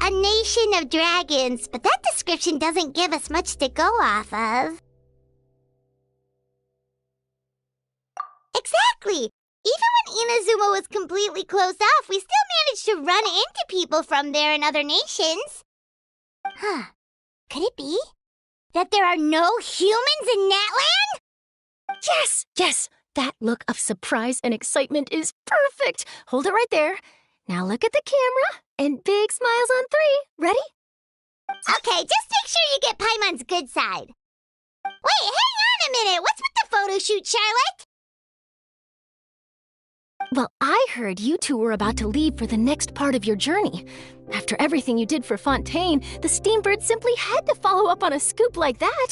A nation of dragons, but that description doesn't give us much to go off of. Exactly! Even when Inazuma was completely closed off, we still managed to run into people from there in other nations. Huh. Could it be that there are no humans in Natlan? Yes! Yes! That look of surprise and excitement is perfect! Hold it right there. Now look at the camera, and big smiles on 3. Ready? Okay, just make sure you get Paimon's good side. Wait, hang on a minute! What's with the photo shoot, Charlotte? Well, I heard you two were about to leave for the next part of your journey. After everything you did for Fontaine, the Steambird simply had to follow up on a scoop like that.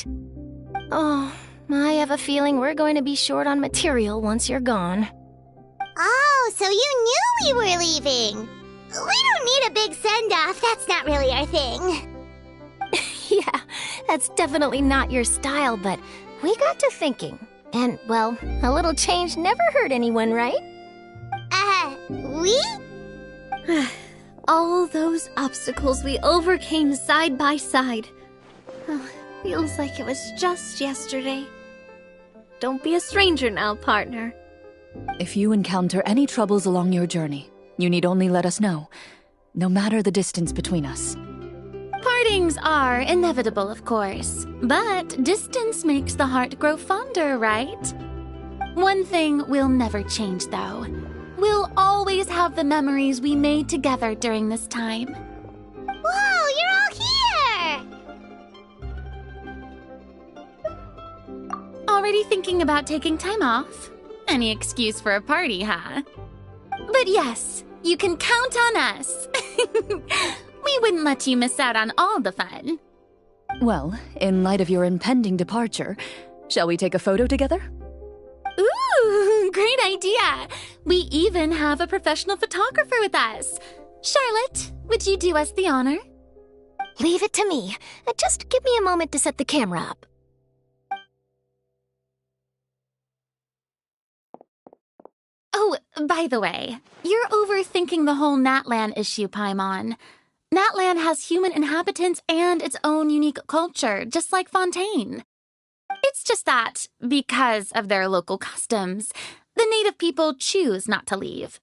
Oh, I have a feeling we're going to be short on material once you're gone. Oh, so you knew we were leaving. We don't need a big send-off. That's not really our thing. Yeah, that's definitely not your style, but we got to thinking. And, well, a little change never hurt anyone, right? We? All those obstacles we overcame side by side. Feels like it was just yesterday. Don't be a stranger now, partner. If you encounter any troubles along your journey, you need only let us know, no matter the distance between us. Partings are inevitable, of course, but distance makes the heart grow fonder, right? One thing will never change, though. We'll always have the memories we made together during this time. Whoa, you're all here! Already thinking about taking time off? Any excuse for a party, huh? But yes, you can count on us. We wouldn't let you miss out on all the fun. Well, in light of your impending departure, shall we take a photo together? Ooh, great idea! We even have a professional photographer with us. Charlotte, would you do us the honor? Leave it to me. Just give me a moment to set the camera up. Oh, by the way, you're overthinking the whole Natlan issue, Paimon. Natlan has human inhabitants and its own unique culture, just like Fontaine. It's just that, because of their local customs, the native people choose not to leave.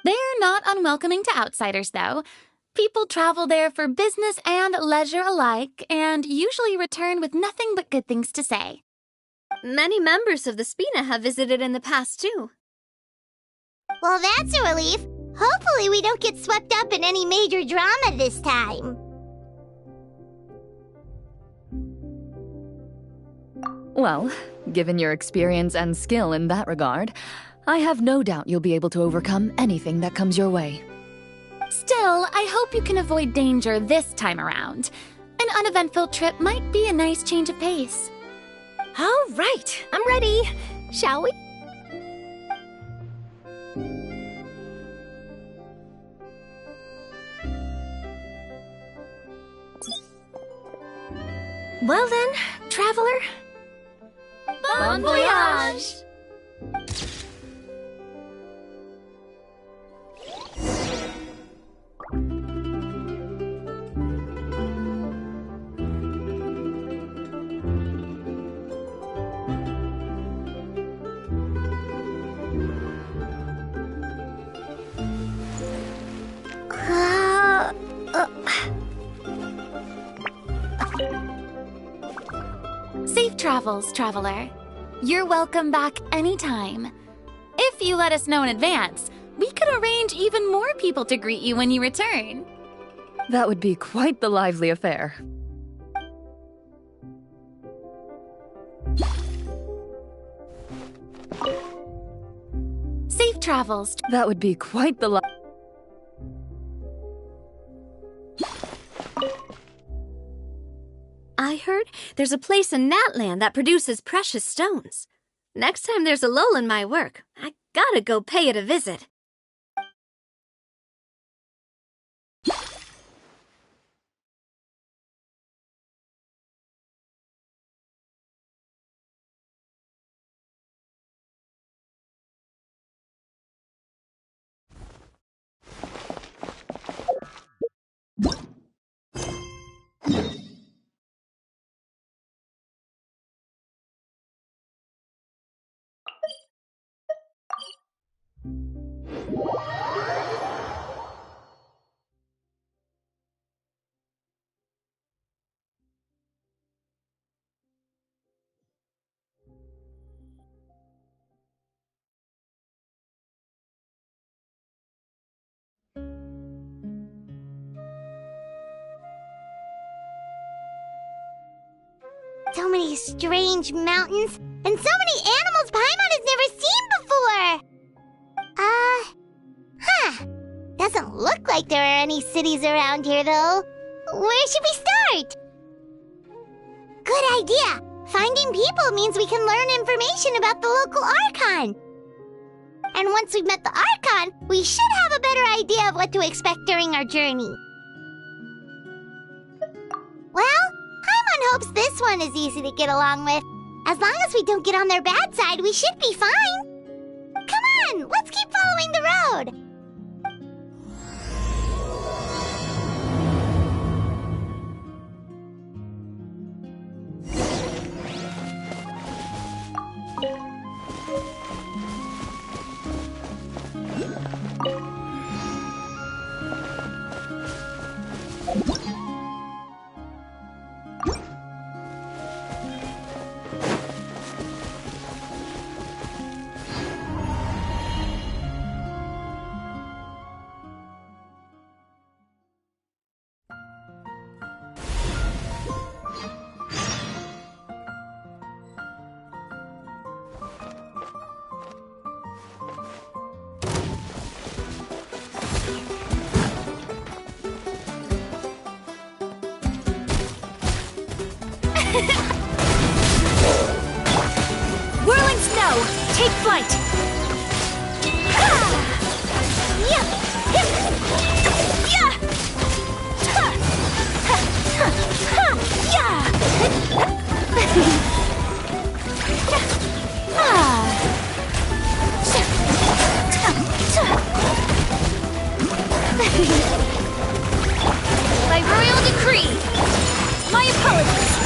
They're not unwelcoming to outsiders, though. People travel there for business and leisure alike, and usually return with nothing but good things to say. Many members of the Spina have visited in the past, too. Well, that's a relief. Hopefully we don't get swept up in any major drama this time. Well, given your experience and skill in that regard, I have no doubt you'll be able to overcome anything that comes your way. Still, I hope you can avoid danger this time around. An uneventful trip might be a nice change of pace. All right, I'm ready. Shall we? Well then, traveler. Bon voyage! Safe travels, traveler. You're welcome back anytime. If you let us know in advance, we could arrange even more people to greet you when you return. That would be quite the lively affair. Safe travels. That would be quite the I heard there's a place in Natlan that produces precious stones. Next time there's a lull in my work, I gotta go pay it a visit. So many strange mountains, and so many animals Paimon has never seen before! Doesn't look like there are any cities around here, though. Where should we start? Good idea! Finding people means we can learn information about the local Archon. And once we've met the Archon, we should have a better idea of what to expect during our journey. Well, Paimon hopes this one is easy to get along with. As long as we don't get on their bad side, we should be fine. Come on, let's keep following the road. Whirling snow, take flight! By royal decree! My apologies!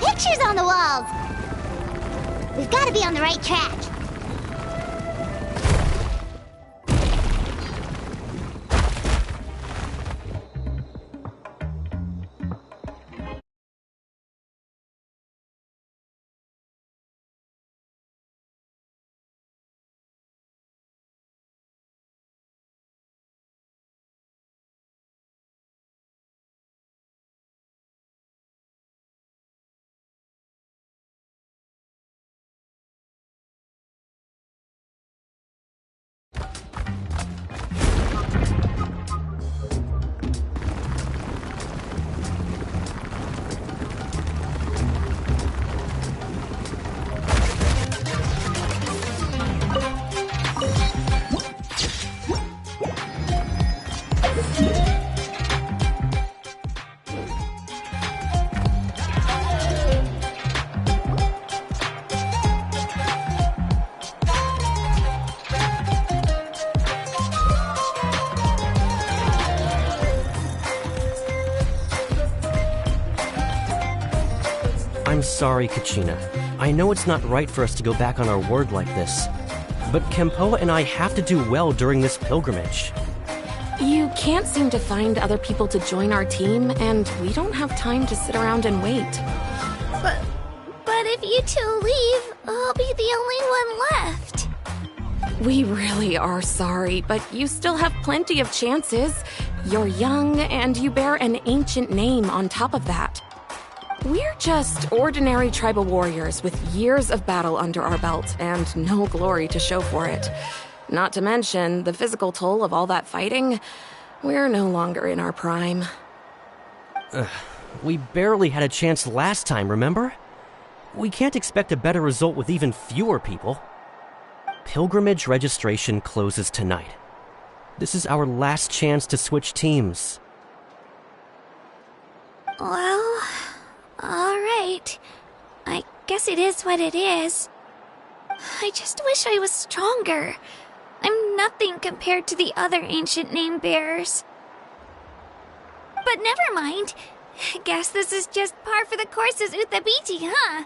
Pictures on the walls! We've got to be on the right track. I'm sorry, Kachina. I know it's not right for us to go back on our word like this, but Kempoa and I have to do well during this pilgrimage. You can't seem to find other people to join our team, and we don't have time to sit around and wait. But if you two leave, I'll be the only one left. We really are sorry, but you still have plenty of chances. You're young, and you bear an ancient name on top of that. We're just ordinary tribal warriors with years of battle under our belt and no glory to show for it. Not to mention the physical toll of all that fighting. We're no longer in our prime. We barely had a chance last time, remember? We can't expect a better result with even fewer people. Pilgrimage registration closes tonight. This is our last chance to switch teams. Well, alright. I guess it is what it is. I just wish I was stronger. I'm nothing compared to the other ancient name bearers. But never mind. Guess this is just par for the course as Uthabiti, huh?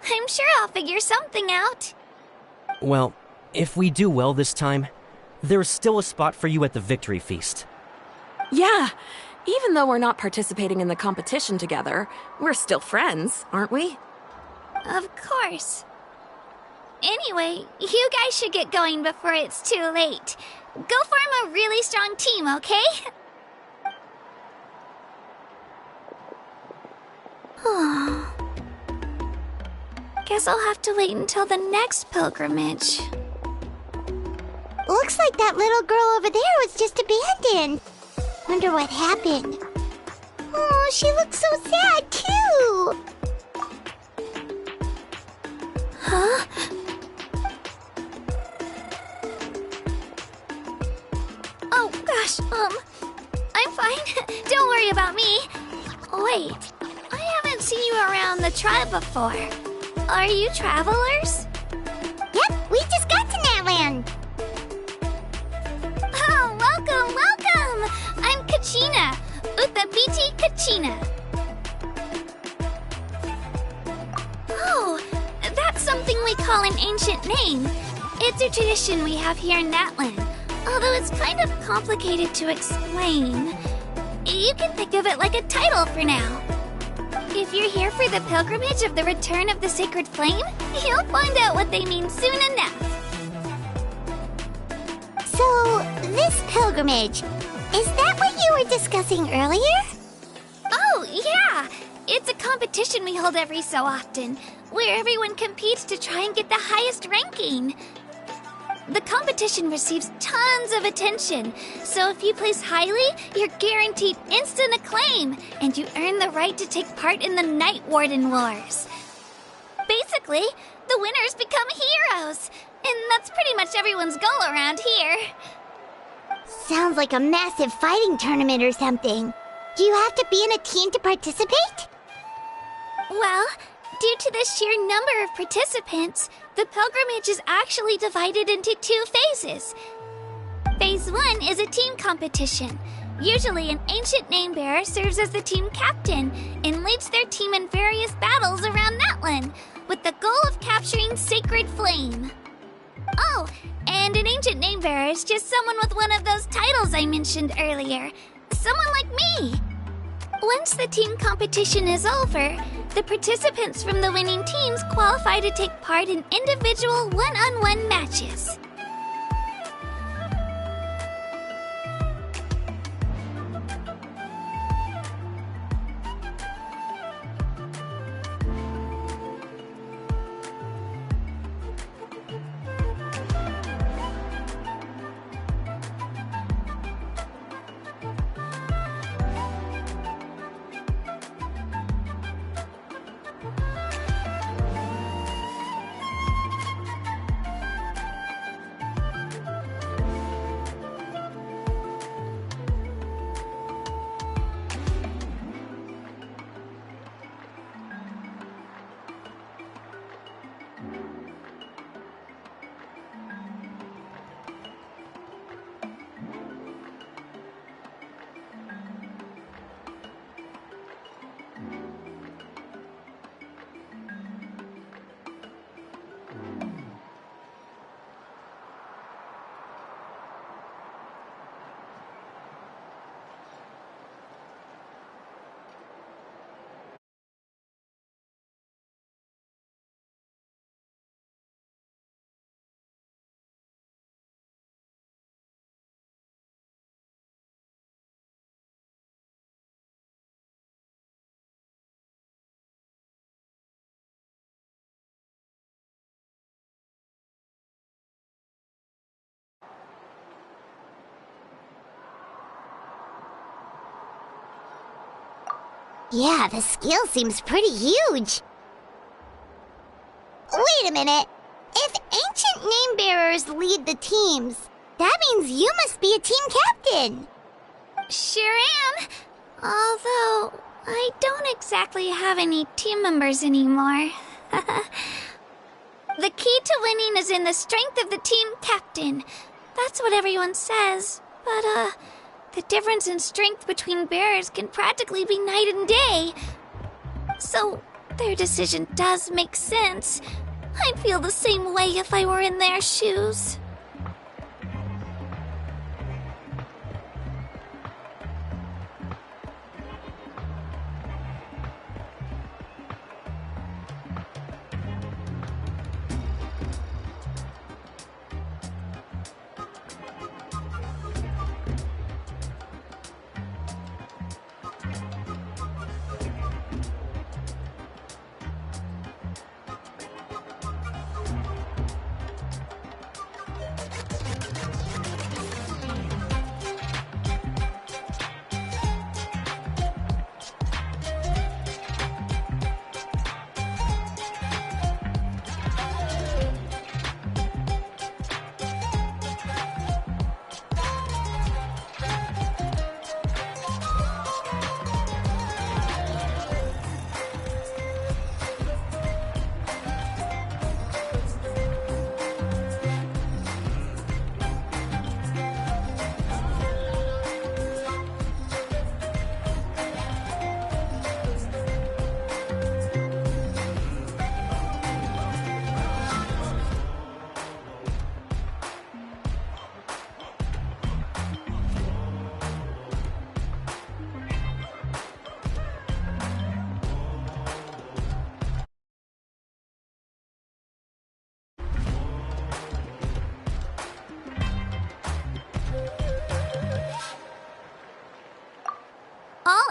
I'm sure I'll figure something out. Well, if we do well this time, there's still a spot for you at the victory feast. Yeah, even though we're not participating in the competition together, we're still friends, aren't we? Of course. Anyway, you guys should get going before it's too late. Go form a really strong team, okay? Guess I'll have to wait until the next pilgrimage. Looks like that little girl over there was just abandoned. Wonder what happened. Oh, she looks so sad, too. Huh? Oh, gosh, I'm fine. Don't worry about me. Wait, I haven't seen you around the tribe before. Are you travelers? Yep, we just got to Natlan. Oh, welcome, welcome! I'm Kachina, Uthabiti Kachina. Oh, that's something we call an ancient name. It's a tradition we have here in Natlan, although it's kind of complicated to explain. You can think of it like a title for now. If you're here for the pilgrimage of the return of the sacred flame, you'll find out what they mean soon enough. So, this pilgrimage, is that what you were discussing earlier? Oh, yeah! It's a competition we hold every so often, where everyone competes to try and get the highest ranking. The competition receives tons of attention, so if you place highly, you're guaranteed instant acclaim, and you earn the right to take part in the Night Warden Wars. Basically, the winners become heroes, and that's pretty much everyone's goal around here. Sounds like a massive fighting tournament or something. Do you have to be in a team to participate? Well, due to the sheer number of participants, the pilgrimage is actually divided into 2 phases. Phase 1 is a team competition. Usually an ancient name-bearer serves as the team captain and leads their team in various battles around Natlan, with the goal of capturing Sacred Flame. Oh, and an ancient name-bearer is just someone with one of those titles I mentioned earlier. Someone like me. Once the team competition is over, the participants from the winning teams qualify to take part in individual one-on-one matches. Yeah, the scale seems pretty huge. Wait a minute. If ancient name-bearers lead the teams, that means you must be a team captain. Sure am. Although, I don't exactly have any team members anymore. The key to winning is in the strength of the team captain. That's what everyone says. But, the difference in strength between bearers can practically be night and day. So, their decision does make sense. I'd feel the same way if I were in their shoes.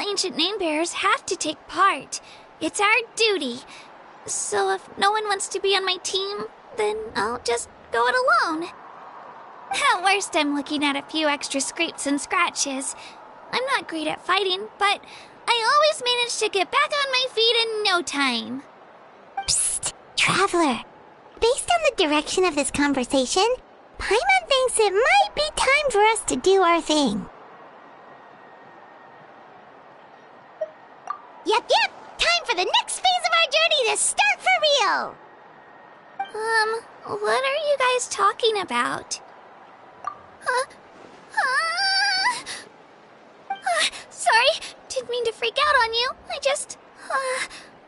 ancient name bearers have to take part. It's our duty. So if no one wants to be on my team, then I'll just go it alone. At worst, I'm looking at a few extra scrapes and scratches. I'm not great at fighting, but I always manage to get back on my feet in no time. Psst, Traveler. Based on the direction of this conversation, Paimon thinks it might be time for us to do our thing. Yep, time for the next phase of our journey to start for real! What are you guys talking about? Sorry, didn't mean to freak out on you. I just,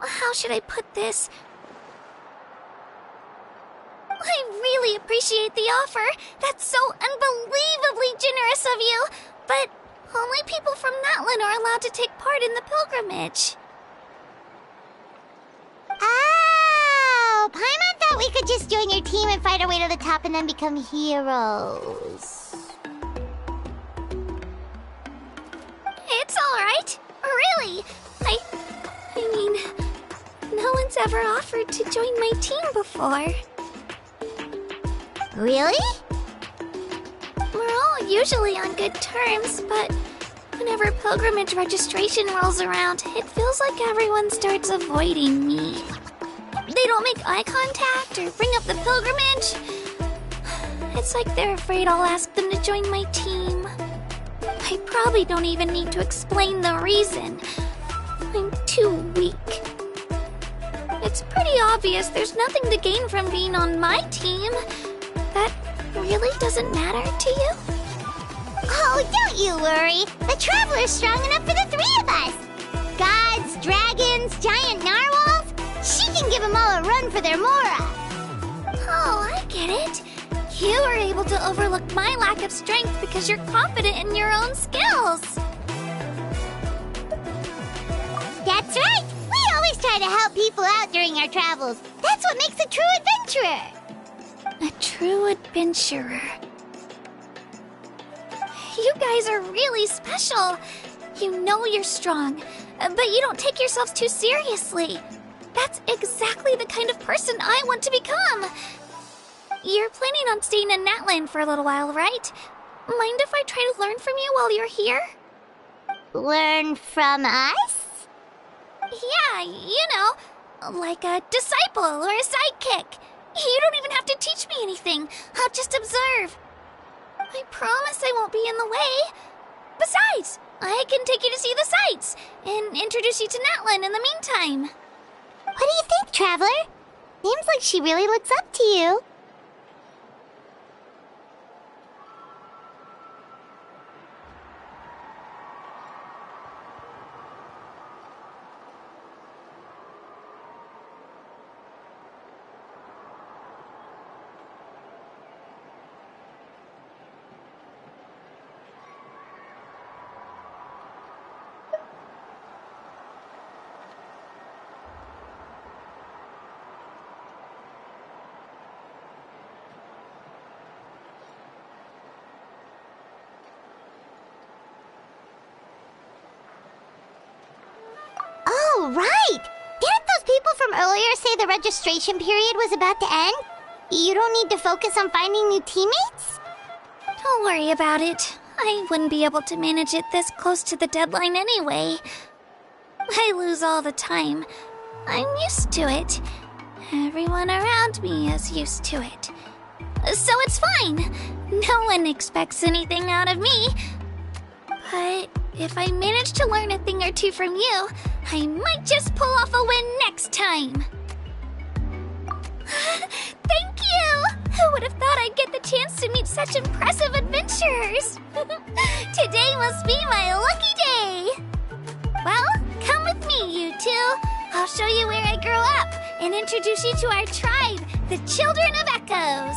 how should I put this? I really appreciate the offer. That's so unbelievably generous of you. But only people from Natlan are allowed to take part in the pilgrimage. Oh, Paimon thought we could just join your team and fight our way to the top and then become heroes. It's alright. Really. I mean, no one's ever offered to join my team before. Really? We're all usually on good terms, but whenever pilgrimage registration rolls around, it feels like everyone starts avoiding me. They don't make eye contact or bring up the pilgrimage. It's like they're afraid I'll ask them to join my team. I probably don't even need to explain the reason. I'm too weak. It's pretty obvious there's nothing to gain from being on my team. That really doesn't matter to you? Oh, don't you worry. The Traveler's strong enough for the three of us. Gods, dragons, giant narwhals. She can give them all a run for their Mora. Oh, I get it. You were able to overlook my lack of strength because you're confident in your own skills. That's right. We always try to help people out during our travels. That's what makes a true adventurer. A true adventurer. You guys are really special. You know you're strong, but you don't take yourselves too seriously. That's exactly the kind of person I want to become. You're planning on staying in Natlan for a little while, right? Mind if I try to learn from you while you're here? Learn from us? Yeah, you know, like a disciple or a sidekick. You don't even have to teach me anything. I'll just observe. I promise I won't be in the way. Besides, I can take you to see the sights and introduce you to Natlan in the meantime. What do you think, Traveler? Seems like she really looks up to you. Oh, right! Didn't those people from earlier say the registration period was about to end? You don't need to focus on finding new teammates? Don't worry about it. I wouldn't be able to manage it this close to the deadline anyway. I lose all the time. I'm used to it. Everyone around me is used to it. So it's fine. No one expects anything out of me. But if I manage to learn a thing or two from you, I might just pull off a win next time. Thank you! Who would have thought I'd get the chance to meet such impressive adventurers? Today must be my lucky day! Well, come with me, you two. I'll show you where I grew up and introduce you to our tribe, the Children of Echoes.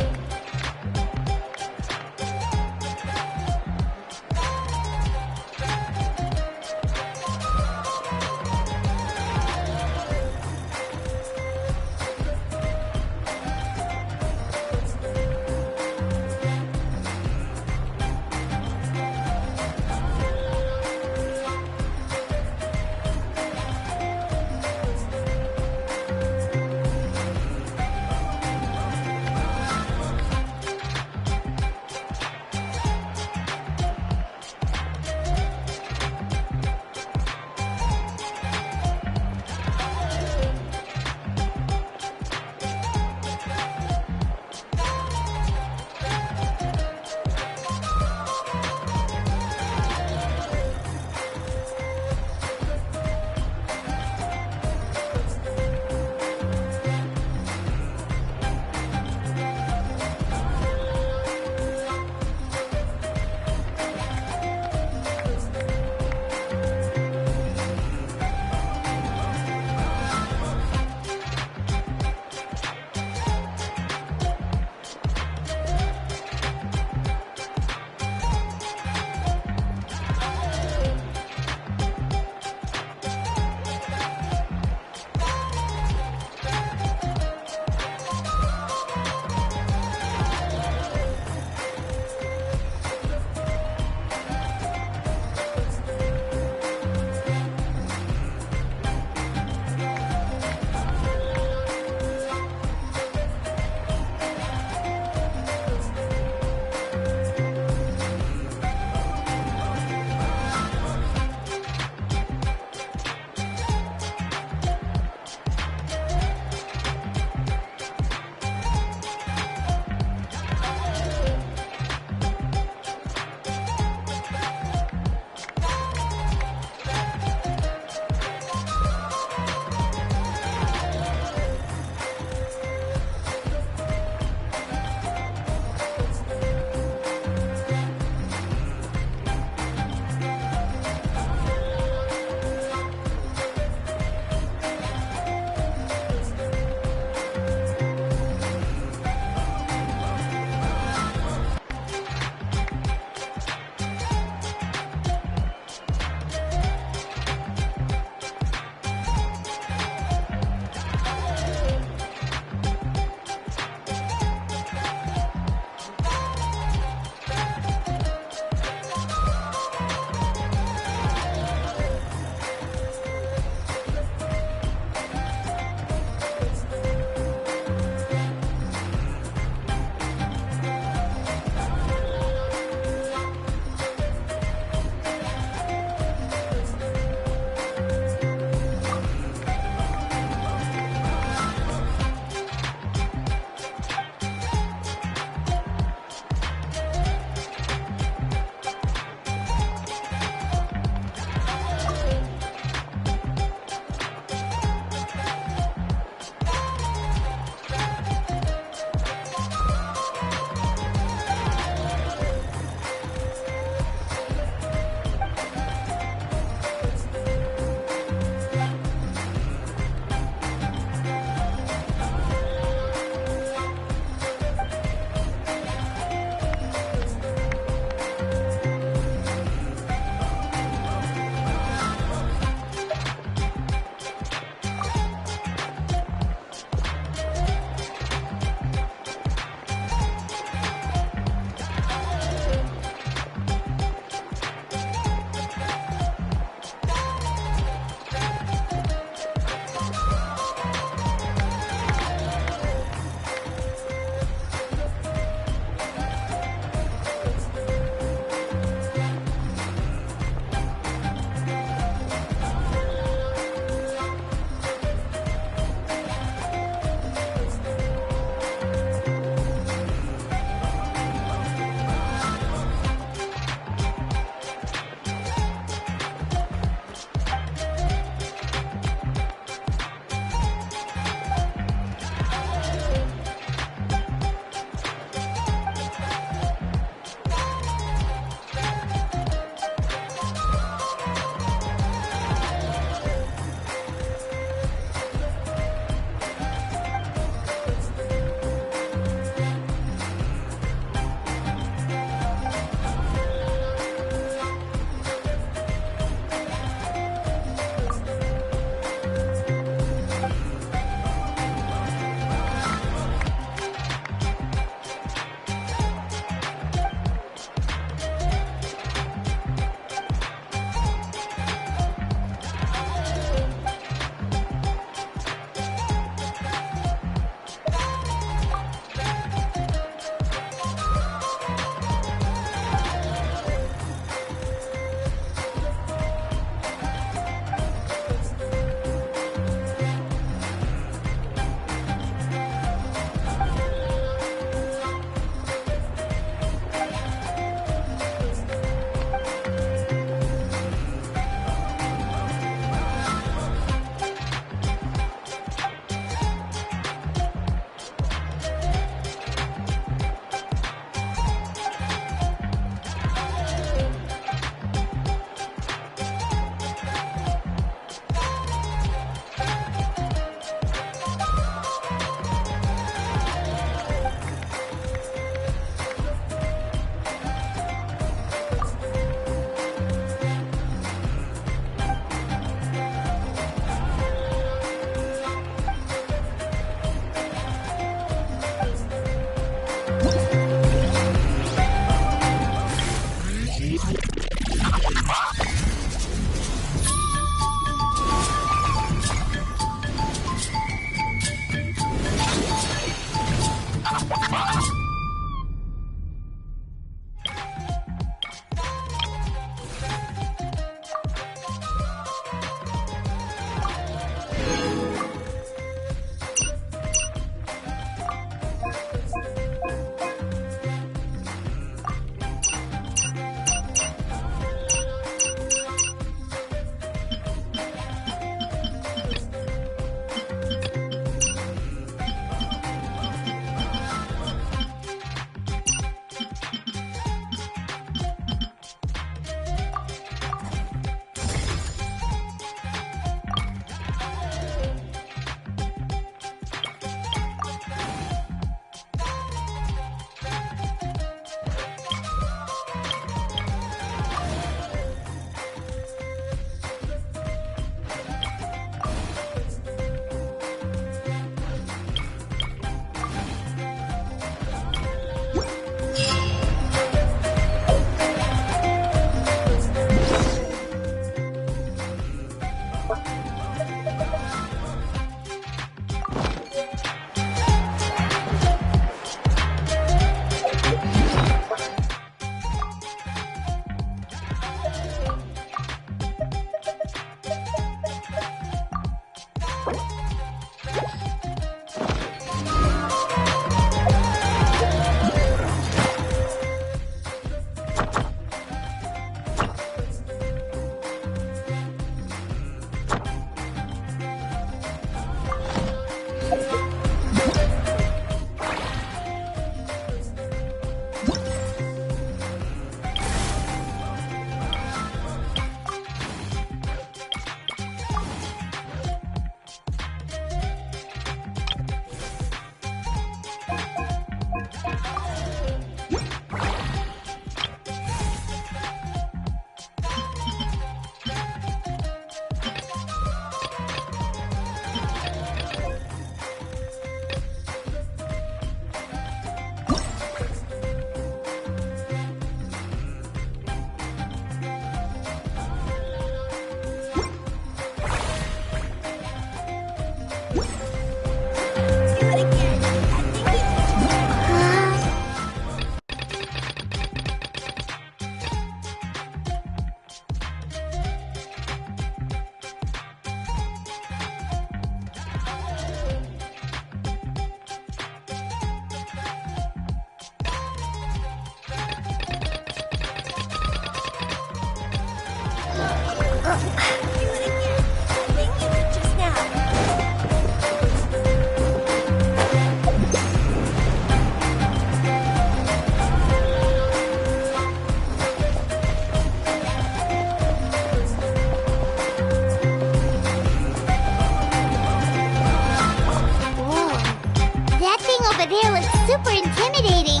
with hair looks super intimidating.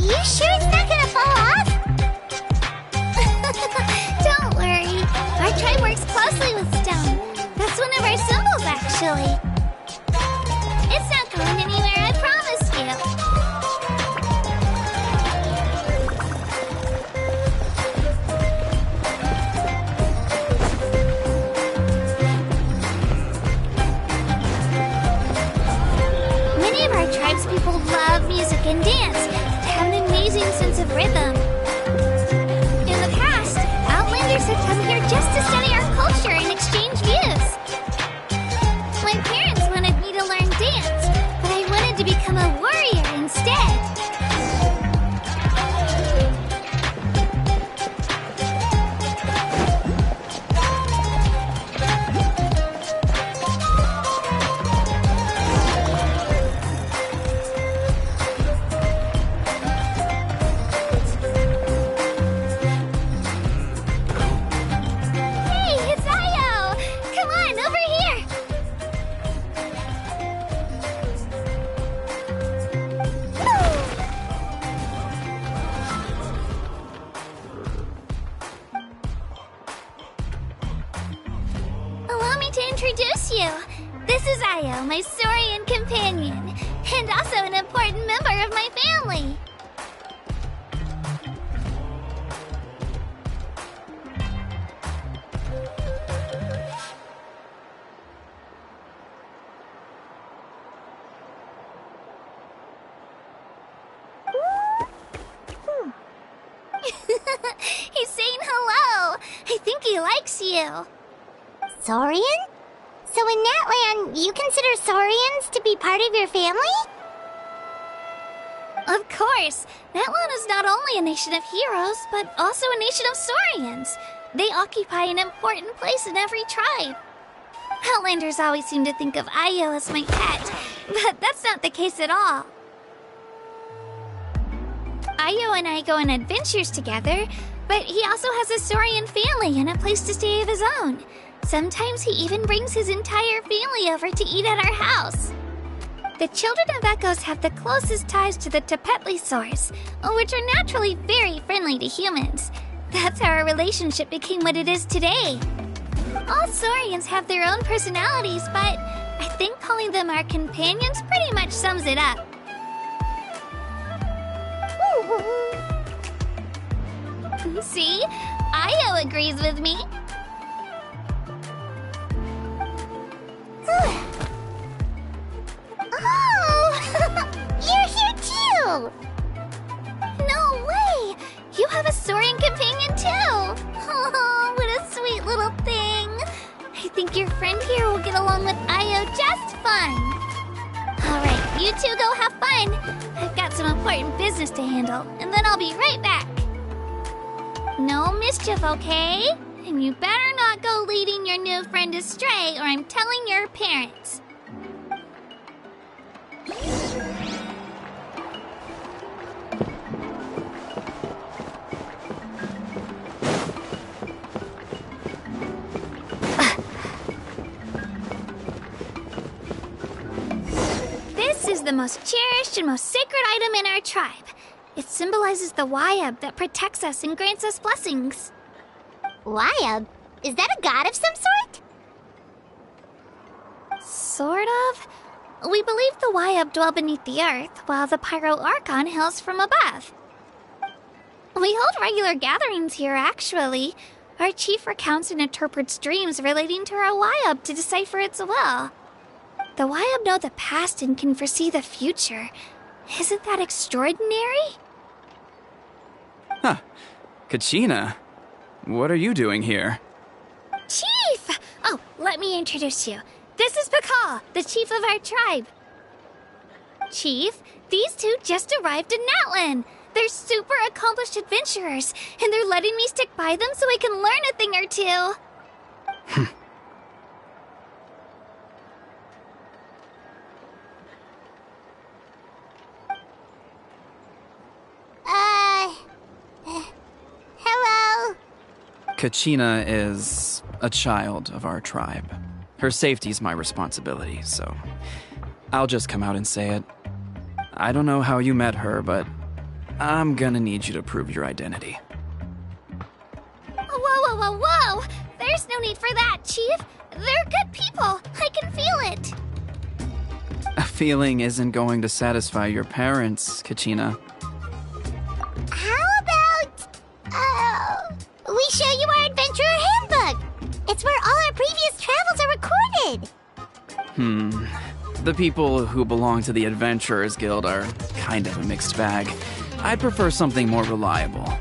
You sure it's not gonna fall off? Don't worry. Our tribe works closely with stone. That's one of our symbols, actually. It's not going anywhere, I promise you. Many of our tribespeople love music and dance. They have an amazing sense of rhythm. In the past, Outlanders have come here just to study our culture and exchange views. My parents wanted me to learn dance, but I wanted to become a warrior instead. Hey, it's Ayo! Come on, over here! Allow me to introduce you. This is Ayo, my Saurian companion, and also an important member of my family. He's saying hello. I think he likes you. Saurian? So in Natlan, you consider Saurians to be part of your family? Of course, Natlan is not only a nation of heroes, but also a nation of Saurians. They occupy an important place in every tribe. Outlanders always seem to think of Ayo as my pet, but that's not the case at all. Ayo and I go on adventures together, but he also has a Saurian family and a place to stay of his own. Sometimes he even brings his entire family over to eat at our house. The children of Echoes have the closest ties to the Tepetlisaurs, which are naturally very friendly to humans. That's how our relationship became what it is today. All Saurians have their own personalities, but I think calling them our companions pretty much sums it up. See? Ayo agrees with me. Oh! You're here too! No way! You have a Saurian companion too! Oh, what a sweet little thing! I think your friend here will get along with Ayo just fine. Alright, you two go have fun. I've got some important business to handle, and then I'll be right back. No mischief, okay? And you better not go leading your new friend astray, or I'm telling your parents. This is the most cherished and most sacred item in our tribe. It symbolizes the Wayab that protects us and grants us blessings. Wayab? Is that a god of some sort? Sort of. We believe the Wayab dwell beneath the earth, while the Pyro Archon hails from above. We hold regular gatherings here, actually. Our chief recounts and interprets dreams relating to our Wayab to decipher its will. The Wayab know the past and can foresee the future. Isn't that extraordinary? Huh. Kachina, what are you doing here? Chief! Oh, let me introduce you. This is Pakal, the chief of our tribe. Chief, these two just arrived in Natlan. They're super accomplished adventurers, and they're letting me stick by them so I can learn a thing or two. Hello? Kachina is a child of our tribe. Her safety's my responsibility, so I'll just come out and say it. I don't know how you met her, but I'm gonna need you to prove your identity. Whoa, whoa, whoa, whoa! There's no need for that, Chief. They're good people. I can feel it. A feeling isn't going to satisfy your parents, Kachina. How about, we show you our adventurer handbook? It's where all our previous travels are recorded. The people who belong to the Adventurers Guild are kind of a mixed bag. I'd prefer something more reliable.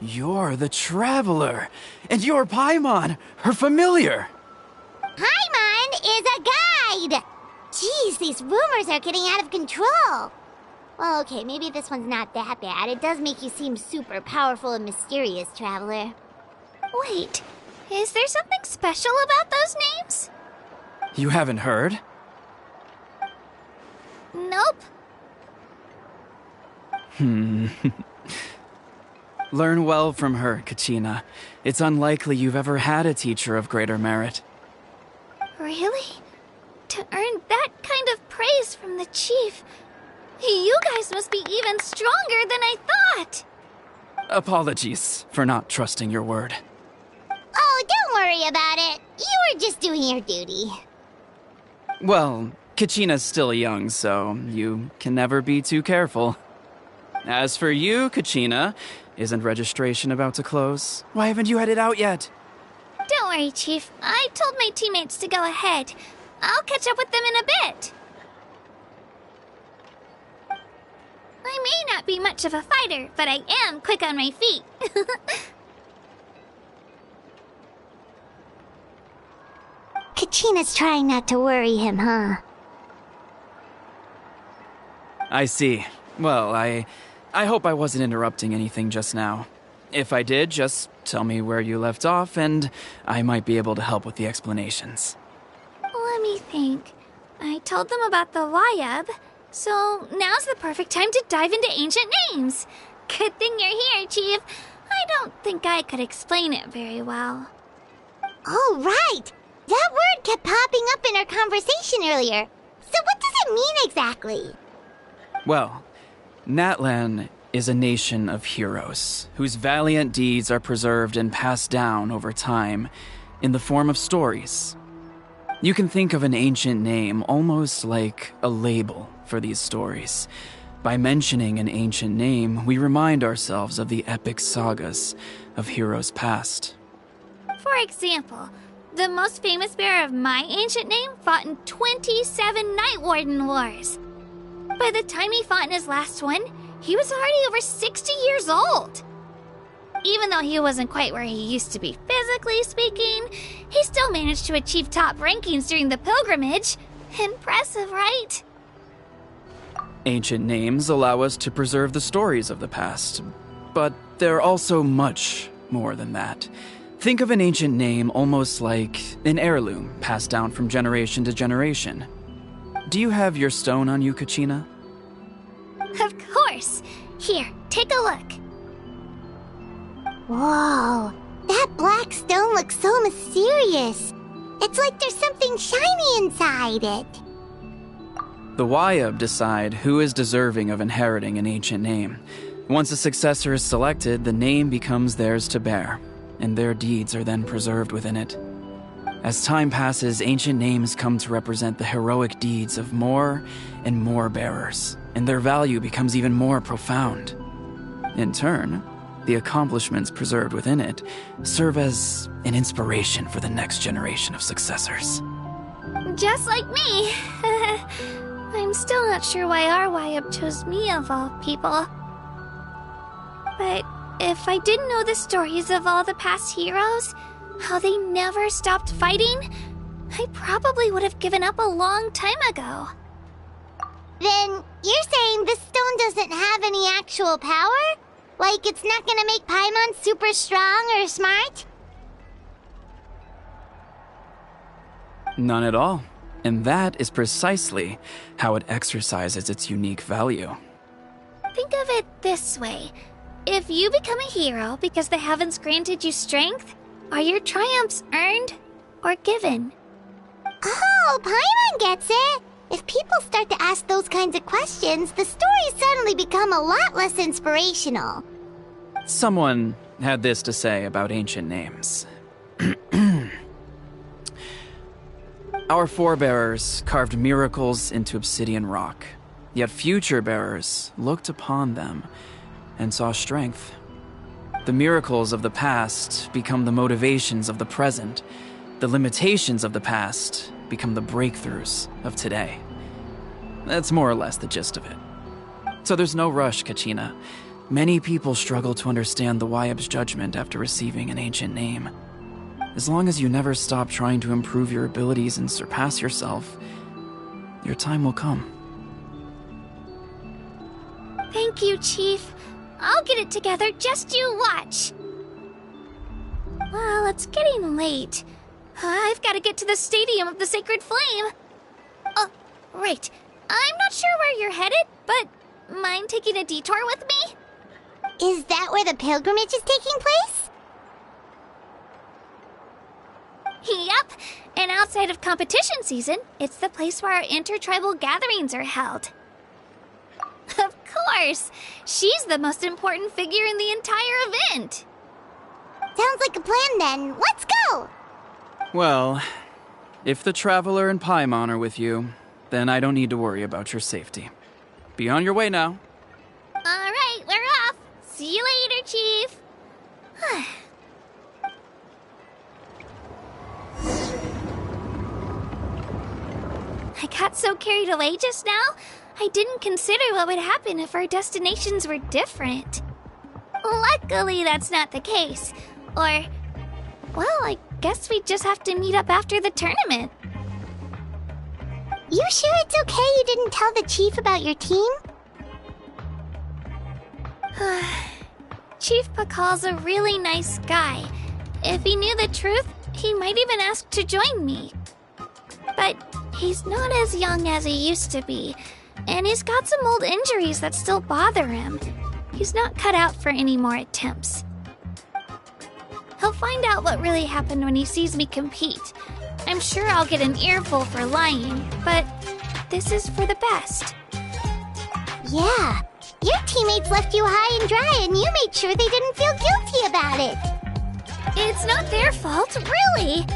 You're the Traveler, and you're Paimon, her familiar. Paimon is a guide! Jeez, these rumors are getting out of control. Well, okay, maybe this one's not that bad. It does make you seem super powerful and mysterious, Traveler. Wait, is there something special about those names? You haven't heard? Nope. Learn well from her, Kachina. It's unlikely you've ever had a teacher of greater merit. Really? To earn that kind of praise from the Chief, you guys must be even stronger than I thought! Apologies for not trusting your word. Oh, don't worry about it. You were just doing your duty. Well, Kachina's still young, so you can never be too careful. As for you, Kachina, isn't registration about to close? Why haven't you headed out yet? Don't worry, Chief. I told my teammates to go ahead. I'll catch up with them in a bit. I may not be much of a fighter, but I am quick on my feet. Kachina's trying not to worry him, huh? I see. Well, I hope I wasn't interrupting anything just now. If I did, just tell me where you left off, and I might be able to help with the explanations. Let me think. I told them about the Wayab, so now's the perfect time to dive into ancient names. Good thing you're here, Chief. I don't think I could explain it very well. Oh, right! That word kept popping up in our conversation earlier. So what does it mean exactly? Well, Natlan is a nation of heroes whose valiant deeds are preserved and passed down over time in the form of stories. You can think of an ancient name almost like a label for these stories. By mentioning an ancient name, we remind ourselves of the epic sagas of heroes past. For example, the most famous bearer of my ancient name fought in 27 Night Warden Wars. By the time he fought in his last one, he was already over 60 years old. Even though he wasn't quite where he used to be physically speaking, he still managed to achieve top rankings during the pilgrimage. Impressive, right? Ancient names allow us to preserve the stories of the past, but they're also much more than that. Think of an ancient name almost like an heirloom passed down from generation to generation. Do you have your stone on you, Kachina? Of course. Here, take a look. Whoa, that black stone looks so mysterious. It's like there's something shiny inside it. The Wayab decide who is deserving of inheriting an ancient name. Once a successor is selected, the name becomes theirs to bear, and their deeds are then preserved within it. As time passes, ancient names come to represent the heroic deeds of more and more bearers, and their value becomes even more profound. In turn, the accomplishments preserved within it serve as an inspiration for the next generation of successors. Just like me. I'm still not sure why our Wayab chose me of all people. But if I didn't know the stories of all the past heroes, how they never stopped fighting, I probably would have given up a long time ago. Then you're saying this stone doesn't have any actual power? Like it's not gonna make Paimon super strong or smart? None at all. And that is precisely how it exercises its unique value. Think of it this way. If you become a hero because the heavens granted you strength, are your triumphs earned or given? Oh! Oh, Paimon gets it! If people start to ask those kinds of questions, the stories suddenly become a lot less inspirational. Someone had this to say about ancient names. Our forebearers carved miracles into obsidian rock, yet future bearers looked upon them and saw strength. The miracles of the past become the motivations of the present. The limitations of the past become the breakthroughs of today. That's more or less the gist of it. So there's no rush, Kachina. Many people struggle to understand the Wyab's judgment after receiving an ancient name. As long as you never stop trying to improve your abilities and surpass yourself, your time will come. Thank you, Chief. I'll get it together, just you watch. Well, it's getting late. I've got to get to the Stadium of the Sacred Flame. Oh, right. I'm not sure where you're headed, but mind taking a detour with me? Is that where the pilgrimage is taking place? Yep, and outside of competition season, it's the place where our intertribal gatherings are held. Of course! She's the most important figure in the entire event! Sounds like a plan then. Let's go! Well, if the Traveler and Paimon are with you, then I don't need to worry about your safety. Be on your way now. Alright, we're off! See you later, Chief! I got so carried away just now, I didn't consider what would happen if our destinations were different. Luckily, that's not the case. Or, well, I guess we just have to meet up after the tournament. You sure it's okay you didn't tell the chief about your team? Chief Pakal's a really nice guy. If he knew the truth, he might even ask to join me. But he's not as young as he used to be, and he's got some old injuries that still bother him. He's not cut out for any more attempts. He'll find out what really happened when he sees me compete. I'm sure I'll get an earful for lying, but this is for the best. Yeah, your teammates left you high and dry and you made sure they didn't feel guilty about it. It's not their fault, really.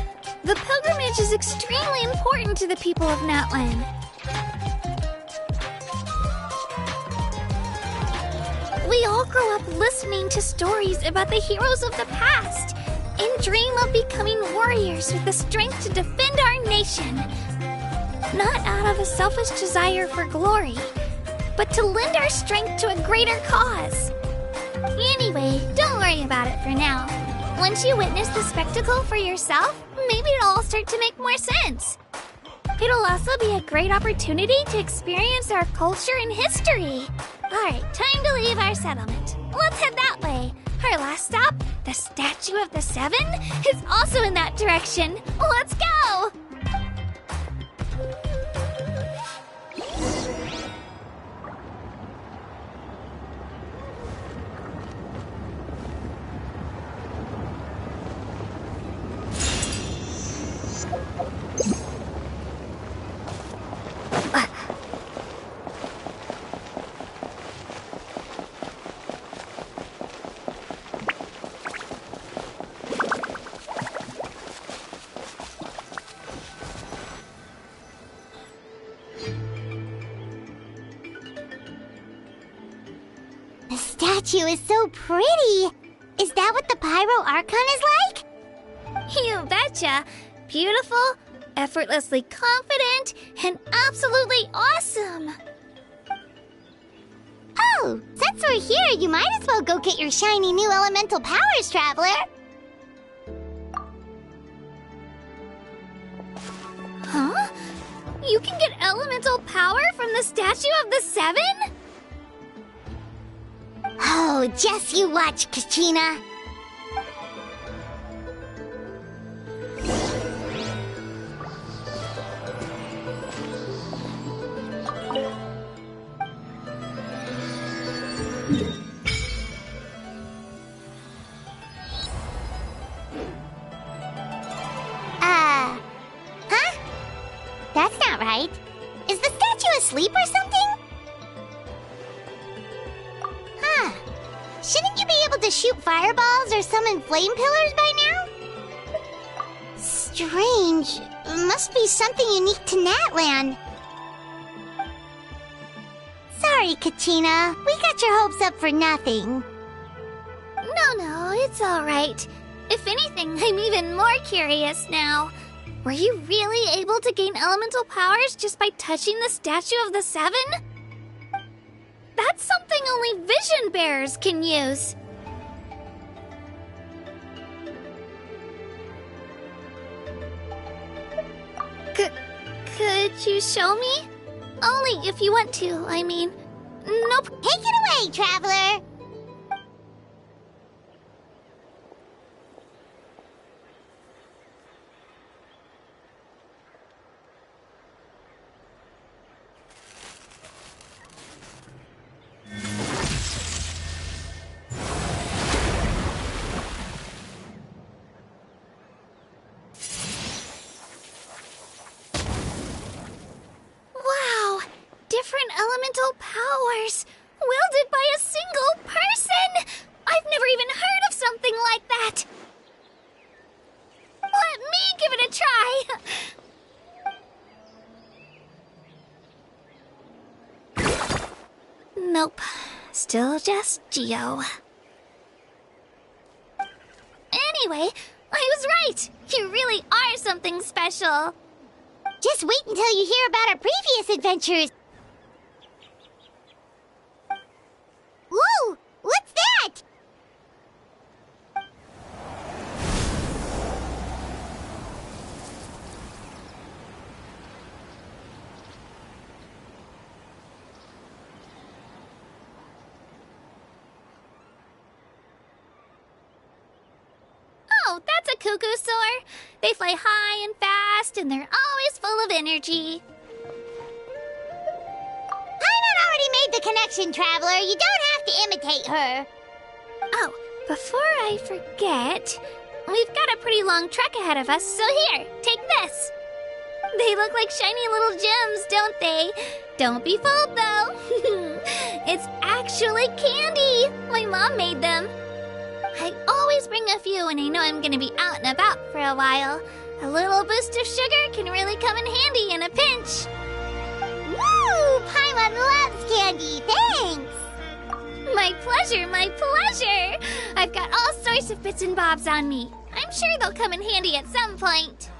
The pilgrimage is extremely important to the people of Natlan. We all grow up listening to stories about the heroes of the past and dream of becoming warriors with the strength to defend our nation. Not out of a selfish desire for glory, but to lend our strength to a greater cause. Anyway, don't worry about it for now. Once you witness the spectacle for yourself, maybe it'll all start to make more sense. It'll also be a great opportunity to experience our culture and history. Alright, time to leave our settlement. Let's head that way. Our last stop, the Statue of the Seven, is also in that direction. Let's go! The statue is so pretty. Is that what the Pyro Archon is like? You betcha! Beautiful, effortlessly confident, and absolutely awesome! Oh, since we're here, you might as well go get your shiny new elemental powers, Traveler. Huh? You can get elemental power from the Statue of the Seven? Oh, just you watch, Kachina. Huh? That's not right. Is the statue asleep or something? Huh. Shouldn't you be able to shoot fireballs or summon flame pillars by now? Strange. Must be something unique to Natlan. Sorry, Katina. We got your hopes up for nothing. No, it's all right. If anything, I'm even more curious now. Were you really able to gain elemental powers just by touching the Statue of the Seven? That's something only vision bearers can use. Could you show me? Only if you want to, I mean. Nope. Take it away, Traveler! Wow! Different elemental powers! Wielded by a single person! I've never even heard of something like that! Let me give it a try! Nope. Still just Geo. Anyway, I was right! You really are something special! Just wait until you hear about our previous adventures. Whoa! What's that? Oh, that's a cuckoo soar. They fly high and fast, and they're always full of energy. Paimon already made the connection, Traveler. You don't have to imitate her. Oh, before I forget, we've got a pretty long trek ahead of us, so here, take this. They look like shiny little gems, don't they? Don't be fooled, though. It's actually candy. My mom made them. I always bring a few when I know I'm gonna be out and about for a while. A little boost of sugar can really come in handy in a pinch. Woo! Paimon loves candy. Thanks. My pleasure, my pleasure! I've got all sorts of bits and bobs on me. I'm sure they'll come in handy at some point.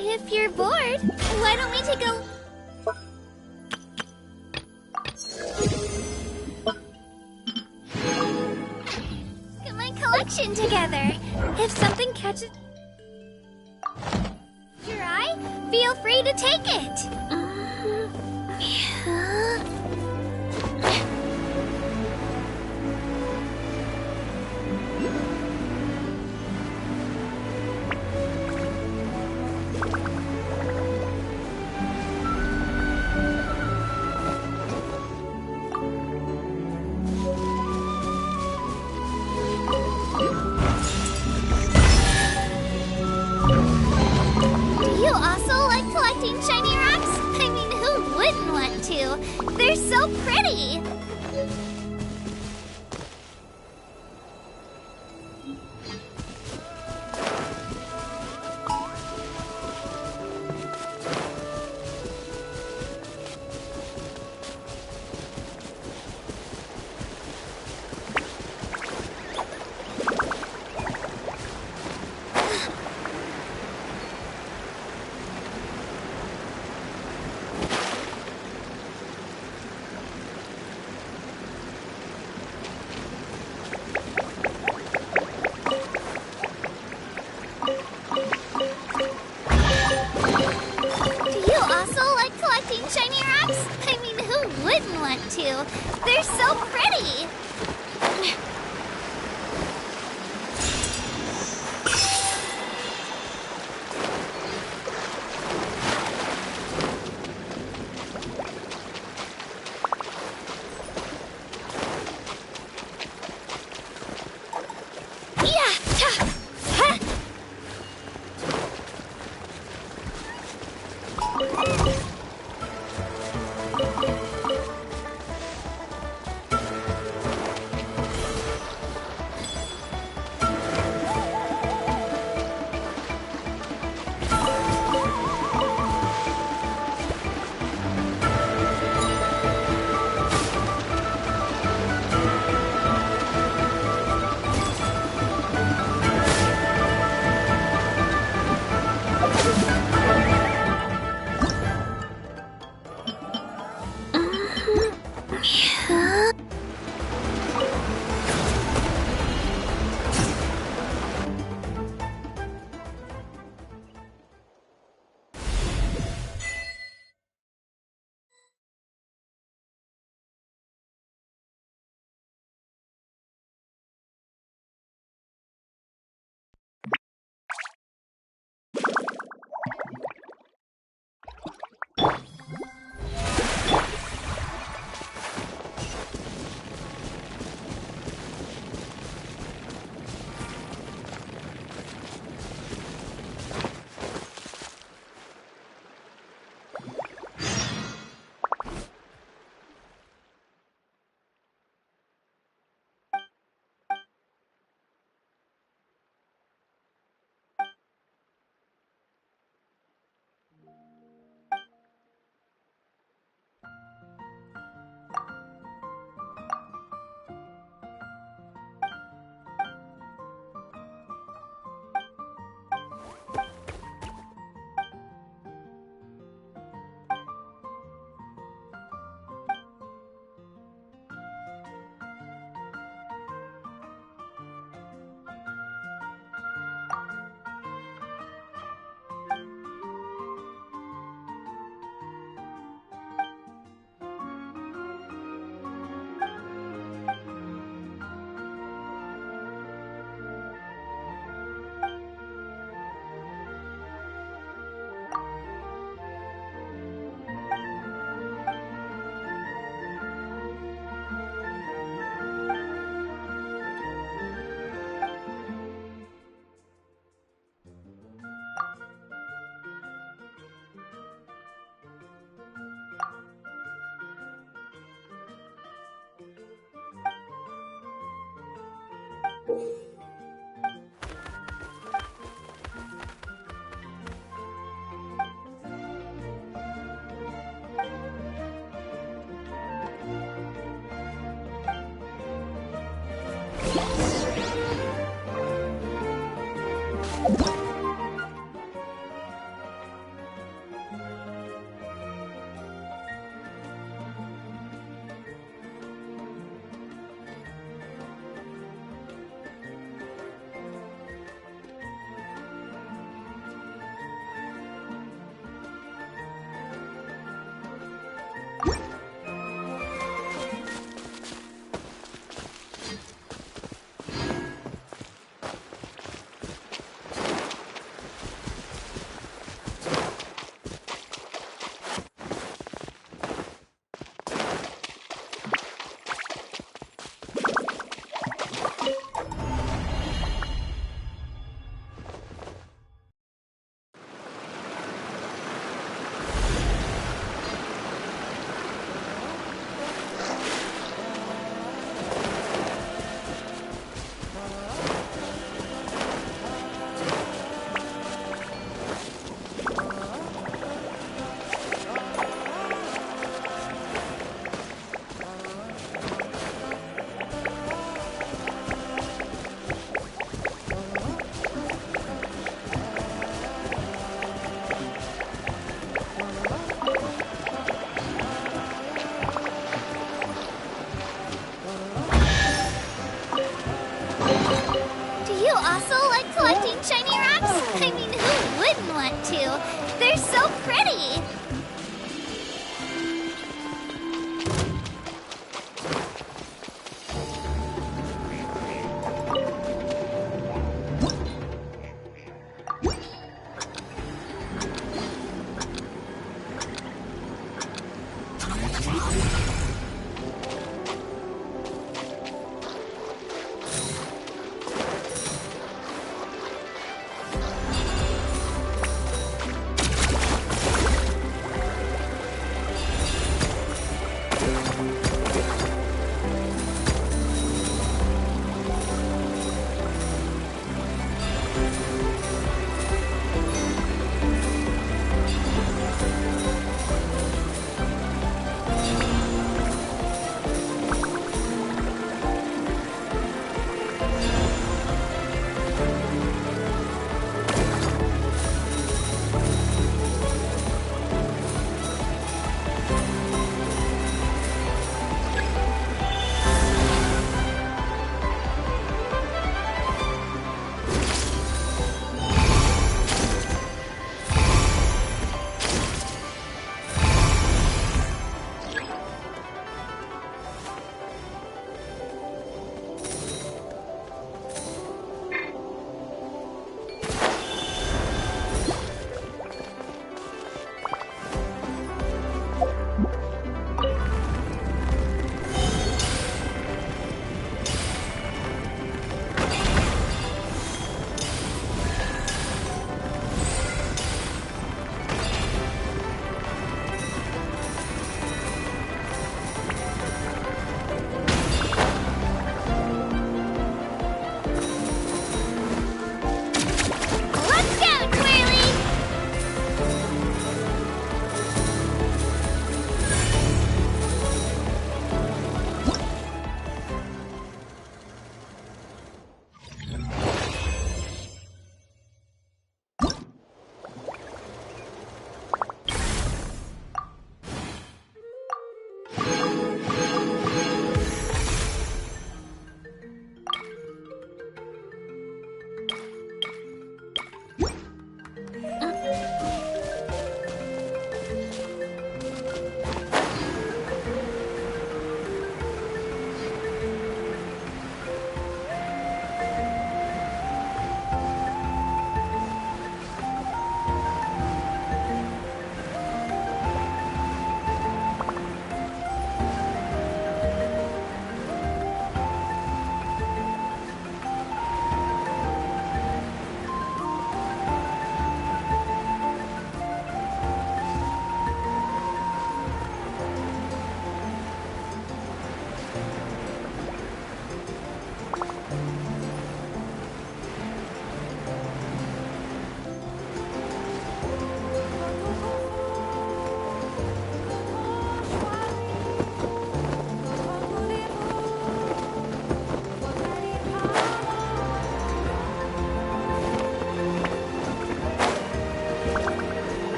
If you're bored, why don't we take a... look at my collection together. If something catches your eye, feel free to take it. Shiny rocks? I mean, who wouldn't want to? They're so pretty! Shiny rocks? I mean, who wouldn't want to? They're so pretty!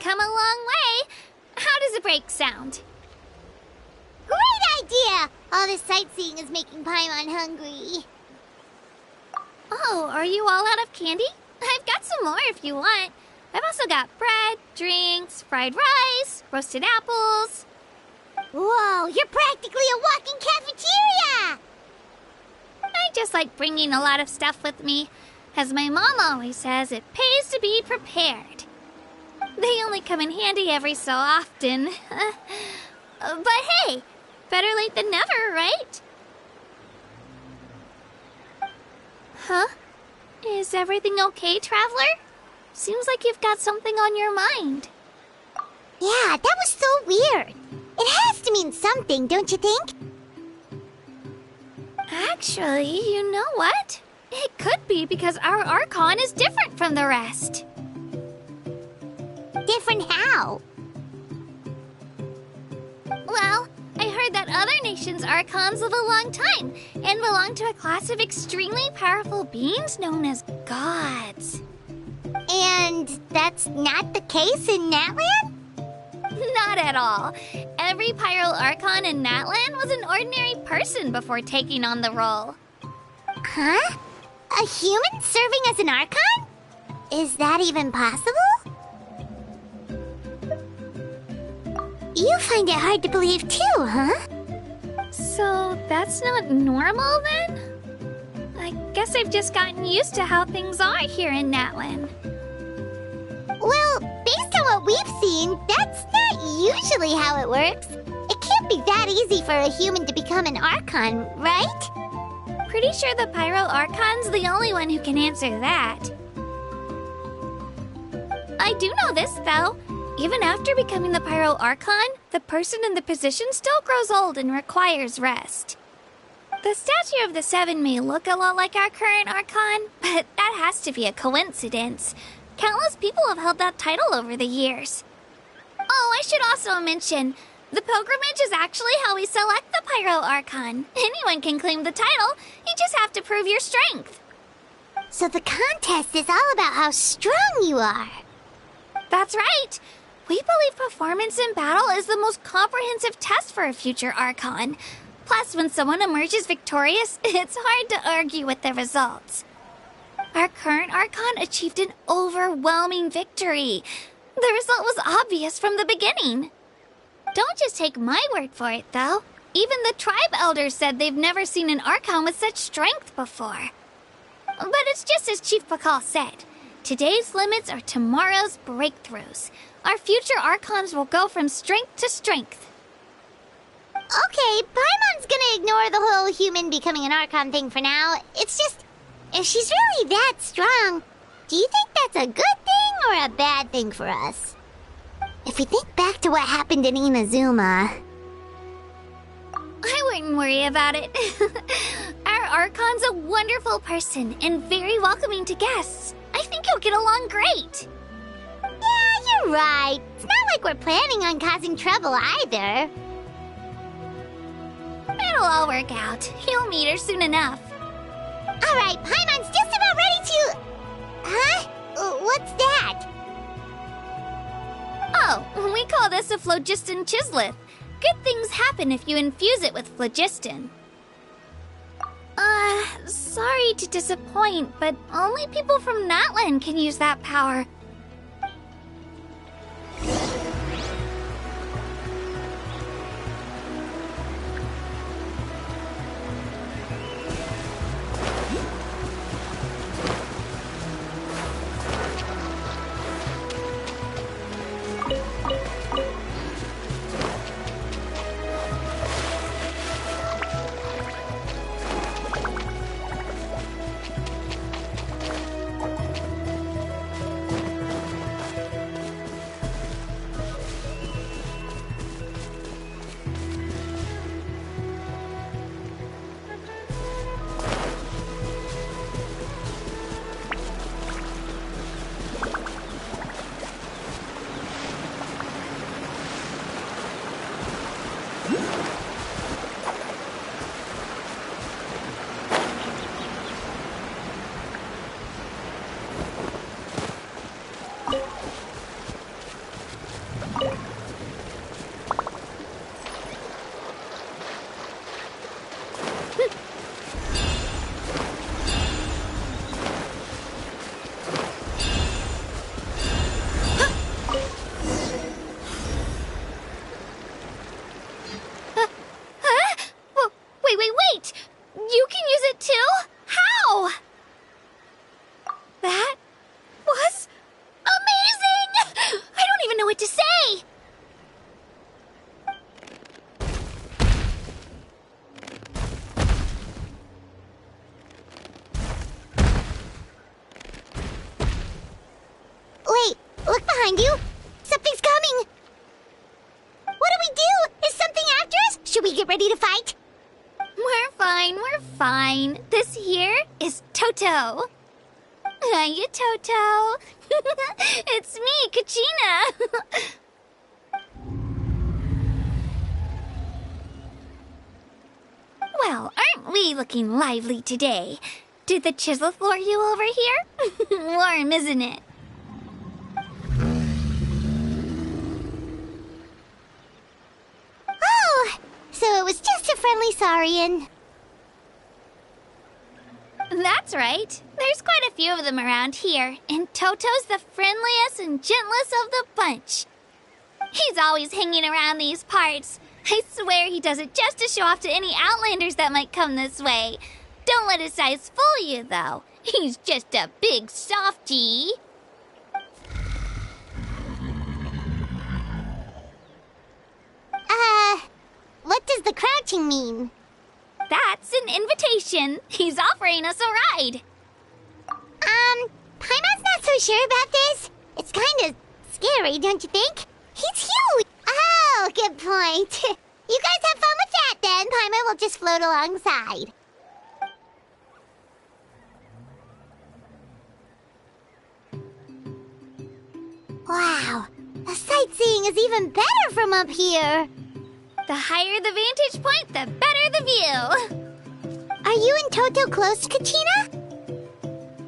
come a long way. How does a break sound? Great idea! All this sightseeing is making Paimon hungry. Oh, are you all out of candy? I've got some more if you want. I've also got bread, drinks, fried rice, roasted apples. Whoa, you're practically a walking cafeteria! I just like bringing a lot of stuff with me. As my mom always says, it pays to be prepared. They only come in handy every so often. But hey, better late than never, right? Huh? Is everything okay, Traveler? Seems like you've got something on your mind. Yeah, that was so weird. It has to mean something, don't you think? Actually, you know what? It could be because our Archon is different from the rest. Different how? Well, I heard that other nations' Archons live a long time and belong to a class of extremely powerful beings known as gods. And that's not the case in Natlan? Not at all. Every Pyro Archon in Natlan was an ordinary person before taking on the role. Huh? A human serving as an Archon? Is that even possible? You find it hard to believe too, huh? So that's not normal then? I guess I've just gotten used to how things are here in Natlan. Well, based on what we've seen, that's not usually how it works. It can't be that easy for a human to become an Archon, right? Pretty sure the Pyro Archon's the only one who can answer that. I do know this, though. Even after becoming the Pyro Archon, the person in the position still grows old and requires rest. The statue of the Seven may look a lot like our current Archon, but that has to be a coincidence. Countless people have held that title over the years. Oh, I should also mention, the pilgrimage is actually how we select the Pyro Archon. Anyone can claim the title, you just have to prove your strength. So the contest is all about how strong you are. That's right. We believe performance in battle is the most comprehensive test for a future Archon. Plus, when someone emerges victorious, it's hard to argue with the results. Our current Archon achieved an overwhelming victory. The result was obvious from the beginning. Don't just take my word for it, though. Even the tribe elders said they've never seen an Archon with such strength before. But it's just as Chief Pakal said. Today's limits are tomorrow's breakthroughs. Our future Archons will go from strength to strength. Okay, Paimon's gonna ignore the whole human becoming an Archon thing for now. It's just, if she's really that strong, do you think that's a good thing or a bad thing for us? If we think back to what happened in Inazuma... I wouldn't worry about it. Our Archon's a wonderful person and very welcoming to guests. I think you'll get along great. Yeah, you're right. It's not like we're planning on causing trouble either. It'll all work out. You'll meet her soon enough. All right, Paimon's just about ready to... Huh? What's that? Oh, we call this a phlogiston chisleth. Good things happen if you infuse it with phlogiston. Sorry to disappoint, but only people from Natlan can use that power. behind you! Something's coming! What do we do? Is something after us? Should we get ready to fight? We're fine. This here is Toto. Hiya, Toto. It's me, Kachina. Well, aren't we looking lively today? Did the chisel floor you over here? Warm, isn't it? Oh, so it was just a friendly saurian. That's right. There's quite a few of them around here, and Toto's the friendliest and gentlest of the bunch. He's always hanging around these parts. I swear he does it just to show off to any Outlanders that might come this way. Don't let his size fool you, though. He's just a big softie. What does the crouching mean? That's an invitation. He's offering us a ride. Paimon's not so sure about this. It's kind of scary, don't you think? He's huge. Oh, good point. You guys have fun with that, then. Paimon will just float alongside. Wow, the sightseeing is even better from up here. The higher the vantage point, the better the view. Are you and Toto close, Kachina?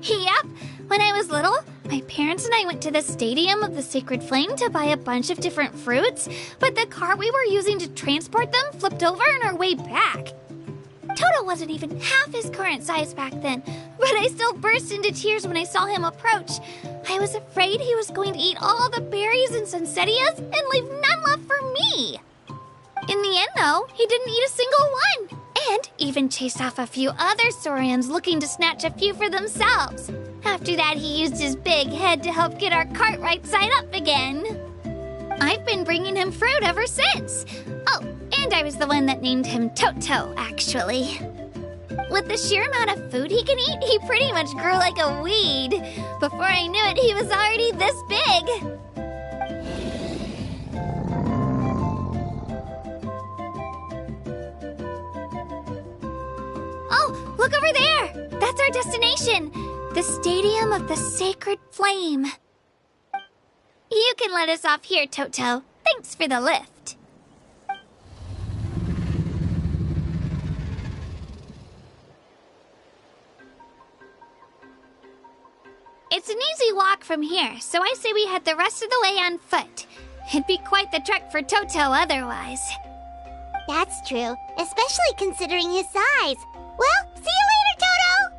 Yep. When I was little, my parents and I went to the Stadium of the Sacred Flame to buy a bunch of different fruits, but the car we were using to transport them flipped over on our way back. Toto wasn't even half his current size back then, but I still burst into tears when I saw him approach. I was afraid he was going to eat all the berries and sunsettias and leave none left for me. In the end, though, he didn't eat a single one, and even chased off a few other saurians looking to snatch a few for themselves. After that, he used his big head to help get our cart right side up again. I've been bringing him fruit ever since. Oh, and I was the one that named him Toto, actually. With the sheer amount of food he can eat, he pretty much grew like a weed. Before I knew it, he was already this big. Oh, look over there! That's our destination! The Stadium of the Sacred Flame. You can let us off here, Toto. Thanks for the lift. It's an easy walk from here, so I say we head the rest of the way on foot. It'd be quite the trek for Toto otherwise. That's true, especially considering his size. Well, see you later, Toto!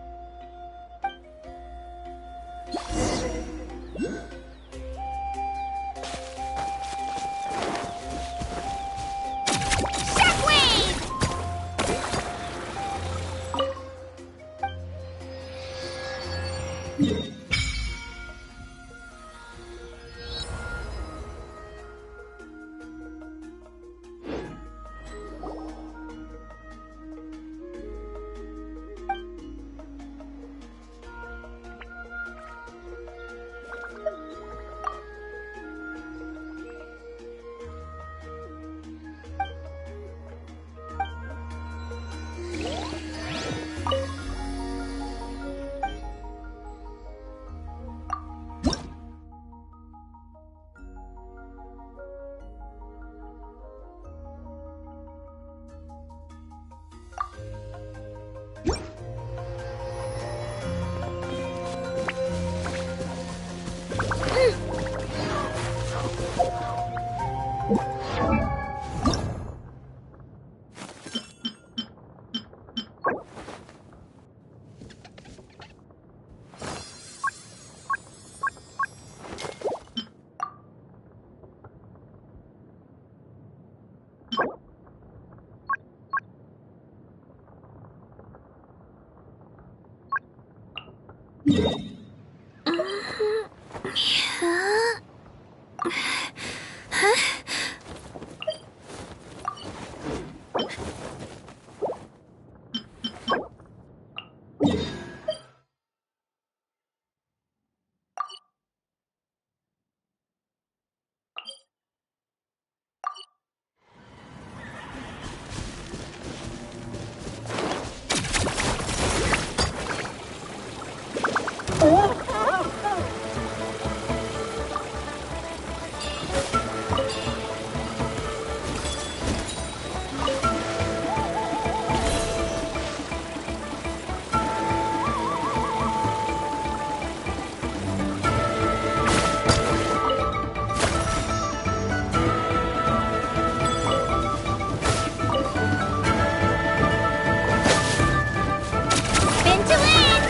Spin to win!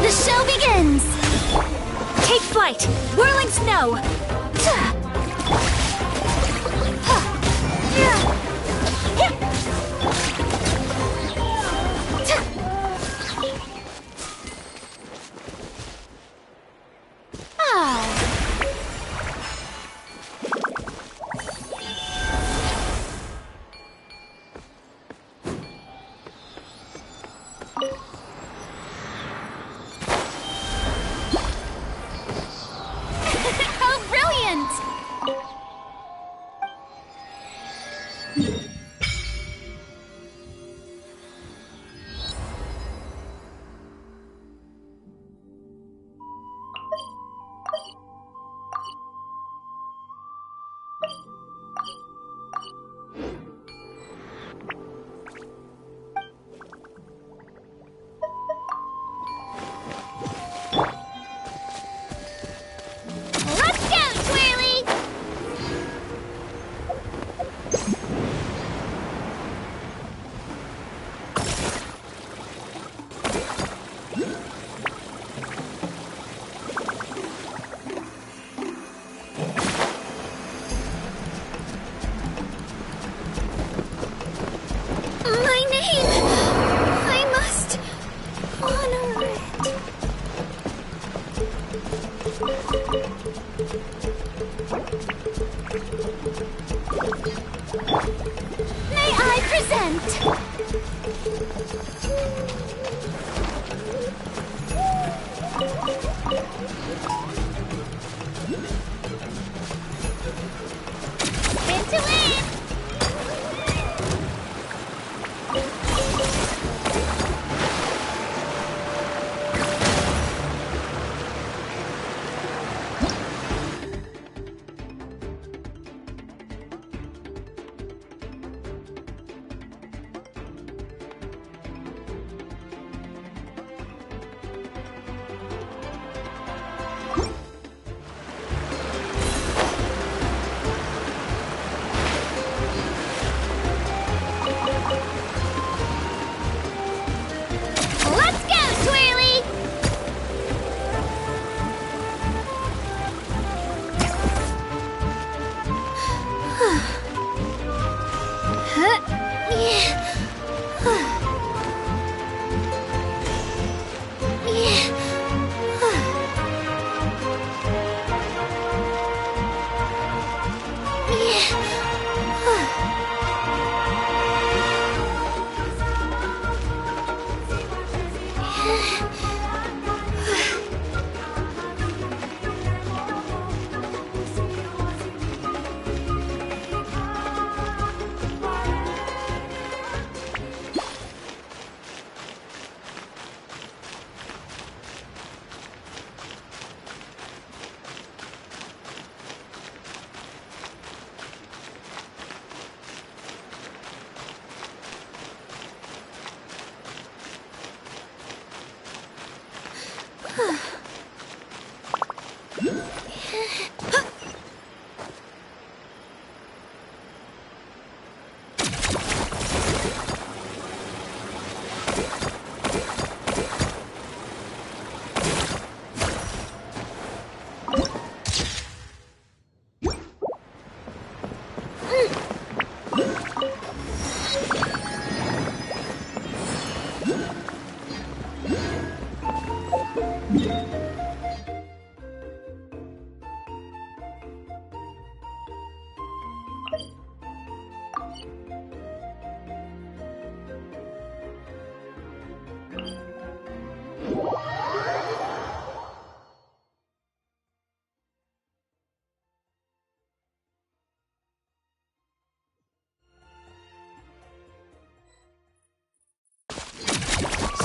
The show begins! Take flight! Whirling snow! How brilliant!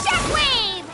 Shockwave!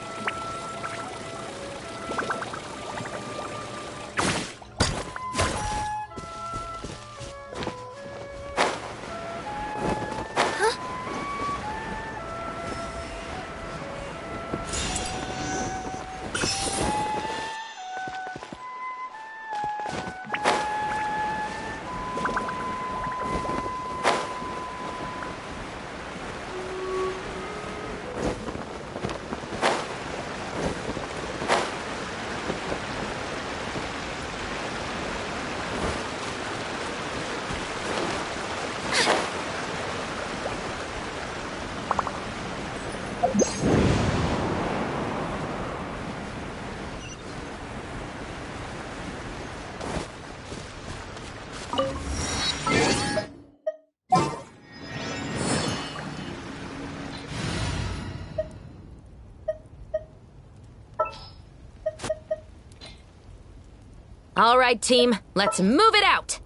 All right, team, let's move it out.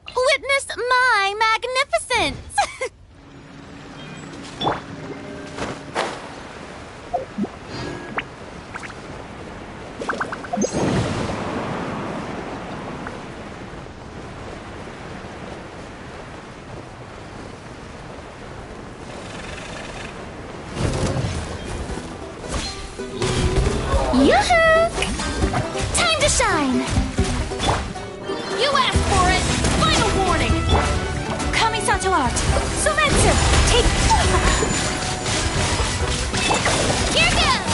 Witness my magnificence! Yoo-hoo! Time to shine! You asked for it! Final warning! Kamisato art! Sumetsu! Take... Here goes!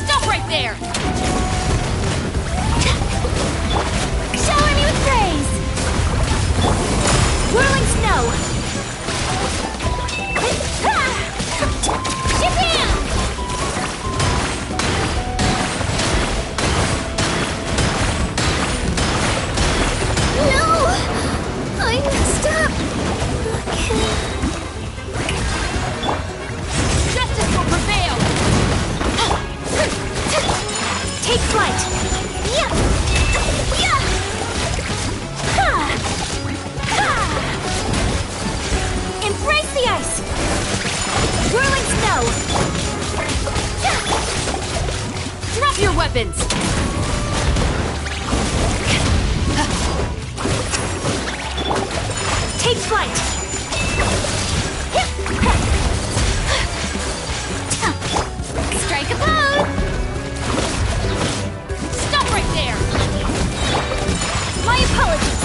Stop right there! Shower me with praise! Whirling snow! Japan! No! I messed up! Justice will prevail! Take flight! Yeah! Yeah! Ha! Ha! Embrace the ice! Whirling snow! Drop your weapons! Take flight! Strike a pose! Stop right there! My apologies!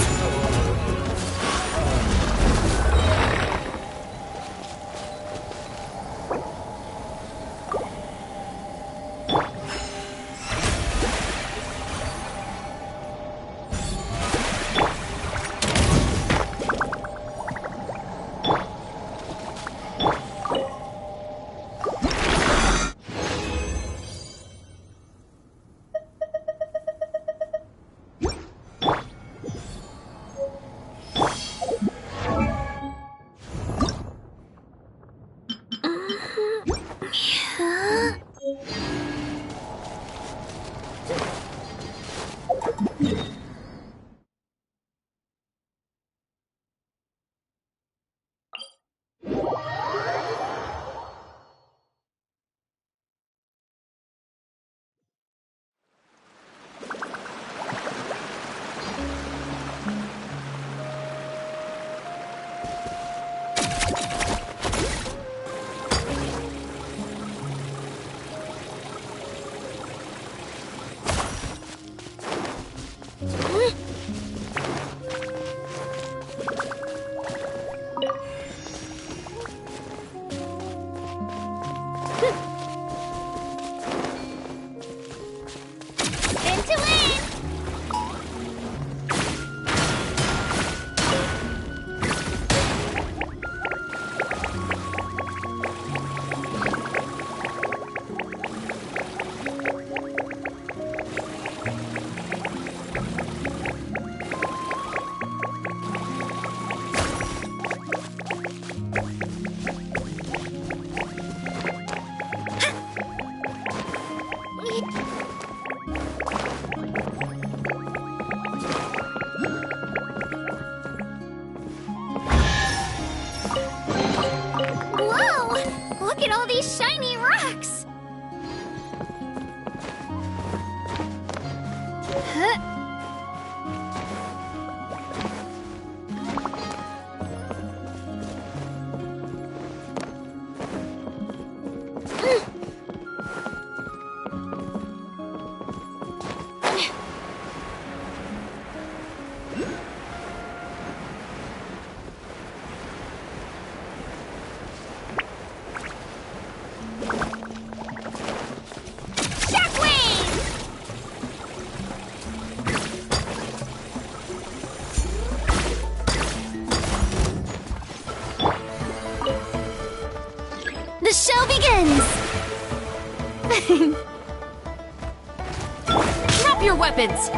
happens.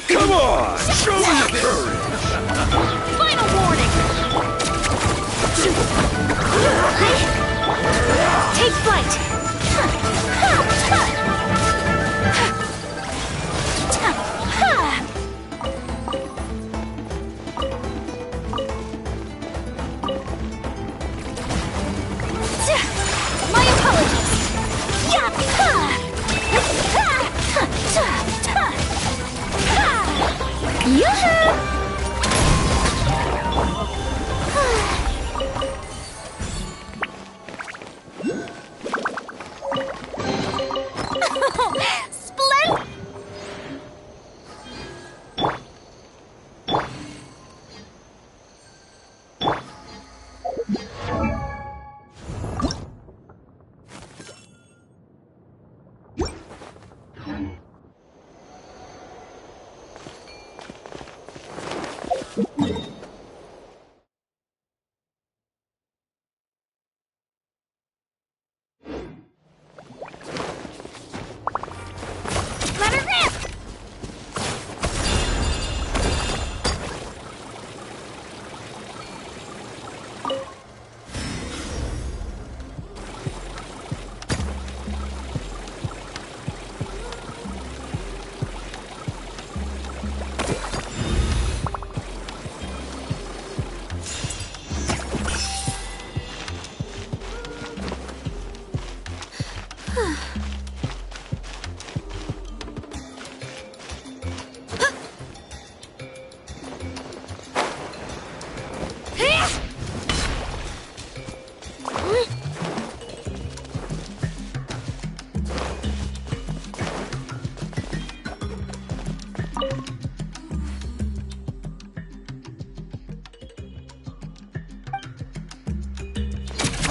Come on! Show me your courage! Final warning! Take flight! My apologies! Splendid! Let her rip!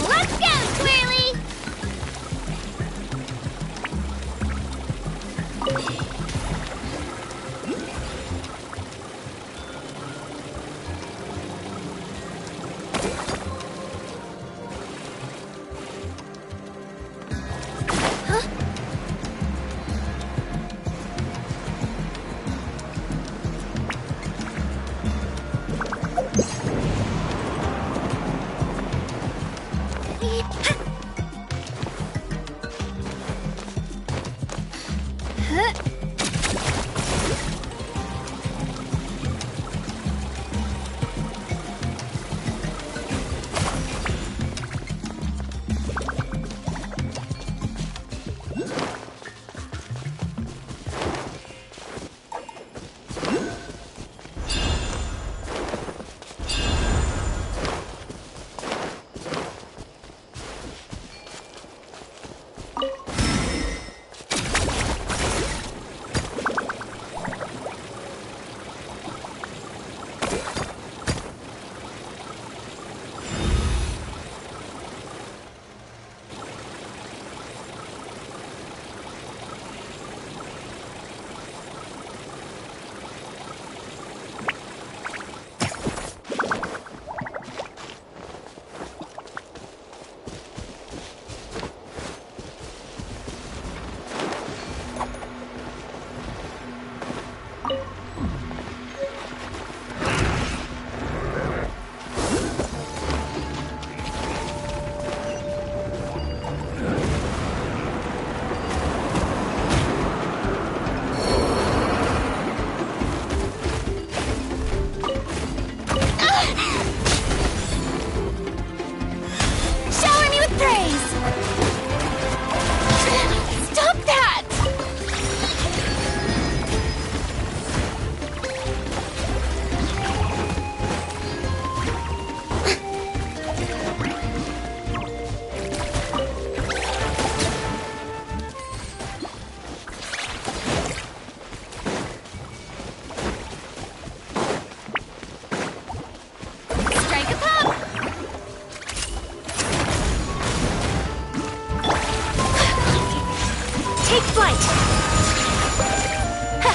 Let's go, Twirly! Take flight! Ha!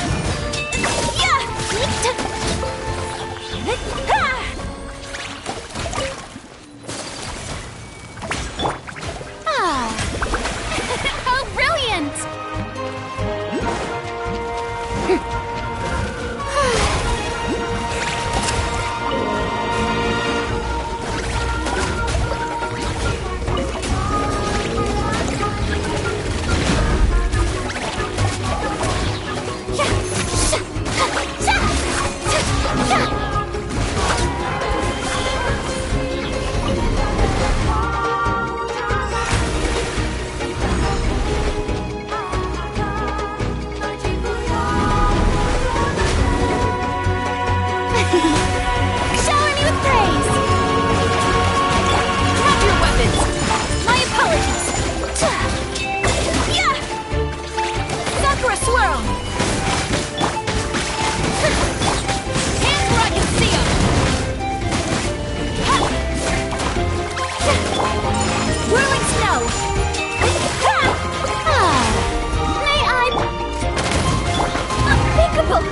Yeah! Ha! Ah! How brilliant! Shower me with praise! Drop your weapons! My apologies! Yeah! Sakura swirl! Hands where I can see 'em! Whirling snow! May I... Unthinkable!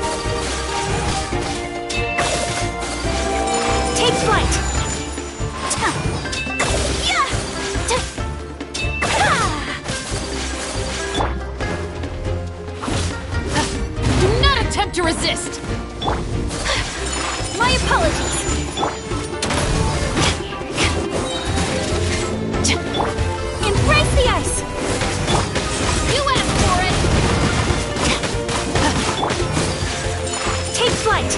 Take flight! Yeah! Do not attempt to resist! My apologies! Embrace the ice! You asked for it! Take flight!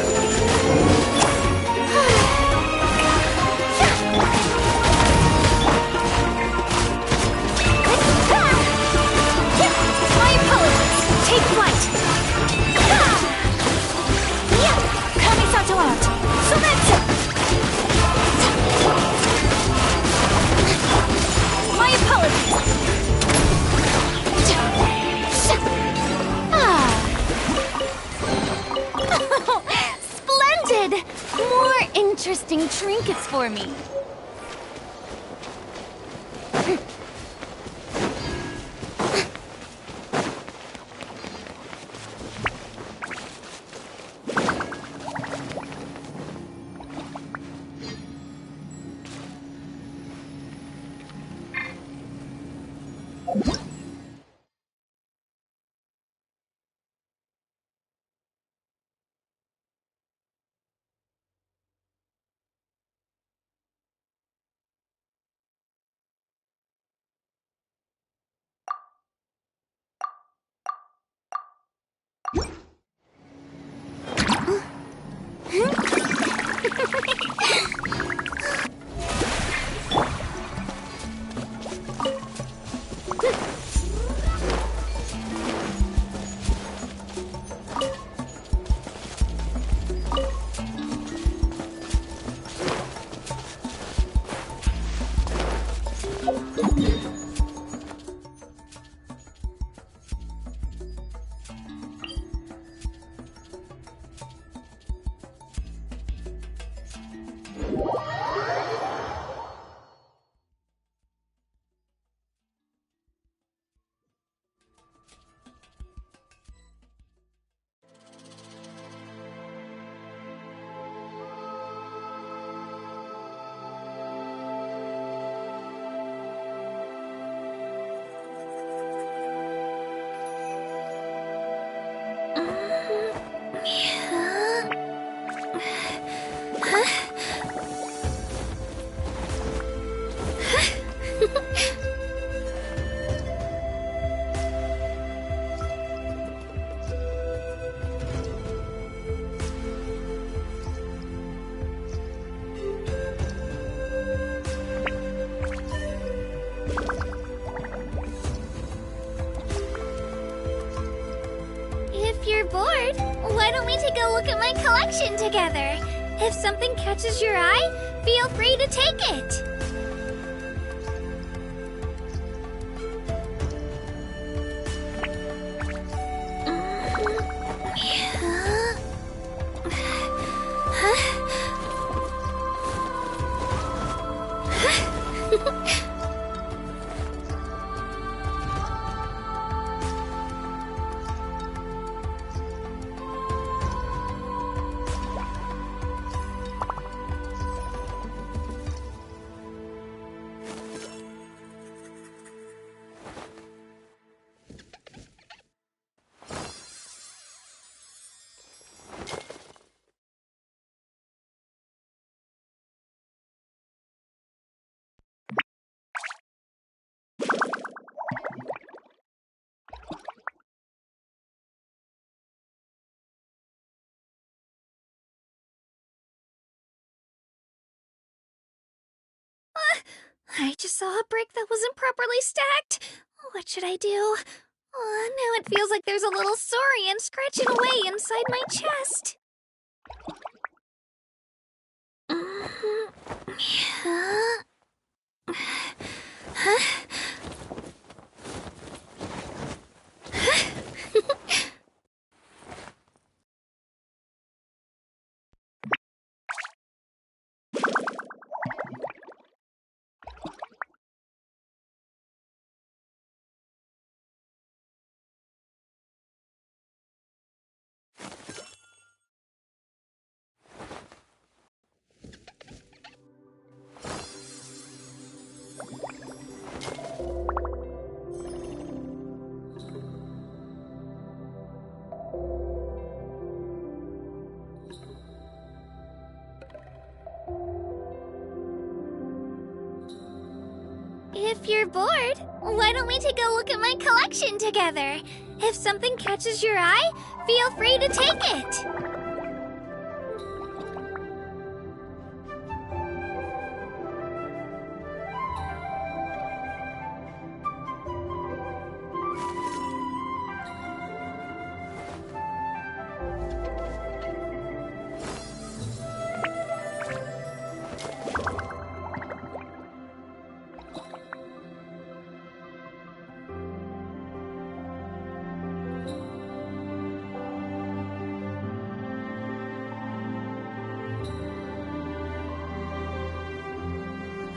My apologies! Take flight! Kamisato out! Sumetsu! My apologies! Splendid! More interesting trinkets for me. If you're bored, why don't we take a look at my collection together? If something catches your eye, feel free to take it. I just saw a brick that wasn't properly stacked. What should I do? Now it feels like there's a little saurian scratching away inside my chest. If you're bored, why don't we take a look at my collection together? If something catches your eye, feel free to take it.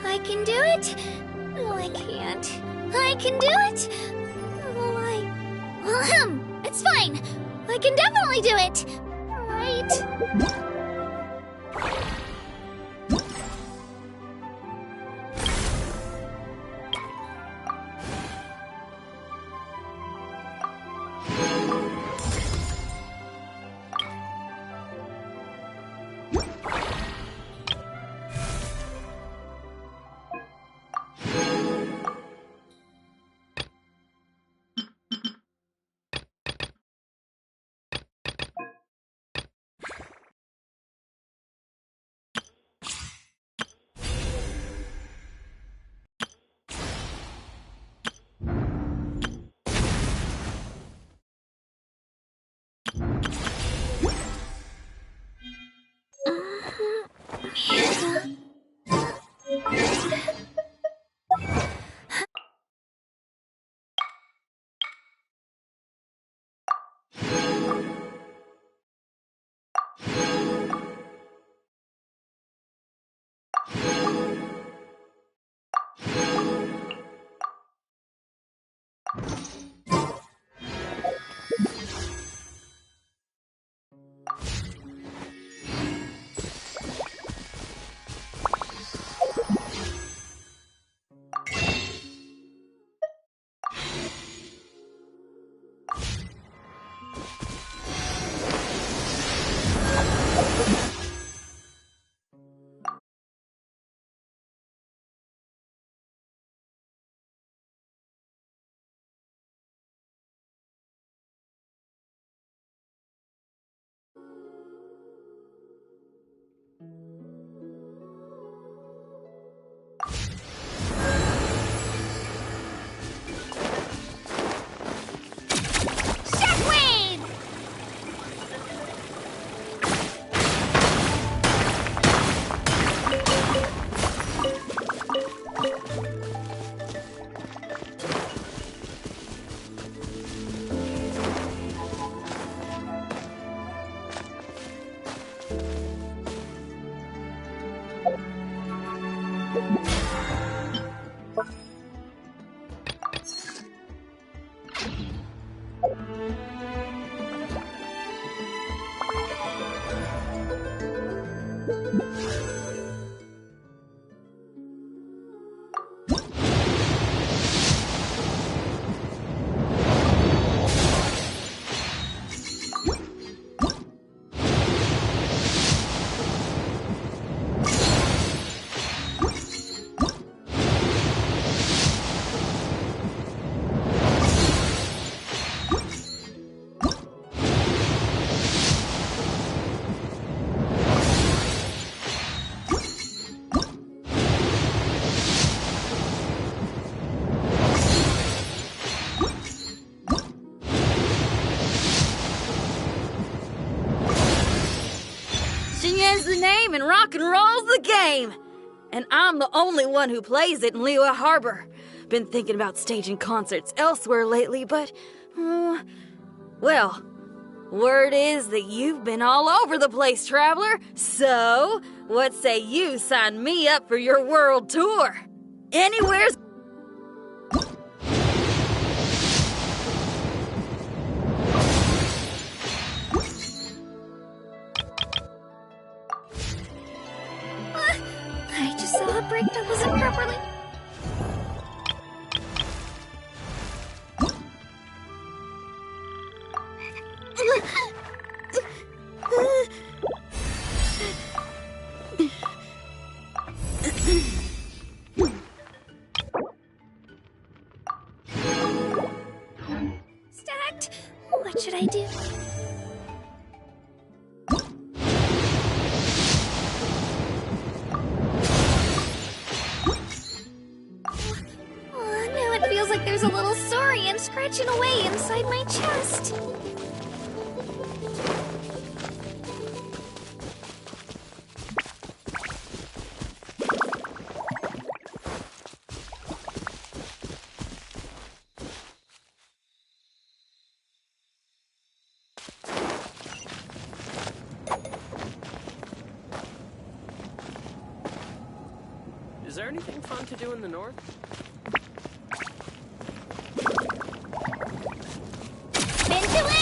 I can do it. No, I can't. I can do it. It's fine. I can definitely do it. Right? the name and rock and roll's the game. And I'm the only one who plays it in Liyue Harbor. Been thinking about staging concerts elsewhere lately, but... well, word is that you've been all over the place, traveler. So, what say you sign me up for your world tour? Anywhere's... I just saw a break that wasn't properly... Stacked? What should I do? Now it feels like there's a little saurian scratching away inside my chest. Is there anything fun to do in the north? Spin to win!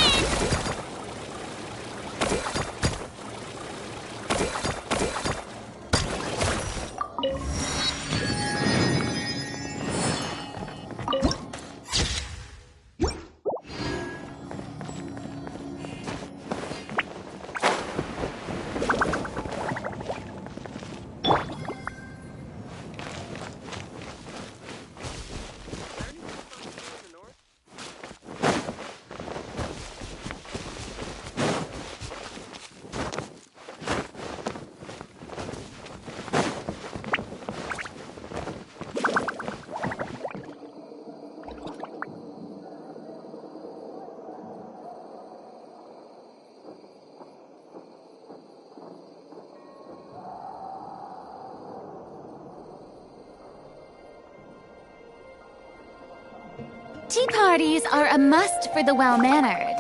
Tea parties are a must for the well-mannered.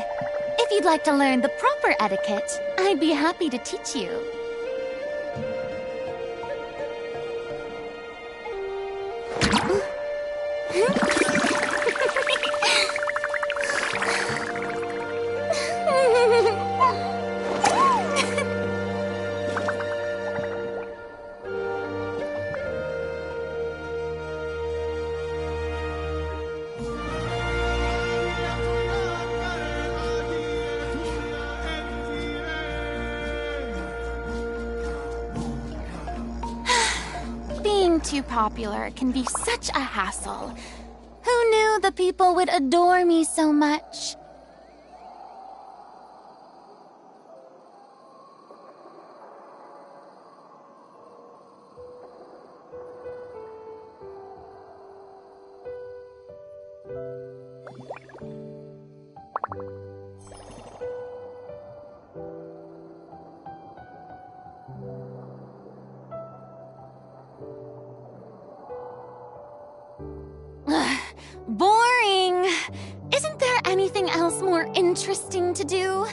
If you'd like to learn the proper etiquette, I'd be happy to teach you. Being too popular can be such a hassle. Who knew the people would adore me so much? Boring! Isn't there anything else more interesting to do?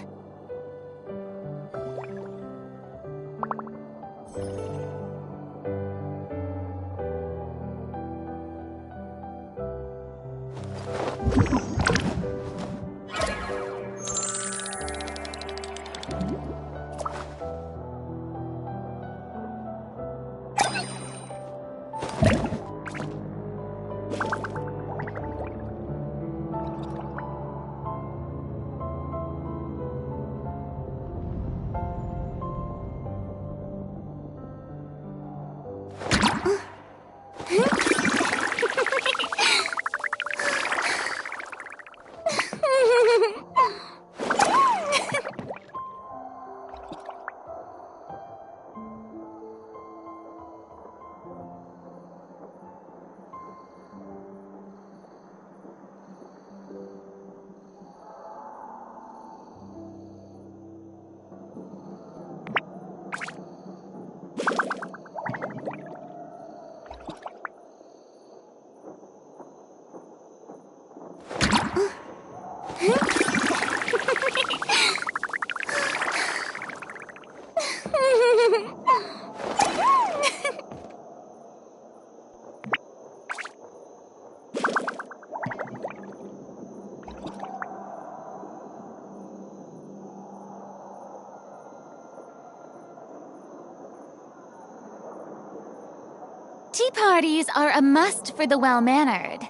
Tea parties are a must for the well-mannered.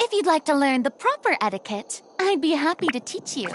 If you'd like to learn the proper etiquette, I'd be happy to teach you.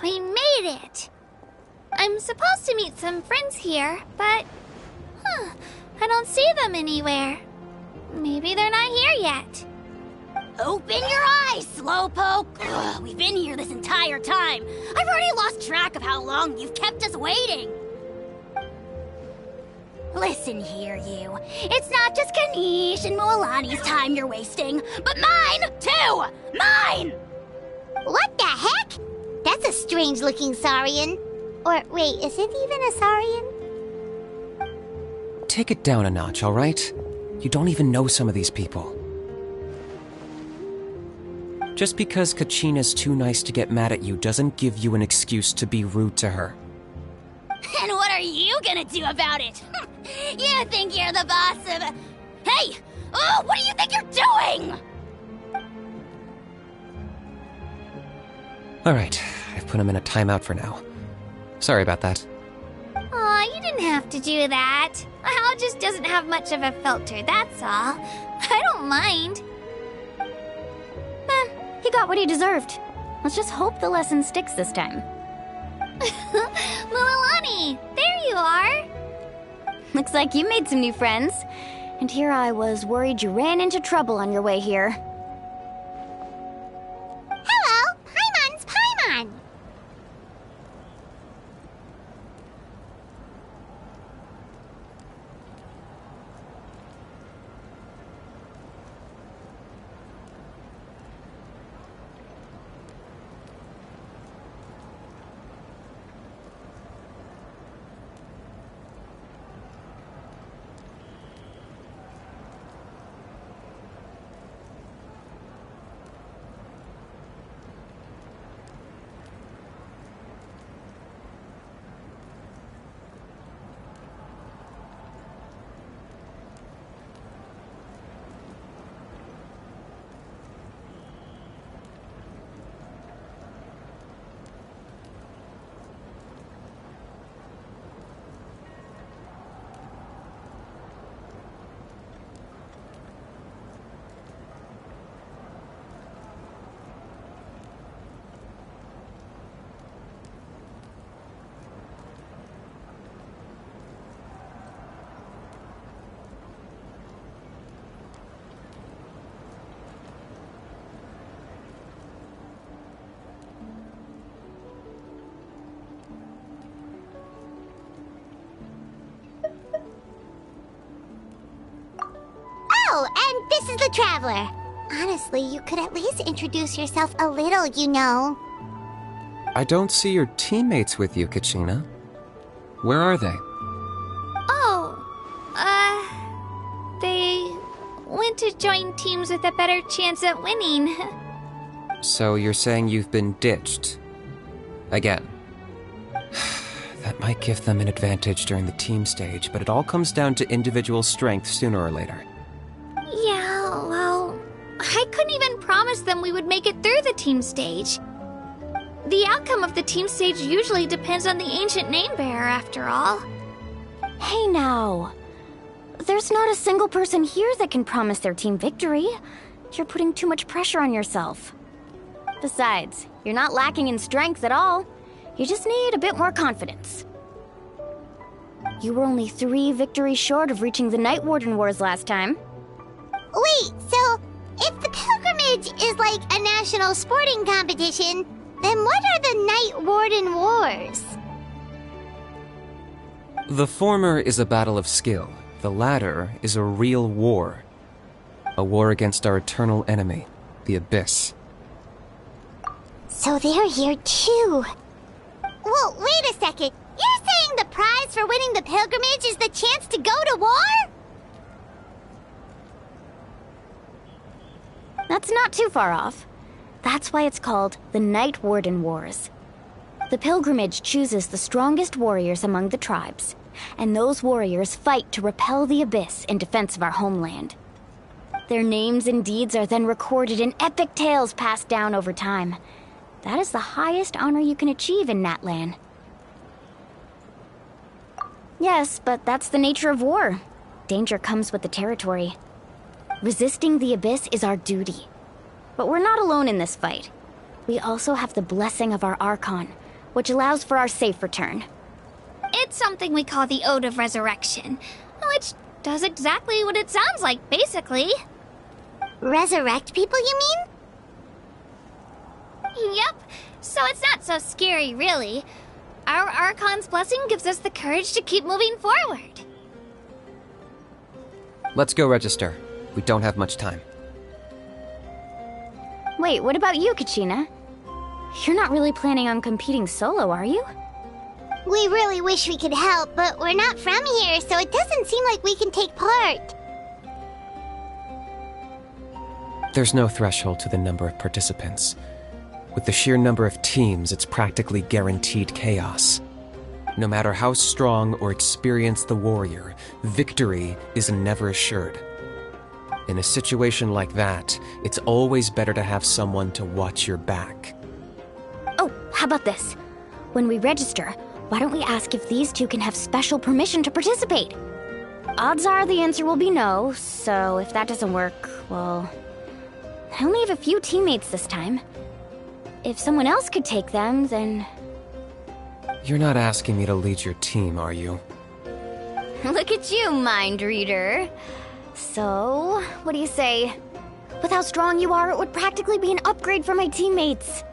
We made it! I'm supposed to meet some friends here, but... I don't see them anywhere. Maybe they're not here yet. Open your eyes, Slowpoke! Ugh, we've been here this entire time. I've already lost track of how long you've kept us waiting. Listen here, you. It's not just Kanish and Moalani's time you're wasting, but mine, too! Mine! What the heck? That's a strange-looking Saurian. Or, wait, is it even a Saurian? Take it down a notch, all right? You don't even know some of these people. Just because Kachina's too nice to get mad at you doesn't give you an excuse to be rude to her. And what are you gonna do about it? You think you're the boss of... Hey! Oh, what do you think you're doing? Alright, I've put him in a timeout for now. Sorry about that. Aw, you didn't have to do that. Hal just doesn't have much of a filter, that's all. I don't mind. He got what he deserved. Let's just hope the lesson sticks this time. Mualani, there you are. Looks like you made some new friends. And here I was worried you ran into trouble on your way here. Hello, Paimon's Paimon. Oh, and this is the Traveler. Honestly, you could at least introduce yourself a little, you know. I don't see your teammates with you, Kachina. Where are they? Oh, they went to join teams with a better chance at winning. So you're saying you've been ditched? Again. That might give them an advantage during the team stage, but it all comes down to individual strength sooner or later. Yeah, well, I couldn't even promise them we would make it through the team stage. The outcome of the team stage usually depends on the ancient name bearer, after all. Hey now. There's not a single person here that can promise their team victory. You're putting too much pressure on yourself. Besides, you're not lacking in strength at all. You just need a bit more confidence. You were only 3 victories short of reaching the Night Warden Wars last time. Wait, so if the pilgrimage is like a national sporting competition, then what are the Night Warden Wars? The former is a battle of skill. The latter is a real war. A war against our eternal enemy, the Abyss. So they're here too. Well, wait a second. You're saying the prize for winning the pilgrimage is the chance to go to war? That's not too far off. That's why it's called the Night Warden Wars. The pilgrimage chooses the strongest warriors among the tribes, and those warriors fight to repel the Abyss in defense of our homeland. Their names and deeds are then recorded in epic tales passed down over time. That is the highest honor you can achieve in Natlan. Yes, but that's the nature of war. Danger comes with the territory. Resisting the Abyss is our duty. But we're not alone in this fight. We also have the blessing of our Archon, which allows for our safe return. It's something we call the Ode of Resurrection, which does exactly what it sounds like, basically. Resurrect people, you mean? Yep, so it's not so scary, really. Our Archon's blessing gives us the courage to keep moving forward. Let's go register. We don't have much time. Wait, what about you, Kachina? You're not really planning on competing solo, are you? We really wish we could help, but we're not from here, so it doesn't seem like we can take part. There's no threshold to the number of participants. With the sheer number of teams, it's practically guaranteed chaos. No matter how strong or experienced the warrior, victory is never assured. In a situation like that, it's always better to have someone to watch your back. Oh, how about this? When we register, why don't we ask if these two can have special permission to participate? Odds are the answer will be no, so if that doesn't work, well... I only have a few teammates this time. If someone else could take them, then... You're not asking me to lead your team, are you? Look at you, mind reader. So, what do you say? With how strong you are, it would practically be an upgrade for my teammates.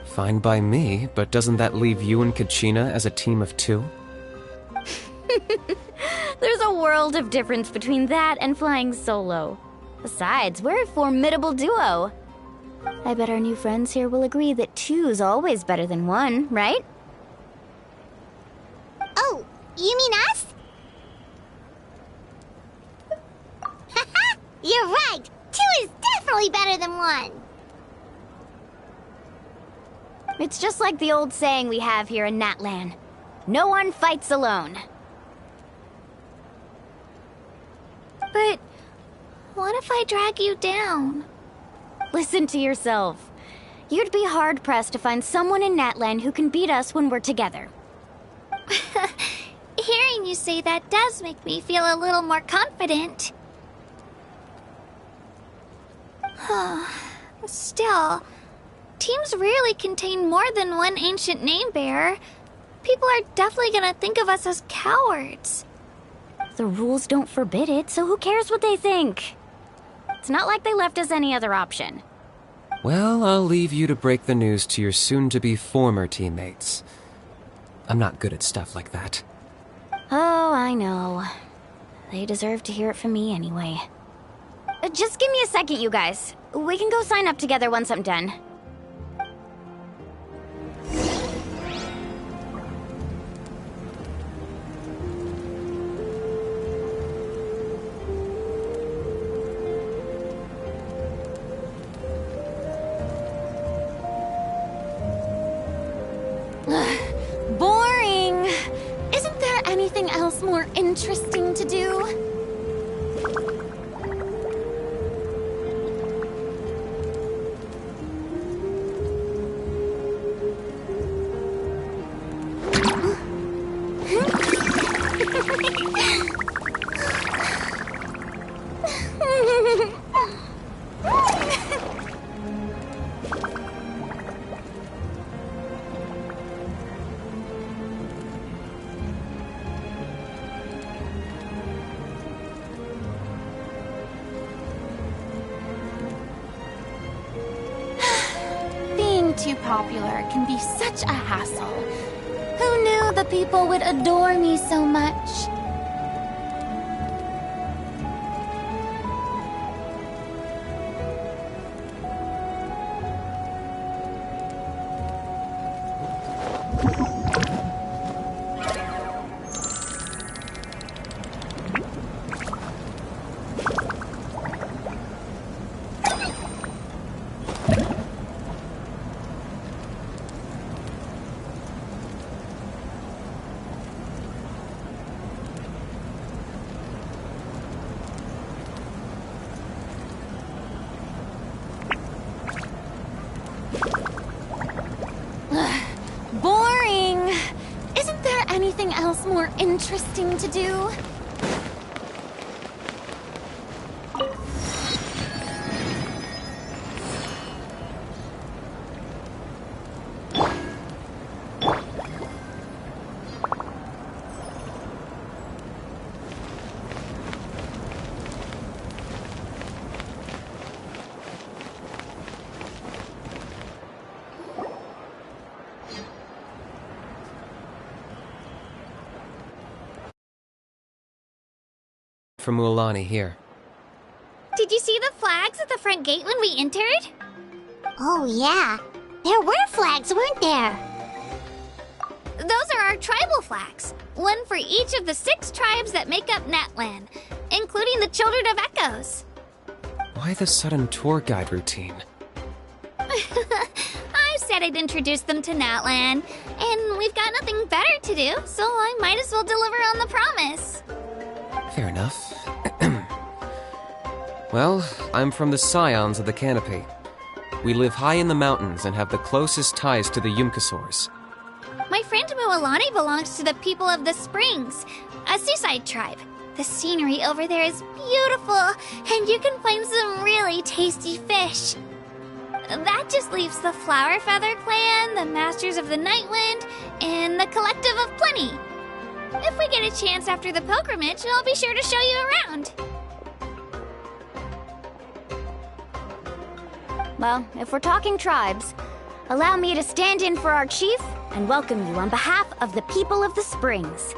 Fine by me, but doesn't that leave you and Kachina as a team of 2? There's a world of difference between that and flying solo. Besides, we're a formidable duo. I bet our new friends here will agree that 2's always better than 1, right? Oh, you mean us? You're right! 2 is definitely better than 1! It's just like the old saying we have here in Natlan. No one fights alone. But what if I drag you down? Listen to yourself. You'd be hard-pressed to find someone in Natlan who can beat us when we're together. Hearing you say that does make me feel a little more confident. Still, teams rarely contain more than one ancient name bearer. People are definitely gonna think of us as cowards. The rules don't forbid it, so who cares what they think? It's not like they left us any other option. Well, I'll leave you to break the news to your soon-to-be former teammates. I'm not good at stuff like that. Oh, I know. They deserve to hear it from me anyway. Just give me a second, you guys. We can go sign up together once I'm done. Boring! Isn't there anything else more interesting to do? too popular can be such a hassle. Who knew the people would adore me so much? Boring! Isn't there anything else more interesting to do? From Mualani here. Did you see the flags at the front gate when we entered? Oh, yeah. There were flags, weren't there? Those are our tribal flags. One for each of the 6 tribes that make up Natlan, including the Children of Echoes. Why the sudden tour guide routine? I said I'd introduce them to Natlan, and we've got nothing better to do, so I might as well deliver on the promise. Fair enough. Well, I'm from the Scions of the Canopy. We live high in the mountains and have the closest ties to the Yumkasaurs. My friend Mualani belongs to the people of the Springs, a seaside tribe. The scenery over there is beautiful, and you can find some really tasty fish. That just leaves the Flower Feather Clan, the Masters of the Nightwind, and the Collective of Plenty. If we get a chance after the pilgrimage, I'll be sure to show you around. Well, if we're talking tribes, allow me to stand in for our chief and welcome you on behalf of the people of the Springs.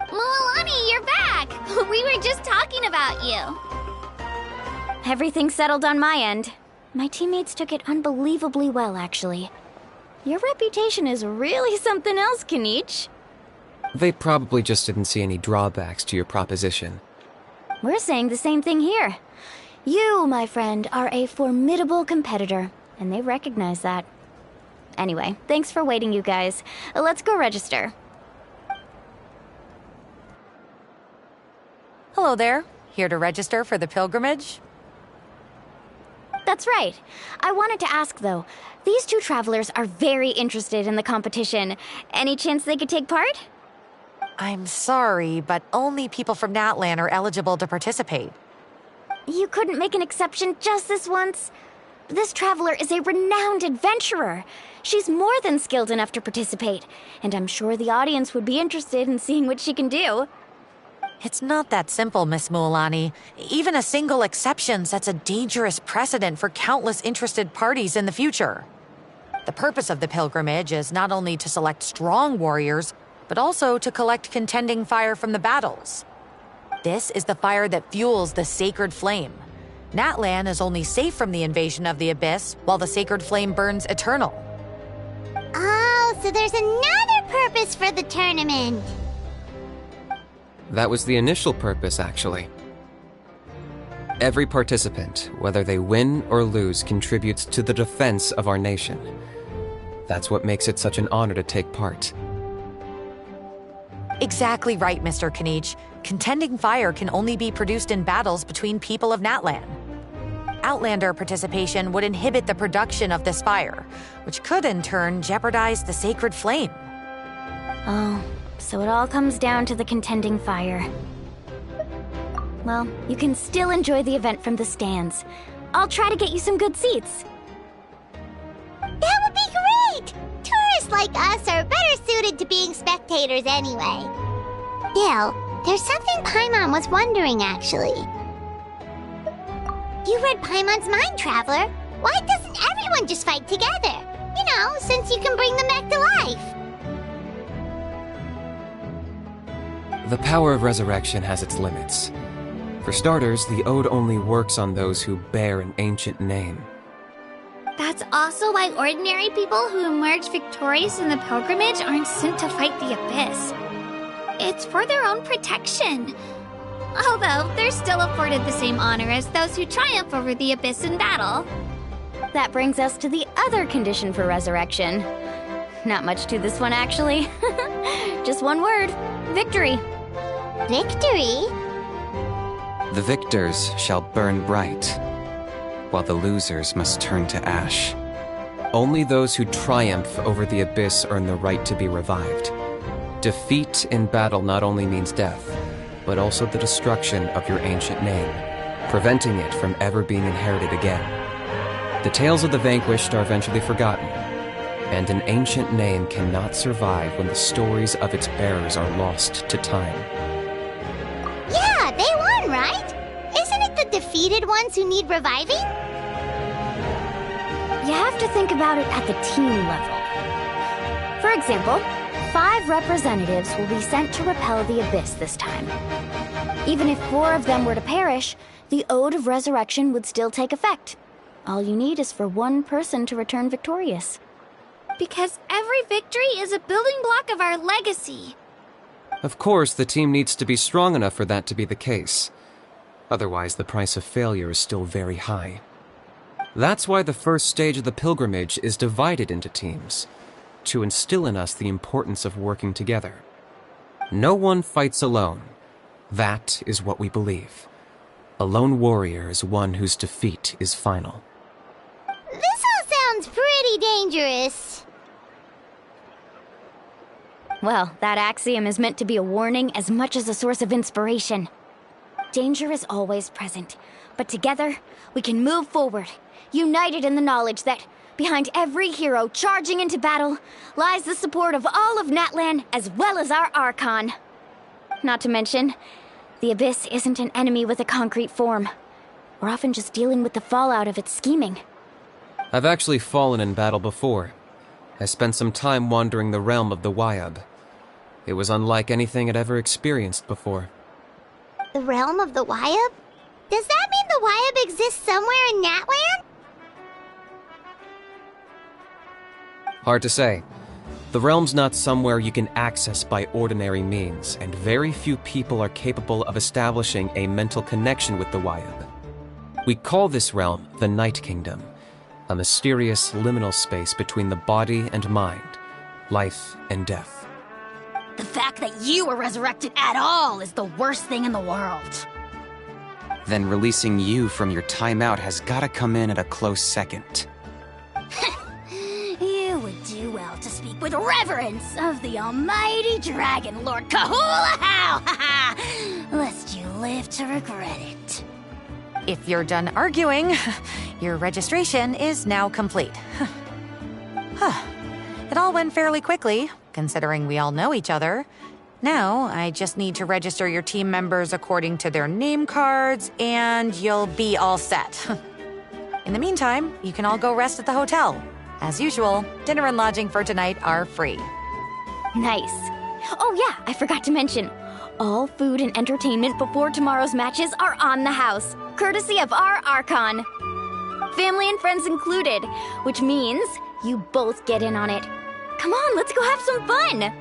Mualani, you're back! We were just talking about you. Everything's settled on my end. My teammates took it unbelievably well, actually. Your reputation is really something else, Kenichi. They probably just didn't see any drawbacks to your proposition. We're saying the same thing here. You, my friend, are a formidable competitor, and they recognize that. Anyway, thanks for waiting, you guys. Let's go register. Hello there. Here to register for the pilgrimage? That's right. I wanted to ask, though. These 2 travelers are very interested in the competition. Any chance they could take part? I'm sorry, but only people from Natlan are eligible to participate. You couldn't make an exception just this once? This traveler is a renowned adventurer. She's more than skilled enough to participate, and I'm sure the audience would be interested in seeing what she can do. It's not that simple, Miss Mualani. Even a single exception sets a dangerous precedent for countless interested parties in the future. The purpose of the pilgrimage is not only to select strong warriors, but also to collect contending fire from the battles. This is the fire that fuels the sacred flame. Natlan is only safe from the invasion of the Abyss, while the sacred flame burns eternal. Oh, so there's another purpose for the tournament. That was the initial purpose, actually. Every participant, whether they win or lose, contributes to the defense of our nation. That's what makes it such an honor to take part. Exactly right, Mr. Kenichi. Contending fire can only be produced in battles between people of Natlan. Outlander participation would inhibit the production of this fire, which could in turn jeopardize the sacred flame. Oh, so it all comes down to the contending fire. Well, you can still enjoy the event from the stands. I'll try to get you some good seats. That would be great! Tourists like us are better suited to being spectators anyway. Still, there's something Paimon was wondering, actually. You read Paimon's mind, Traveler. Why doesn't everyone just fight together? You know, since you can bring them back to life. The power of resurrection has its limits. For starters, the ode only works on those who bear an ancient name. That's also why ordinary people who emerge victorious in the pilgrimage aren't sent to fight the Abyss. It's for their own protection. Although, they're still afforded the same honor as those who triumph over the Abyss in battle. That brings us to the other condition for resurrection. Not much to this one, actually. Just one word: victory. Victory? The victors shall burn bright, while the losers must turn to ash. Only those who triumph over the Abyss earn the right to be revived. Defeat in battle not only means death, but also the destruction of your ancient name, preventing it from ever being inherited again. The tales of the vanquished are eventually forgotten, and an ancient name cannot survive when the stories of its bearers are lost to time. Yeah, they won, right? Isn't it the defeated ones who need reviving? You have to think about it at the team level. For example, 5 representatives will be sent to repel the Abyss this time. Even if 4 of them were to perish, the Ode of Resurrection would still take effect. All you need is for 1 person to return victorious. Because every victory is a building block of our legacy. Of course, the team needs to be strong enough for that to be the case. Otherwise, the price of failure is still very high. That's why the first stage of the pilgrimage is divided into teams, to instill in us the importance of working together. No one fights alone. That is what we believe. A lone warrior is one whose defeat is final. This all sounds pretty dangerous. Well, that axiom is meant to be a warning as much as a source of inspiration. Danger is always present, but together, we can move forward, united in the knowledge that behind every hero charging into battle lies the support of all of Natlan as well as our Archon. Not to mention, the Abyss isn't an enemy with a concrete form. We're often just dealing with the fallout of its scheming. I've actually fallen in battle before. I spent some time wandering the realm of the Wyab. It was unlike anything I'd ever experienced before. The realm of the Wyab? Does that mean the Wyab exists somewhere in Natlan? Hard to say. The realm's not somewhere you can access by ordinary means, and very few people are capable of establishing a mental connection with the Wyab. We call this realm the Night Kingdom, a mysterious liminal space between the body and mind, life and death. The fact that you were resurrected at all is the worst thing in the world. Then releasing you from your timeout has gotta come in at a close second. You would do well to speak with reverence of the almighty Dragon Lord Kahula-How, lest you live to regret it. If you're done arguing, your registration is now complete. It all went fairly quickly, considering we all know each other. Now, I just need to register your team members according to their name cards, and you'll be all set. In the meantime, you can all go rest at the hotel. As usual, dinner and lodging for tonight are free. Nice. Oh yeah, I forgot to mention. All food and entertainment before tomorrow's matches are on the house, courtesy of our Archon. Family and friends included, which means you both get in on it. Come on, let's go have some fun!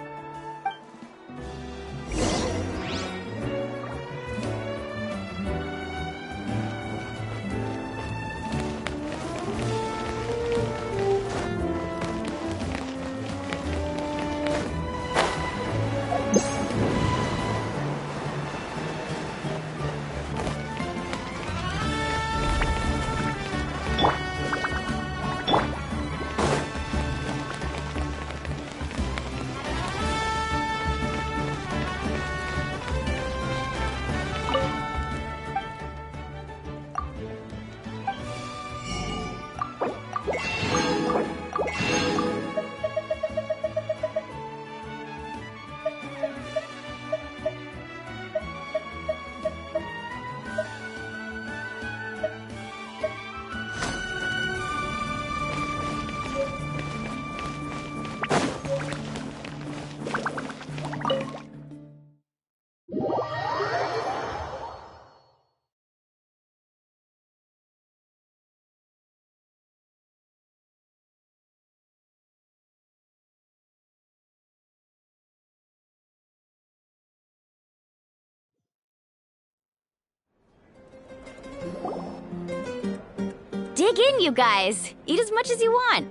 Dig in, you guys. Eat as much as you want.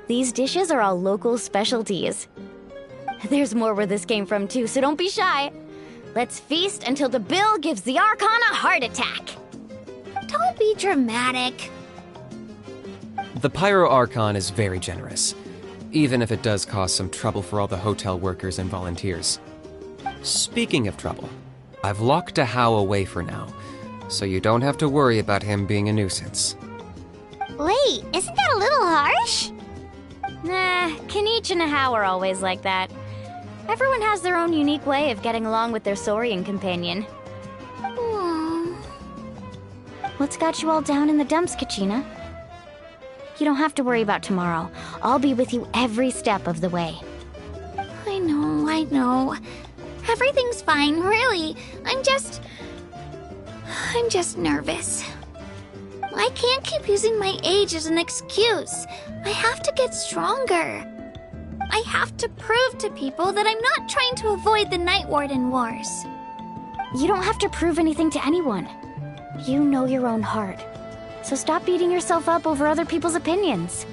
These dishes are all local specialties. There's more where this came from, too, so don't be shy. Let's feast until the bill gives the Archon a heart attack. Don't be dramatic. The Pyro Archon is very generous, even if it does cause some trouble for all the hotel workers and volunteers. Speaking of trouble, I've locked Ahau away for now, so you don't have to worry about him being a nuisance. Wait, isn't that a little harsh? Nah, Kanich and Ahau are always like that. Everyone has their own unique way of getting along with their Saurian companion. What's got you all down in the dumps, Kachina? You don't have to worry about tomorrow. I'll be with you every step of the way. I know. Everything's fine, really. I'm just nervous. I can't keep using my age as an excuse. I have to get stronger. I have to prove to people that I'm not trying to avoid the Night Warden Wars. You don't have to prove anything to anyone. You know your own heart. So stop beating yourself up over other people's opinions.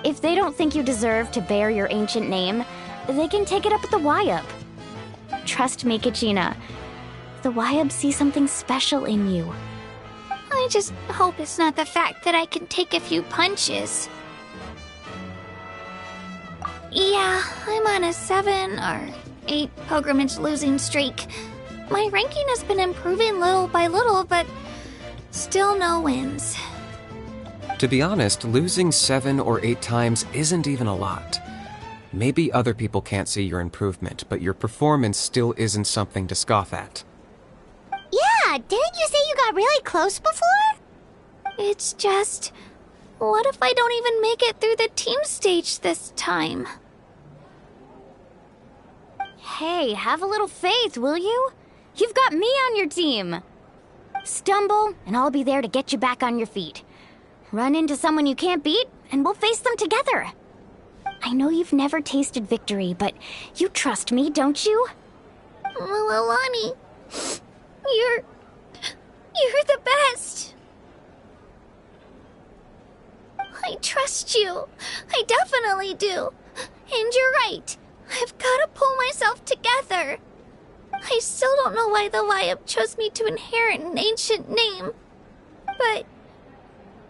If they don't think you deserve to bear your ancient name, they can take it up with the Wyub. Trust me, Kachina. The Wyub see something special in you. I just hope it's not the fact that I can take a few punches. Yeah, I'm on a 7 or 8 pilgrimage losing streak. My ranking has been improving little by little, but still no wins. To be honest, losing 7 or 8 times isn't even a lot. Maybe other people can't see your improvement, but your performance still isn't something to scoff at. Yeah, didn't you say you got really close before? It's just... what if I don't even make it through the team stage this time? Hey, have a little faith, will you? You've got me on your team. Stumble, and I'll be there to get you back on your feet. Run into someone you can't beat, and we'll face them together. I know you've never tasted victory, but you trust me, don't you? Alani, you're the best. I trust you. I definitely do. And you're right. I've got to pull myself together. I still don't know why the Wyub chose me to inherit an ancient name. But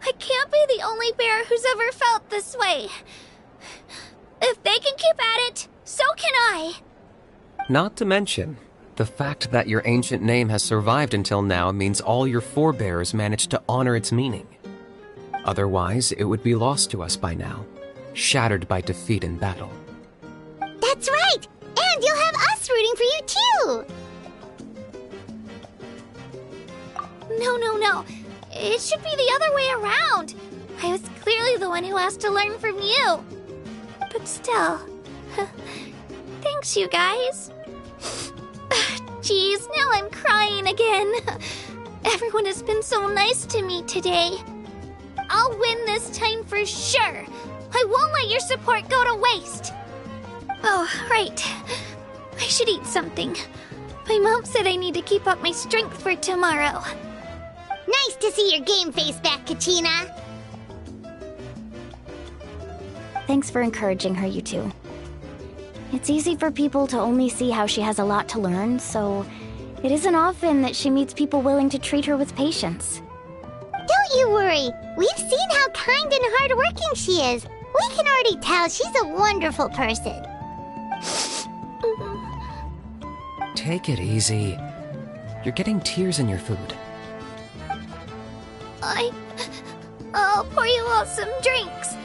I can't be the only bear who's ever felt this way. If they can keep at it, so can I. Not to mention, the fact that your ancient name has survived until now means all your forebears managed to honor its meaning. Otherwise, it would be lost to us by now, shattered by defeat in battle. That's right! And you'll have us rooting for you too! No. It should be the other way around. I was clearly the one who asked to learn from you. But still, thanks you guys. Geez, now I'm crying again. Everyone has been so nice to me today. I'll win this time for sure. I won't let your support go to waste. Oh, right. I should eat something. My mom said I need to keep up my strength for tomorrow. Nice to see your game face back, Kachina. Thanks for encouraging her, you two. It's easy for people to only see how she has a lot to learn, so it isn't often that she meets people willing to treat her with patience. Don't you worry. We've seen how kind and hardworking she is. We can already tell she's a wonderful person. Take it easy. You're getting tears in your food. I'll pour you all some drinks.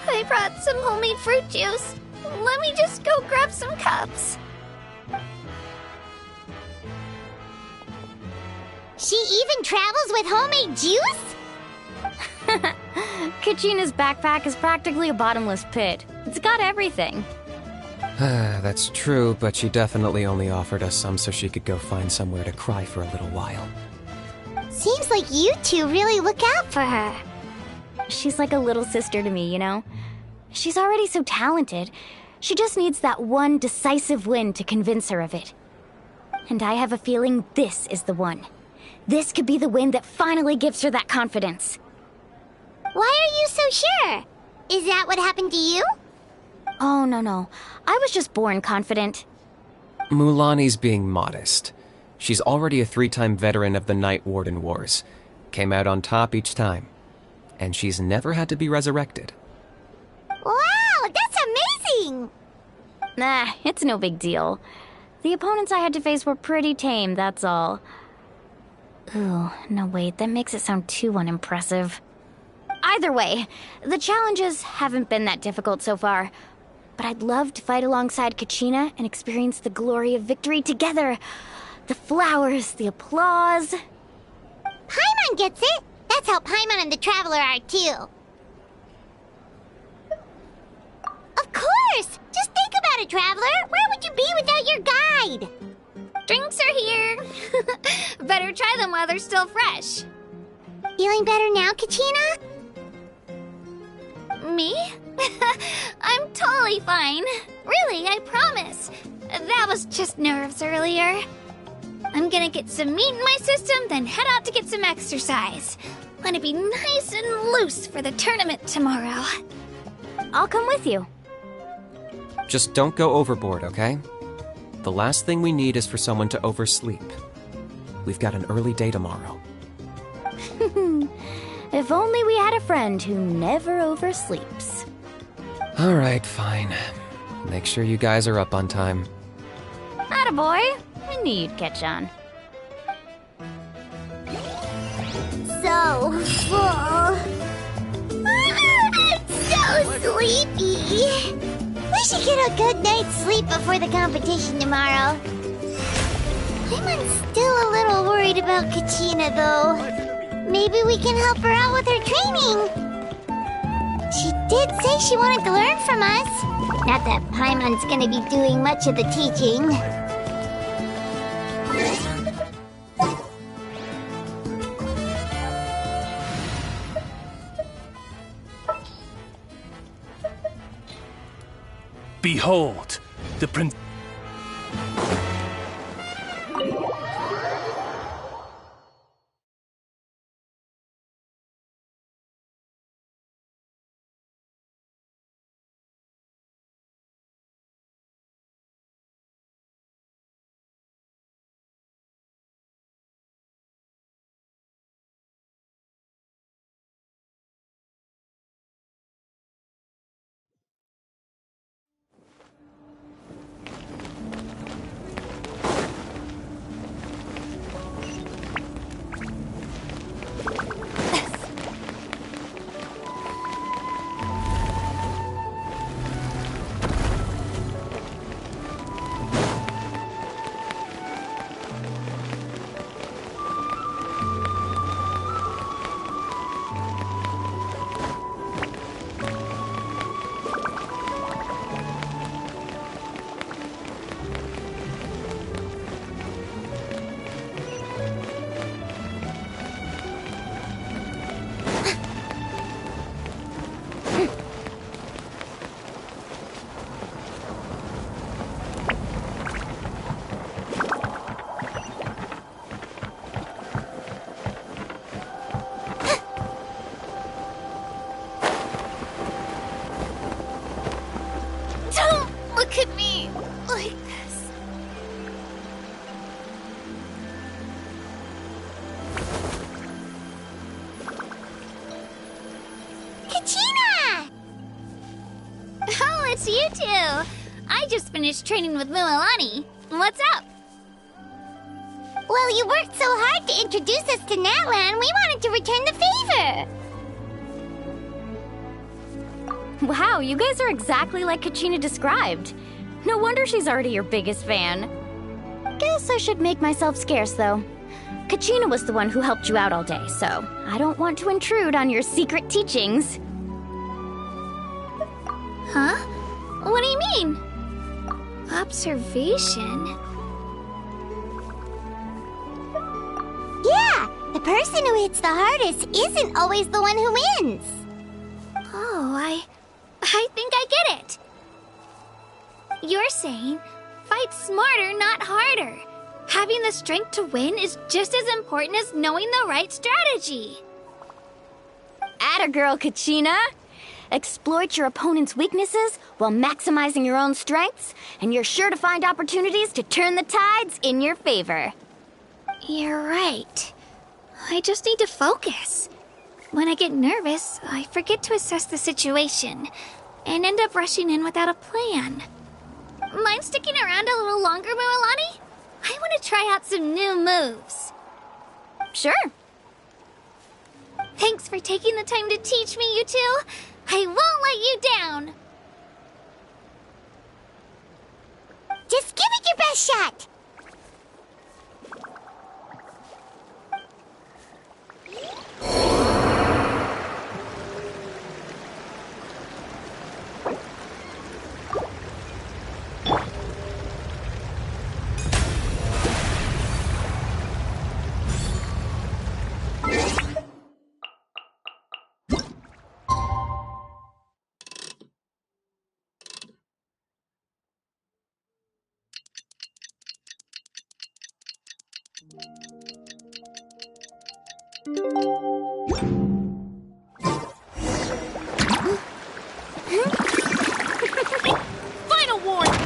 I brought some homemade fruit juice. Let me just go grab some cups. She even travels with homemade juice? Kachina's backpack is practically a bottomless pit. It's got everything. That's true, but she definitely only offered us some so she could go find somewhere to cry for a little while. Seems like you two really look out for her. She's like a little sister to me, you know? She's already so talented. She just needs that one decisive win to convince her of it. And I have a feeling this is the one. This could be the win that finally gives her that confidence. Why are you so sure? Is that what happened to you? Oh, no. I was just born confident. Mulaney's being modest. She's already a 3-time veteran of the Night Warden Wars. Came out on top each time. And she's never had to be resurrected. Wow, that's amazing! Nah, it's no big deal. The opponents I had to face were pretty tame, that's all. Ooh, no wait, that makes it sound too unimpressive. Either way, the challenges haven't been that difficult so far. But I'd love to fight alongside Kachina and experience the glory of victory together. The flowers, the applause. Paimon gets it! That's how Paimon and the Traveler are, too. Of course! Just think about it, Traveler! Where would you be without your guide? Drinks are here. Better try them while they're still fresh. Feeling better now, Kachina? Me? I'm totally fine. Really, I promise. That was just nerves earlier. I'm gonna get some meat in my system, then head out to get some exercise. Want to be nice and loose for the tournament tomorrow. I'll come with you. Just don't go overboard, okay? The last thing we need is for someone to oversleep. We've got an early day tomorrow. If only we had a friend who never oversleeps. Alright, fine. Make sure you guys are up on time. Attaboy! I knew you'd catch on. So full. I'm so sleepy. We should get a good night's sleep before the competition tomorrow. I'm still a little worried about Kachina, though. Maybe we can help her out with her training. She did say she wanted to learn from us. Not that Paimon's gonna be doing much of the teaching. Behold, the prince. Look at me like this. Kachina! Oh, it's you two. I just finished training with Mualani. What's up? Well, you worked so hard to introduce us to Natlan, we wanted to return the favor. Wow, you guys are exactly like Kachina described. No wonder she's already your biggest fan. Guess I should make myself scarce, though. Kachina was the one who helped you out all day, so I don't want to intrude on your secret teachings. Huh? What do you mean? Observation? Yeah, the person who hits the hardest isn't always the one who wins. Oh, I think I get it. You're saying, fight smarter, not harder. Having the strength to win is just as important as knowing the right strategy. Atta girl, Kachina. Exploit your opponent's weaknesses while maximizing your own strengths, and you're sure to find opportunities to turn the tides in your favor. You're right. I just need to focus. When I get nervous, I forget to assess the situation and end up rushing in without a plan. Mind sticking around a little longer, Mualani? I want to try out some new moves. Sure. Thanks for taking the time to teach me, you two. I won't let you down. Just give it your best shot. Final warning!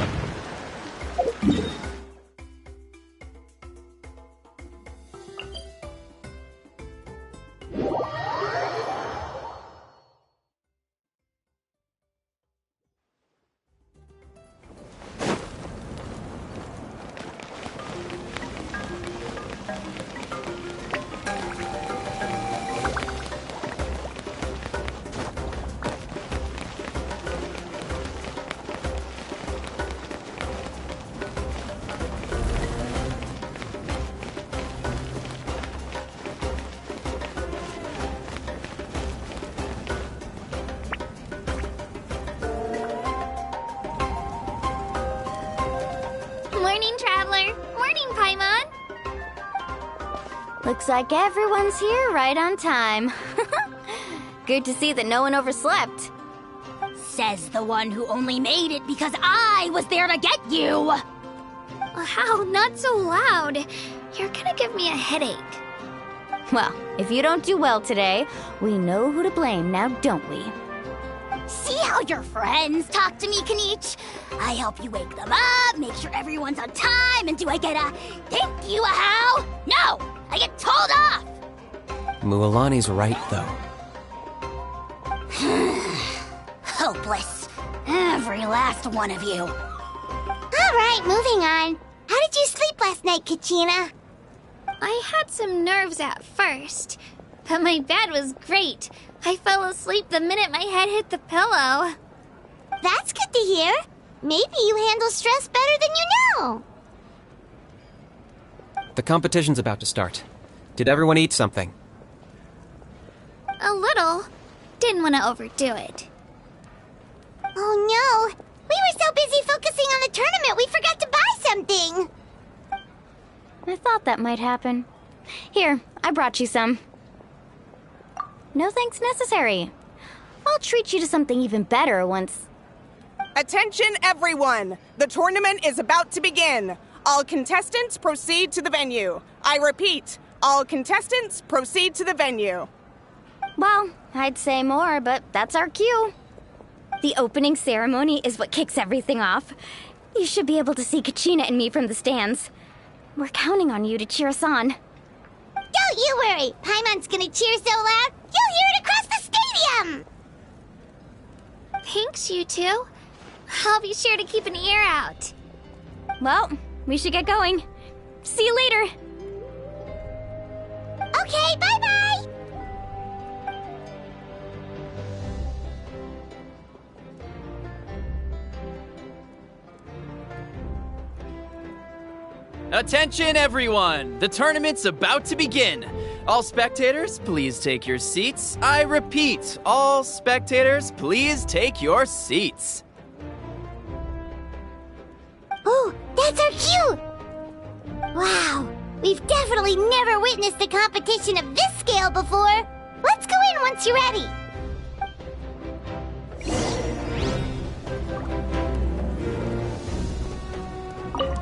Morning, Traveler. Morning, Paimon. Looks like everyone's here right on time. Good to see that no one overslept. Says the one who only made it because I was there to get you. Wow, not so loud. You're gonna give me a headache. Well, if you don't do well today, we know who to blame now, don't we? See how your friends talk to me, Kanich? I help you wake them up, make sure everyone's on time, and do I get a thank you, a how? No! I get told off! Mualani's right, though. Hopeless. Every last one of you. Alright, moving on. How did you sleep last night, Kachina? I had some nerves at first, but my bed was great. I fell asleep the minute my head hit the pillow. That's good to hear. Maybe you handle stress better than you know. The competition's about to start. Did everyone eat something? A little. Didn't want to overdo it. Oh no! We were so busy focusing on the tournament we forgot to buy something! I thought that might happen. Here, I brought you some. No thanks necessary. I'll treat you to something even better once... Attention, everyone! The tournament is about to begin. All contestants proceed to the venue. I repeat, all contestants proceed to the venue. Well, I'd say more, but that's our cue. The opening ceremony is what kicks everything off. You should be able to see Kachina and me from the stands. We're counting on you to cheer us on. Don't you worry! Paimon's gonna cheer so loud, you'll hear it across the stadium! Thanks, you two. I'll be sure to keep an ear out. Well, we should get going. See you later. Okay, bye-bye! Attention, everyone! The tournament's about to begin. All spectators, please take your seats. I repeat, all spectators, please take your seats. Oh, that's our cue! Wow, we've definitely never witnessed a competition of this scale before. Let's go in once you're ready.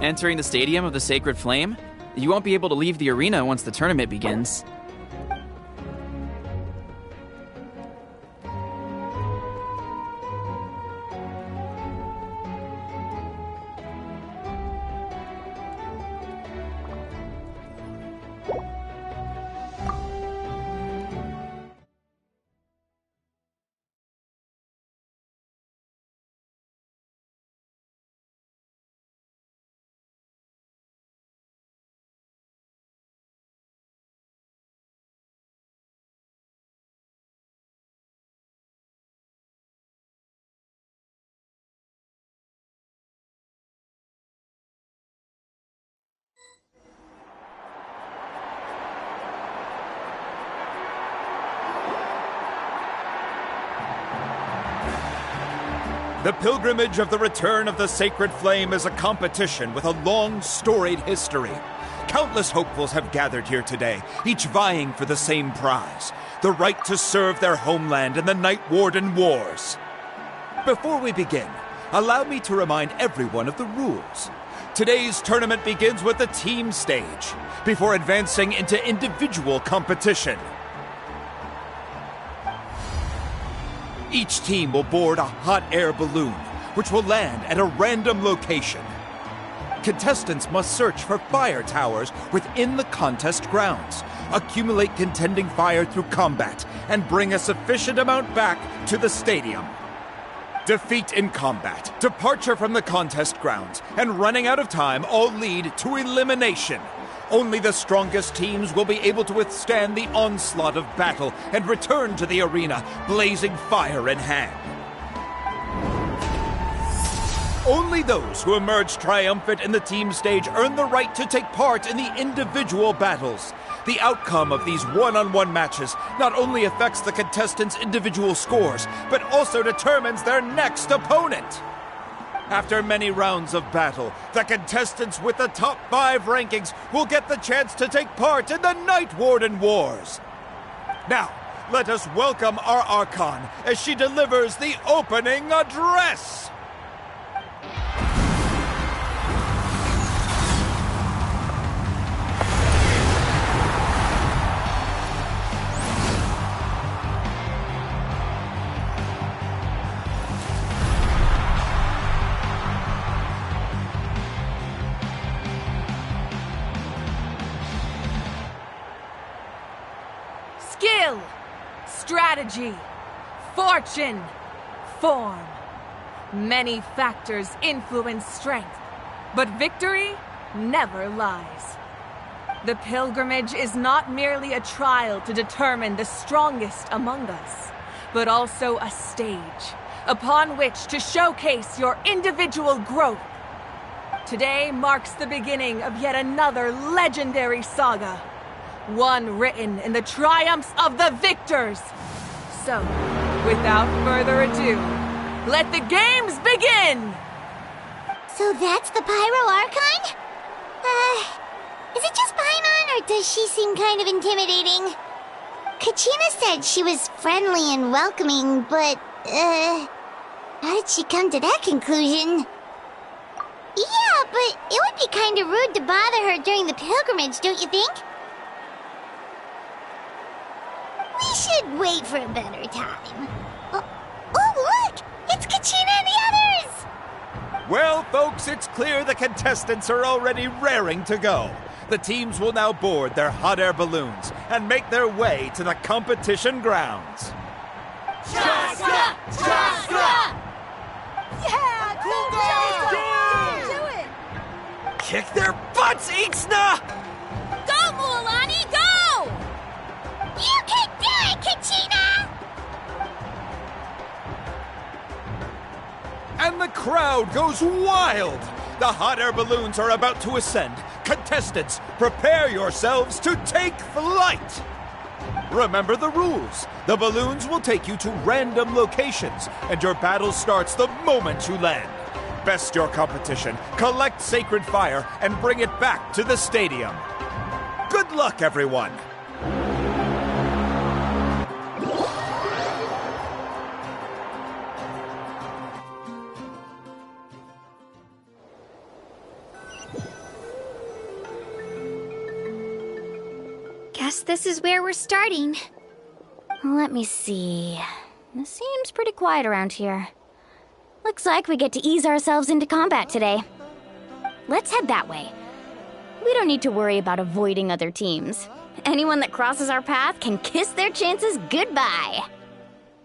Entering the Stadium of the Sacred Flame, you won't be able to leave the arena once the tournament begins. The pilgrimage of the return of the sacred flame is a competition with a long, storied history. Countless hopefuls have gathered here today, each vying for the same prize, the right to serve their homeland in the Night Warden Wars. Before we begin, allow me to remind everyone of the rules. Today's tournament begins with the team stage, before advancing into individual competition. Each team will board a hot air balloon, which will land at a random location. Contestants must search for fire towers within the contest grounds, accumulate contending fire through combat, and bring a sufficient amount back to the stadium. Defeat in combat, departure from the contest grounds, and running out of time all lead to elimination. Only the strongest teams will be able to withstand the onslaught of battle and return to the arena, blazing fire in hand. Only those who emerge triumphant in the team stage earn the right to take part in the individual battles. The outcome of these one-on-one matches not only affects the contestants' individual scores, but also determines their next opponent. After many rounds of battle, the contestants with the top 5 rankings will get the chance to take part in the Night Warden Wars. Now, let us welcome our Archon as she delivers the opening address. Skill, strategy, fortune, form. Many factors influence strength, but victory never lies. The pilgrimage is not merely a trial to determine the strongest among us, but also a stage upon which to showcase your individual growth. Today marks the beginning of yet another legendary saga. One written in the triumphs of the victors. So, without further ado, let the games begin! So that's the Pyro Archon? Is it just Paimon, or does she seem kind of intimidating? Kachina said she was friendly and welcoming, but, how did she come to that conclusion? Yeah, but it would be kind of rude to bother her during the pilgrimage, don't you think? We should wait for a better time. Oh, look! It's Kachina and the others! Well, folks, it's clear the contestants are already raring to go. The teams will now board their hot air balloons and make their way to the competition grounds. Chaska! Chaska! Yeah, cool girl! Do it! Kick their butts, Ixna! Go, Mualani, go! You can do it, Kachina! And the crowd goes wild! The hot air balloons are about to ascend. Contestants, prepare yourselves to take flight! Remember the rules. The balloons will take you to random locations, and your battle starts the moment you land. Best your competition, collect sacred fire, and bring it back to the stadium. Good luck, everyone! Guess this is where we're starting. Let me see. It seems pretty quiet around here. Looks like we get to ease ourselves into combat today. Let's head that way. We don't need to worry about avoiding other teams. Anyone that crosses our path can kiss their chances goodbye.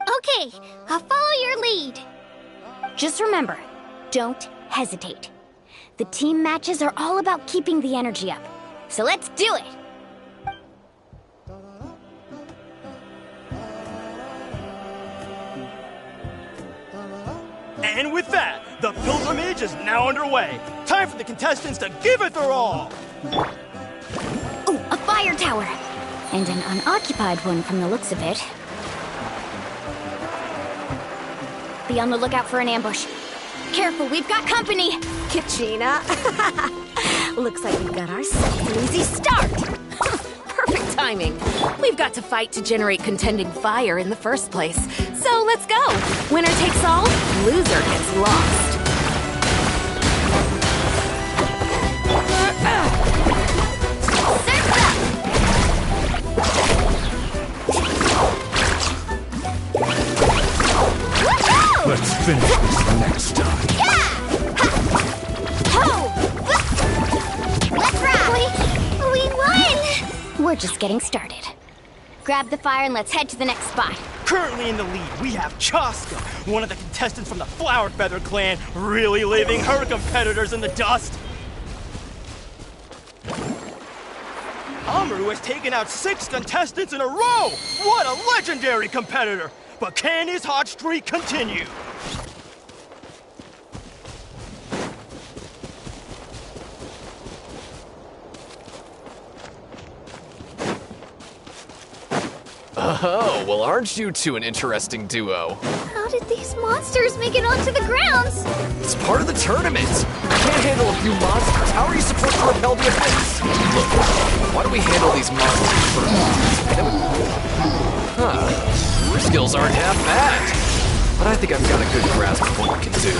Okay, I'll follow your lead. Just remember, don't hesitate. The team matches are all about keeping the energy up. So let's do it! And with that, the pilgrimage is now underway. Time for the contestants to give it their all. Oh, a fire tower! And an unoccupied one from the looks of it. Be on the lookout for an ambush. Careful, we've got company! Kachina. Looks like we've got ourselves an easy start. Perfect timing. We've got to fight to generate contending fire in the first place. So let's go. Winner takes all, loser gets lost. Let's finish this next time. Let's rock! We won! We're just getting started. Grab the fire and let's head to the next spot. Currently in the lead, we have Chaska, one of the contestants from the Flower Feather clan, really leaving her competitors in the dust. Amaru has taken out 6 contestants in a row! What a legendary competitor! But can his hot streak continue? Oh, well, aren't you two an interesting duo? How did these monsters make it onto the grounds? It's part of the tournament. You can't handle a few monsters. How are you supposed to repel the effects? Look, why don't we handle these monsters first? Your skills aren't half bad. But I think I've got a good grasp of what you can do.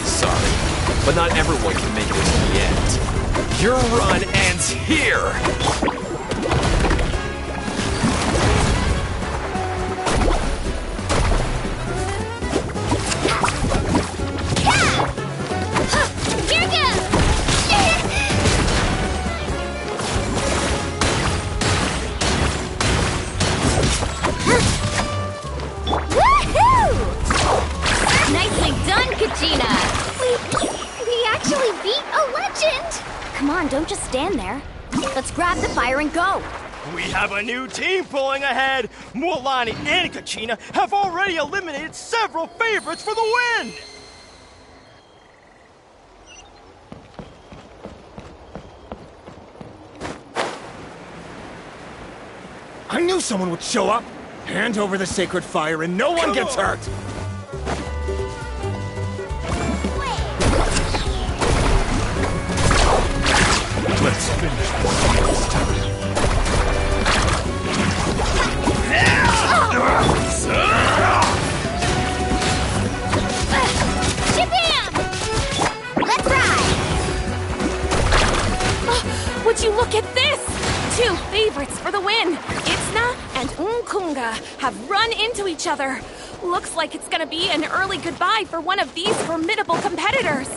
Sorry, but not everyone can make it to the end. Your run ends here! Come on, don't just stand there. Let's grab the fire and go. We have a new team pulling ahead. Mualani and Kachina have already eliminated several favorites for the win. I knew someone would show up. Hand over the sacred fire and no one gets hurt. Let's finish this time. Let's ride! Would you look at this? 2 favorites for the win. Itzna and Unkunga have run into each other. Looks like it's gonna be an early goodbye for one of these formidable competitors.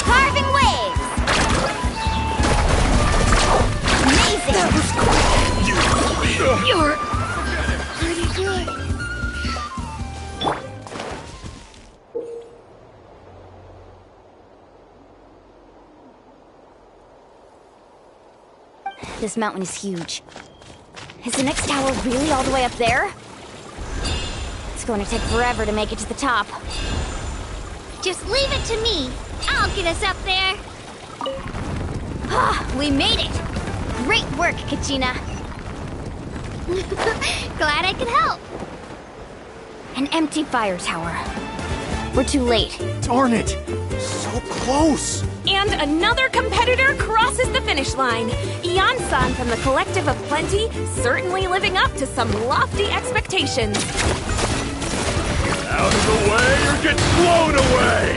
Carving waves! Amazing! That was cool. You're pretty good. This mountain is huge. Is the next tower really all the way up there? It's going to take forever to make it to the top. Just leave it to me. I'll get us up there. Ah, we made it! Great work, Kachina. Glad I could help. An empty fire tower. We're too late. Darn it! So close! And another competitor crosses the finish line. Ian-san from the Collective of Plenty, certainly living up to some lofty expectations. Out of the way or get blown away!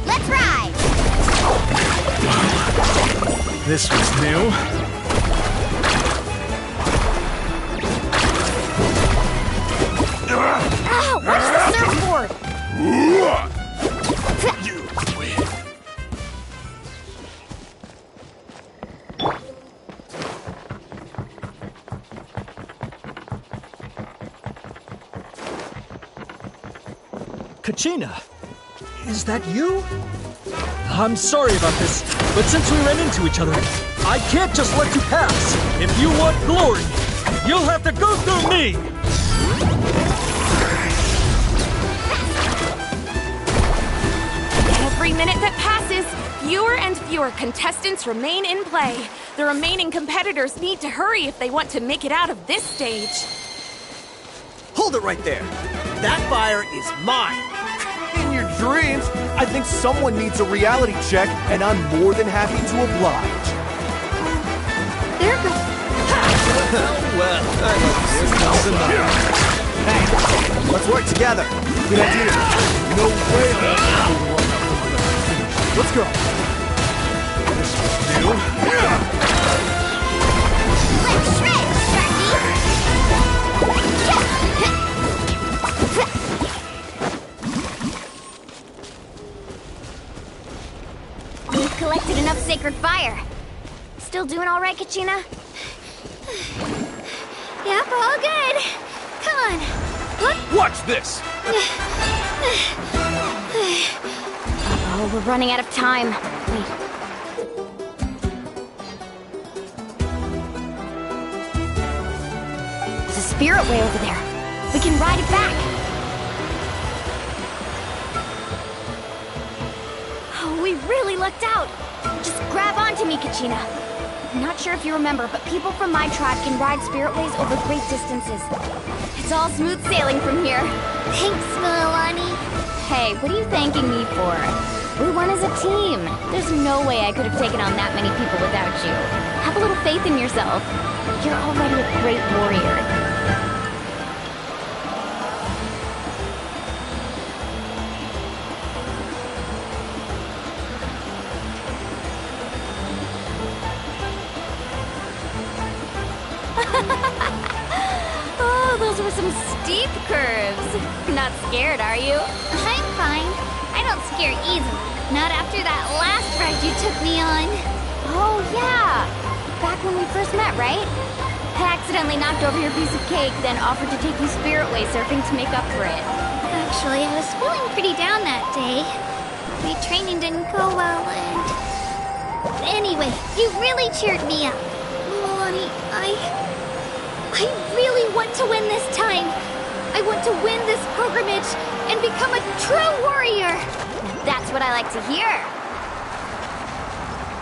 Let's ride! This was new. Ow! Watch the surfboard! Kachina, is that you? I'm sorry about this, but since we ran into each other, I can't just let you pass. If you want glory, you'll have to go through me! Every minute that passes, fewer and fewer contestants remain in play. The remaining competitors need to hurry if they want to make it out of this stage. Hold it right there. That fire is mine. In your dreams, I think someone needs a reality check, and I'm more than happy to oblige. There goes. Well, this is enough. Hey, let's work together. Good idea. No way. Let's go. Let's shred, We've collected enough sacred fire. Still doing all right, Kachina? Yep, all good. Come on. Look. Watch this! Oh, we're running out of time. Wait. There's a spirit way over there. We can ride it back. Oh, we really lucked out. Just grab onto me, Kachina. I'm not sure if you remember, but people from my tribe can ride spirit ways over great distances. It's all smooth sailing from here. Thanks, Milani. Hey, what are you thanking me for? We won as a team. There's no way I could have taken on that many people without you. Have a little faith in yourself. You're already a great warrior. Oh, those were some steep curves. Not scared, are you? I'm fine. I don't scare easily. Not after that last ride you took me on. Oh, yeah. Back when we first met, right? I accidentally knocked over your piece of cake, then offered to take you spirit way surfing to make up for it. Actually, I was feeling pretty down that day. My training didn't go well, and... Anyway, you really cheered me up. Milani, I really want to win this time. I want to win this pilgrimage and become a true warrior. That's what I like to hear.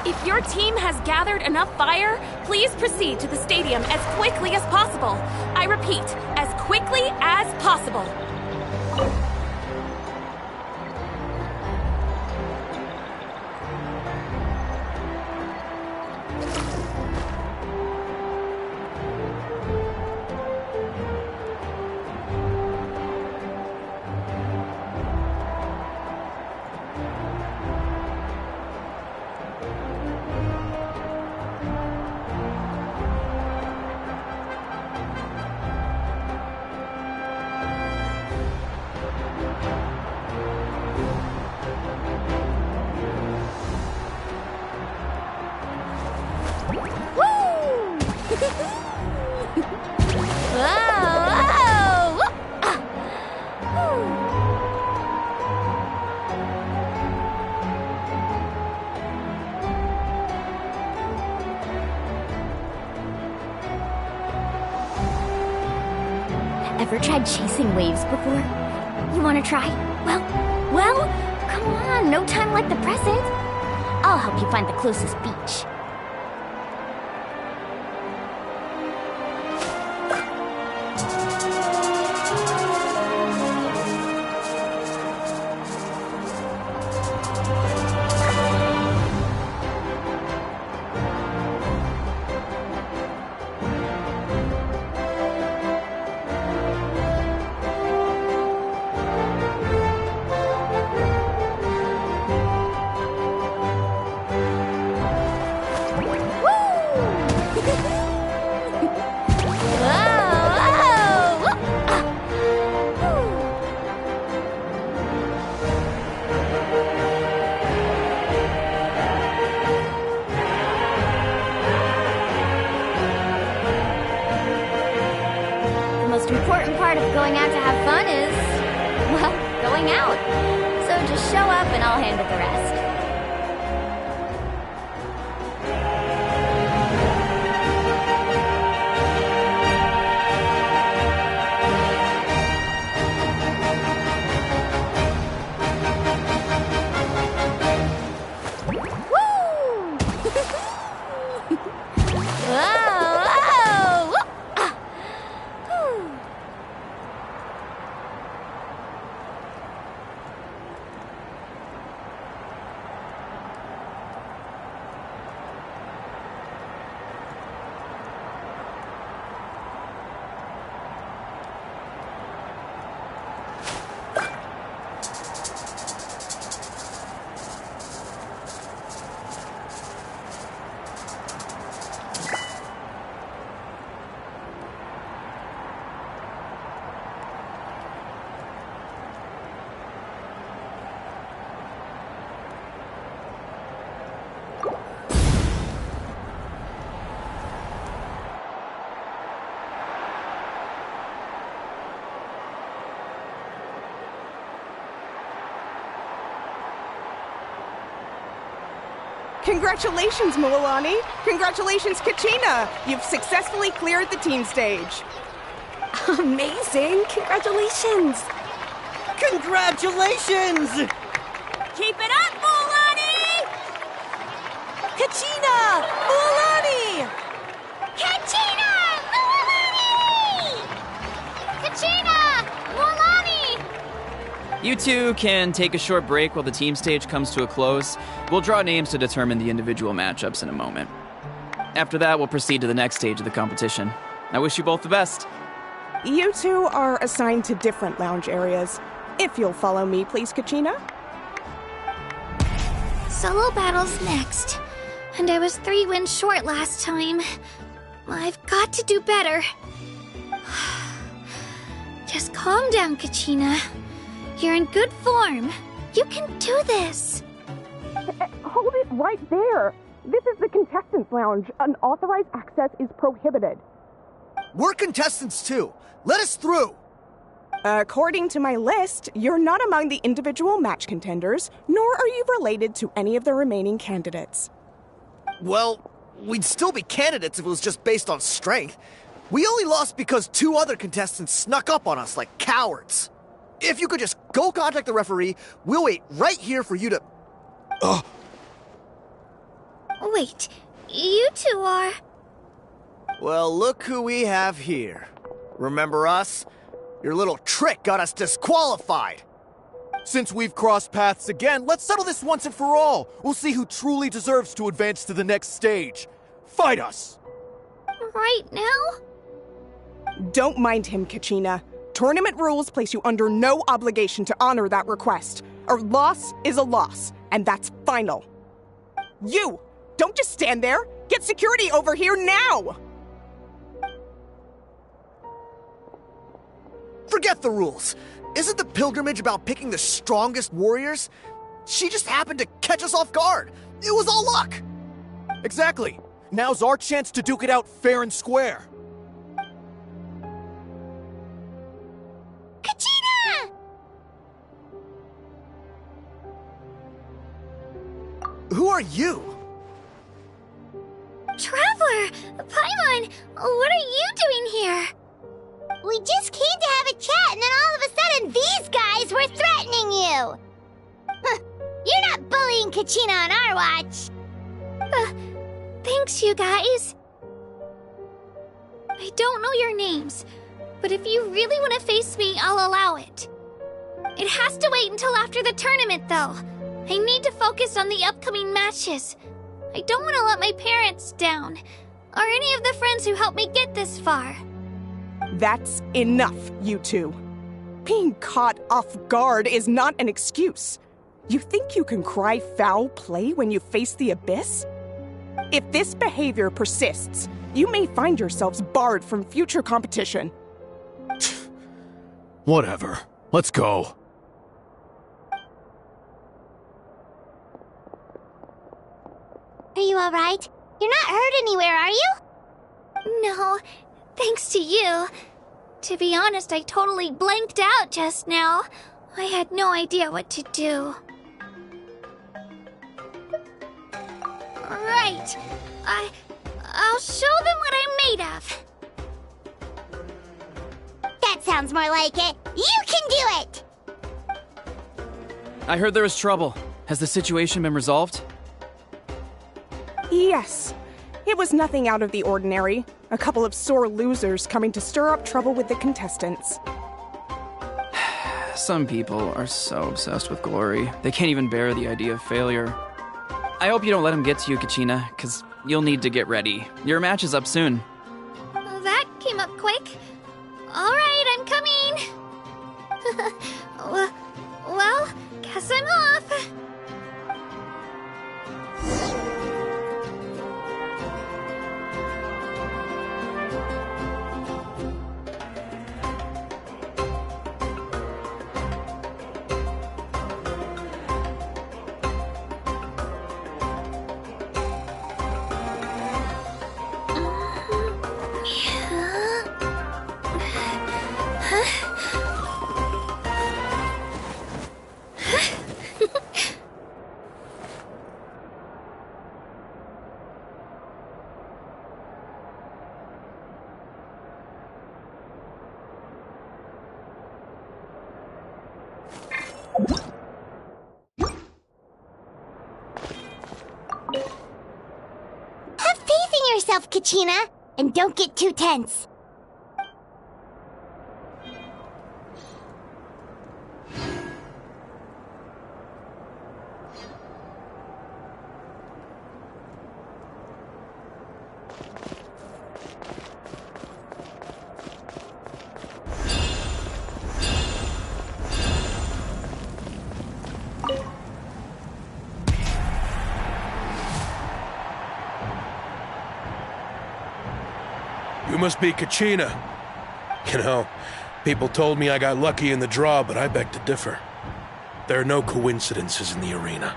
If your team has gathered enough fire, please proceed to the stadium as quickly as possible. I repeat, as quickly as possible. Ever tried chasing waves before? You want to try? Well, come on, no time like the present. I'll help you find the closest beach. going out. So just show up and I'll handle the rest. Congratulations, Mualani! Congratulations, Kachina! You've successfully cleared the team stage. Amazing! Congratulations! Congratulations! Keep it up, Mualani! Kachina! Mualani! Kachina! Mualani! Kachina! Mualani! You two can take a short break while the team stage comes to a close. We'll draw names to determine the individual matchups in a moment. After that, we'll proceed to the next stage of the competition. I wish you both the best. You two are assigned to different lounge areas. If you'll follow me, please, Kachina. Solo battle's next. And I was 3 wins short last time. I've got to do better. Just calm down, Kachina. You're in good form. You can do this. Hold it right there. This is the contestants' lounge. Unauthorized access is prohibited. We're contestants too. Let us through. According to my list, you're not among the individual match contenders, nor are you related to any of the remaining candidates. Well, we'd still be candidates if it was just based on strength. We only lost because 2 other contestants snuck up on us like cowards. If you could just go contact the referee, we'll wait right here for you to... Wait, you two are... Well, look who we have here. Remember us? Your little trick got us disqualified. Since we've crossed paths again, let's settle this once and for all. We'll see who truly deserves to advance to the next stage. Fight us! Right now? Don't mind him, Kachina. Tournament rules place you under no obligation to honor that request. A loss is a loss, and that's final. You! Don't just stand there! Get security over here now! Forget the rules. Isn't the pilgrimage about picking the strongest warriors? She just happened to catch us off guard. It was all luck. Exactly. Now's our chance to duke it out fair and square. Kachina! Who are you? Traveler! Paimon! What are you doing here? We just came to have a chat, and then all of a sudden these guys were threatening you! You're not bullying Kachina on our watch! Thanks, you guys. I don't know your names, but if you really want to face me, I'll allow it. It has to wait until after the tournament, though. I need to focus on the upcoming matches. I don't want to let my parents down, or any of the friends who helped me get this far. That's enough, you two. Being caught off guard is not an excuse. You think you can cry foul play when you face the abyss? If this behavior persists, you may find yourselves barred from future competition. Whatever. Let's go. Are you alright? You're not hurt anywhere, are you? No, thanks to you. To be honest, I totally blanked out just now. I had no idea what to do. Right. I'll show them what I'm made of. That sounds more like it. You can do it! I heard there was trouble. Has the situation been resolved? Yes. It was nothing out of the ordinary. A couple of sore losers coming to stir up trouble with the contestants. Some people are so obsessed with glory, they can't even bear the idea of failure. I hope you don't let him get to you, Kachina, because you'll need to get ready. Your match is up soon. That came up quick. All right, I'm coming. Well, guess I'm off. Have faith in yourself, Kachina, and don't get too tense. You must be Kachina. You know, people told me I got lucky in the draw, but I beg to differ. There are no coincidences in the arena.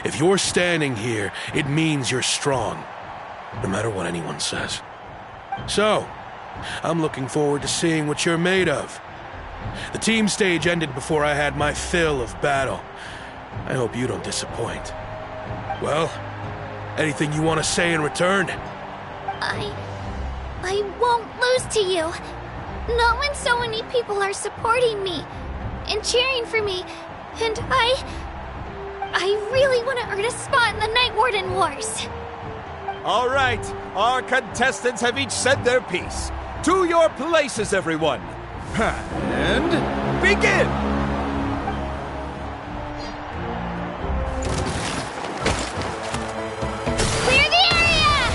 If you're standing here, it means you're strong, no matter what anyone says. So, I'm looking forward to seeing what you're made of. The team stage ended before I had my fill of battle. I hope you don't disappoint. Well, anything you want to say in return? I won't lose to you. Not when so many people are supporting me and cheering for me. And I really want to earn a spot in the Night Warden Wars. All right, our contestants have each said their piece. To your places, everyone. And begin! Clear the area!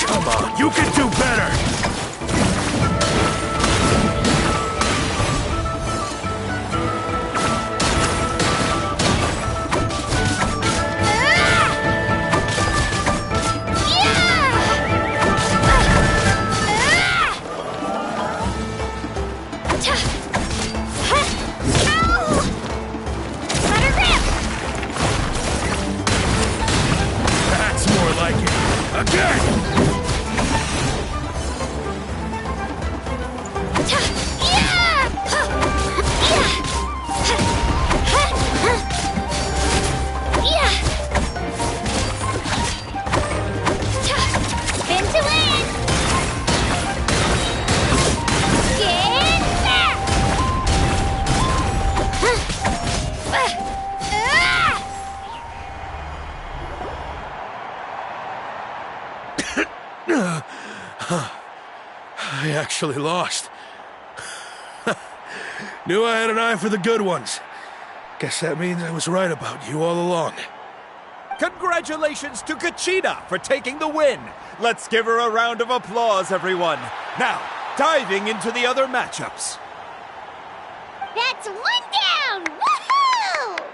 Come on, you can do better! That's more like it. Again! Spin to win! Get back! I actually lost. Knew I had an eye for the good ones. Guess that means I was right about you all along. Congratulations to Kachina for taking the win. Let's give her a round of applause, everyone. Now, diving into the other matchups. That's one down! Woohoo!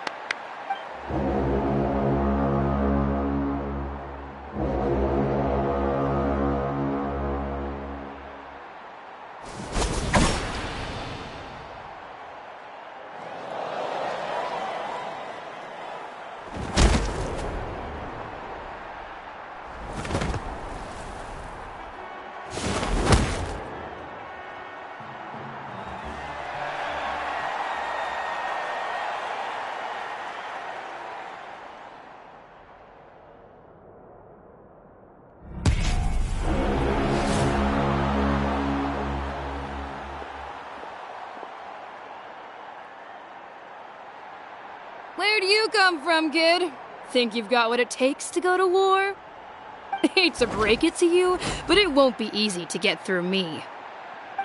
Where do you come from, kid? Think you've got what it takes to go to war? Hate to break it to you, but it won't be easy to get through me.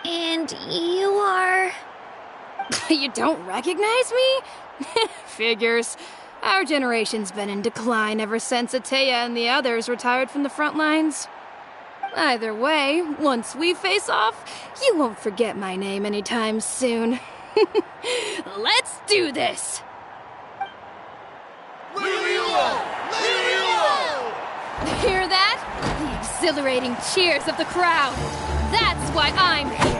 And you are... You don't recognize me? Figures. Our generation's been in decline ever since Ateya and the others retired from the front lines. Either way, once we face off, you won't forget my name anytime soon. Let's do this! Hear that? The exhilarating cheers of the crowd. That's why I'm here.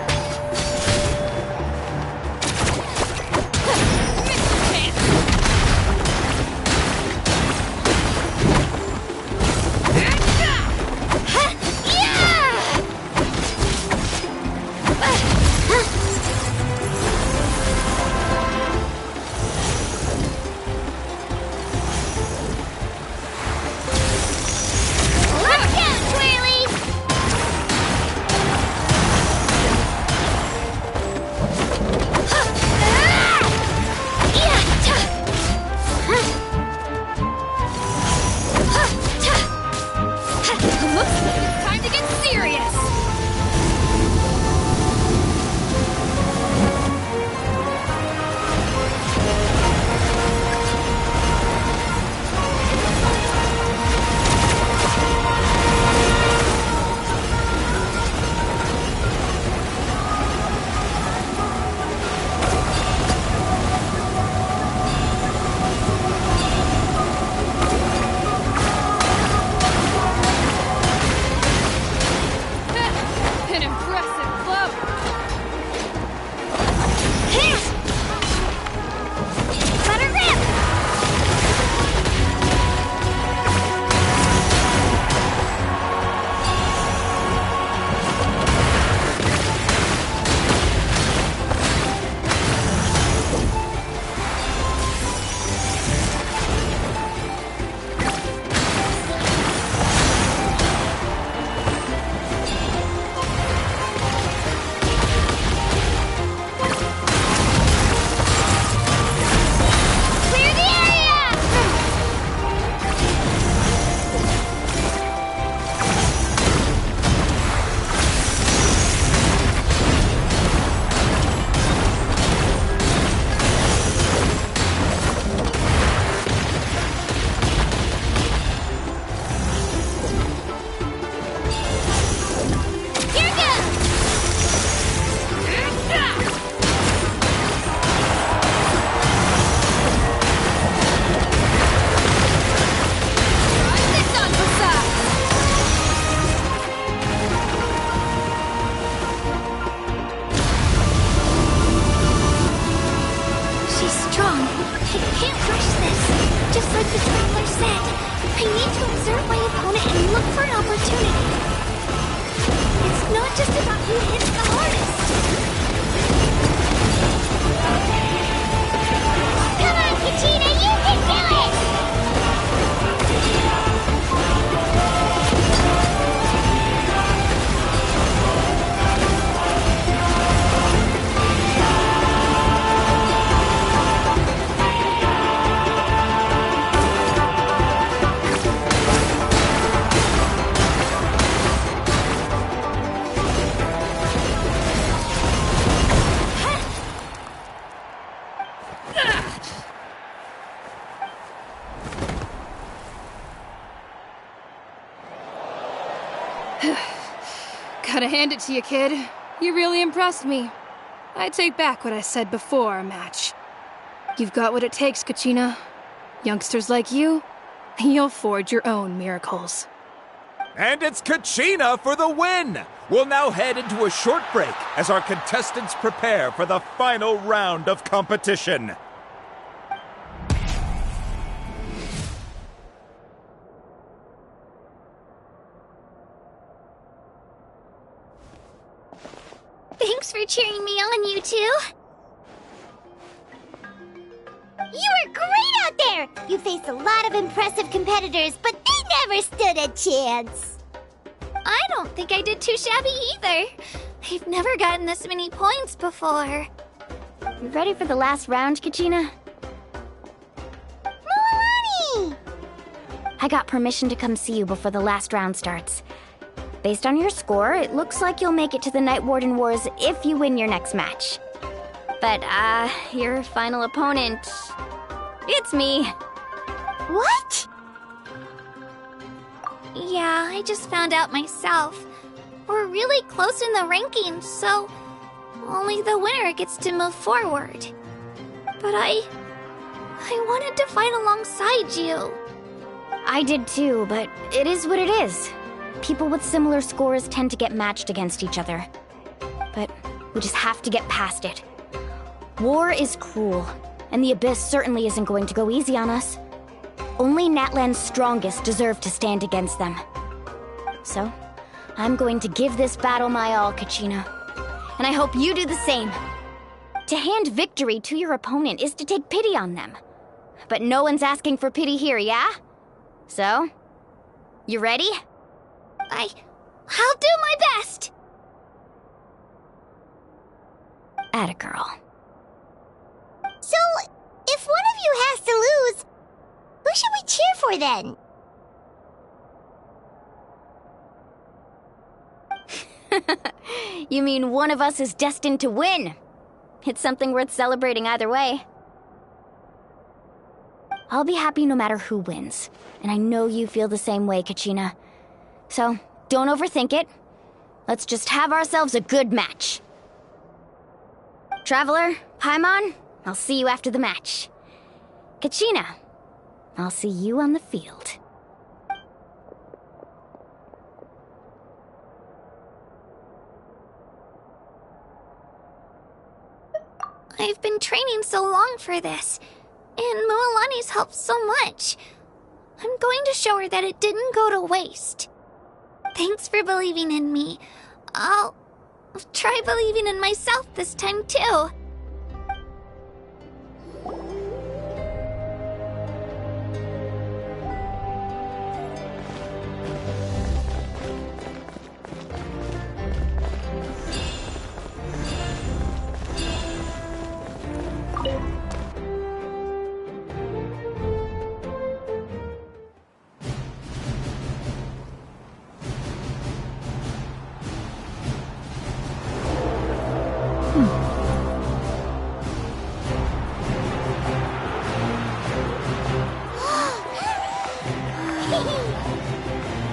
Gotta hand it to you, kid. You really impressed me. I take back what I said before our match. You've got what it takes, Kachina. Youngsters like you, you'll forge your own miracles. And it's Kachina for the win! We'll now head into a short break as our contestants prepare for the final round of competition. Thanks for cheering me on, you two. You were great out there! You faced a lot of impressive competitors, but they never stood a chance. I don't think I did too shabby either. I've never gotten this many points before. You ready for the last round, Kachina? I got permission to come see you before the last round starts. Based on your score, it looks like you'll make it to the Night Warden Wars if you win your next match. But, your final opponent... it's me. What? Yeah, I just found out myself. We're really close in the rankings, so only the winner gets to move forward. But I wanted to fight alongside you. I did too, but it is what it is. People with similar scores tend to get matched against each other. But we just have to get past it. War is cruel, and the Abyss certainly isn't going to go easy on us. Only Natlan's strongest deserve to stand against them. So, I'm going to give this battle my all, Kachina. And I hope you do the same. To hand victory to your opponent is to take pity on them. But no one's asking for pity here, yeah? So, you ready? I'll do my best! Atta girl. So, if one of you has to lose, who should we cheer for then? You mean one of us is destined to win? It's something worth celebrating either way. I'll be happy no matter who wins, and I know you feel the same way, Kachina. So, don't overthink it. Let's just have ourselves a good match. Traveler, Paimon, I'll see you after the match. Kachina, I'll see you on the field. I've been training so long for this, and Mualani's helped so much. I'm going to show her that it didn't go to waste. Thanks for believing in me. I'll try believing in myself this time too.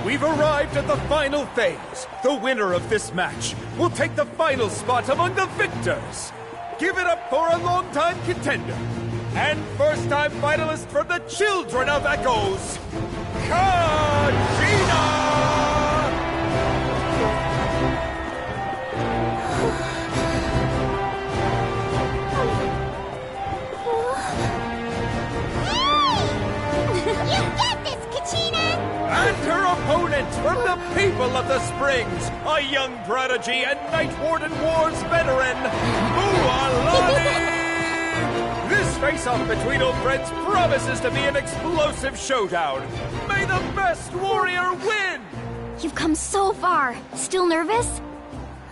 We've arrived at the final phase. The winner of this match will take the final spot among the victors. Give it up for a long-time contender and first-time finalist from the Children of Echoes, Kachina! And her opponent from the people of the Springs, a young prodigy and Night Warden Wars veteran, Mualani! This face-off between old friends promises to be an explosive showdown. May the best warrior win! You've come so far. Still nervous?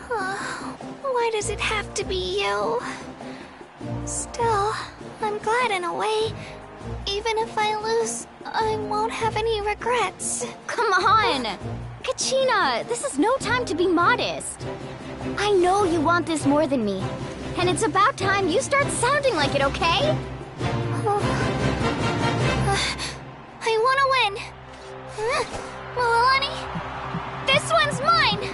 Why does it have to be you? Still, I'm glad in a way. Even if I lose, I won't have any regrets. Come on! Kachina, this is no time to be modest. I know you want this more than me. And it's about time you start sounding like it, okay? I want to win. Mualani, this one's mine!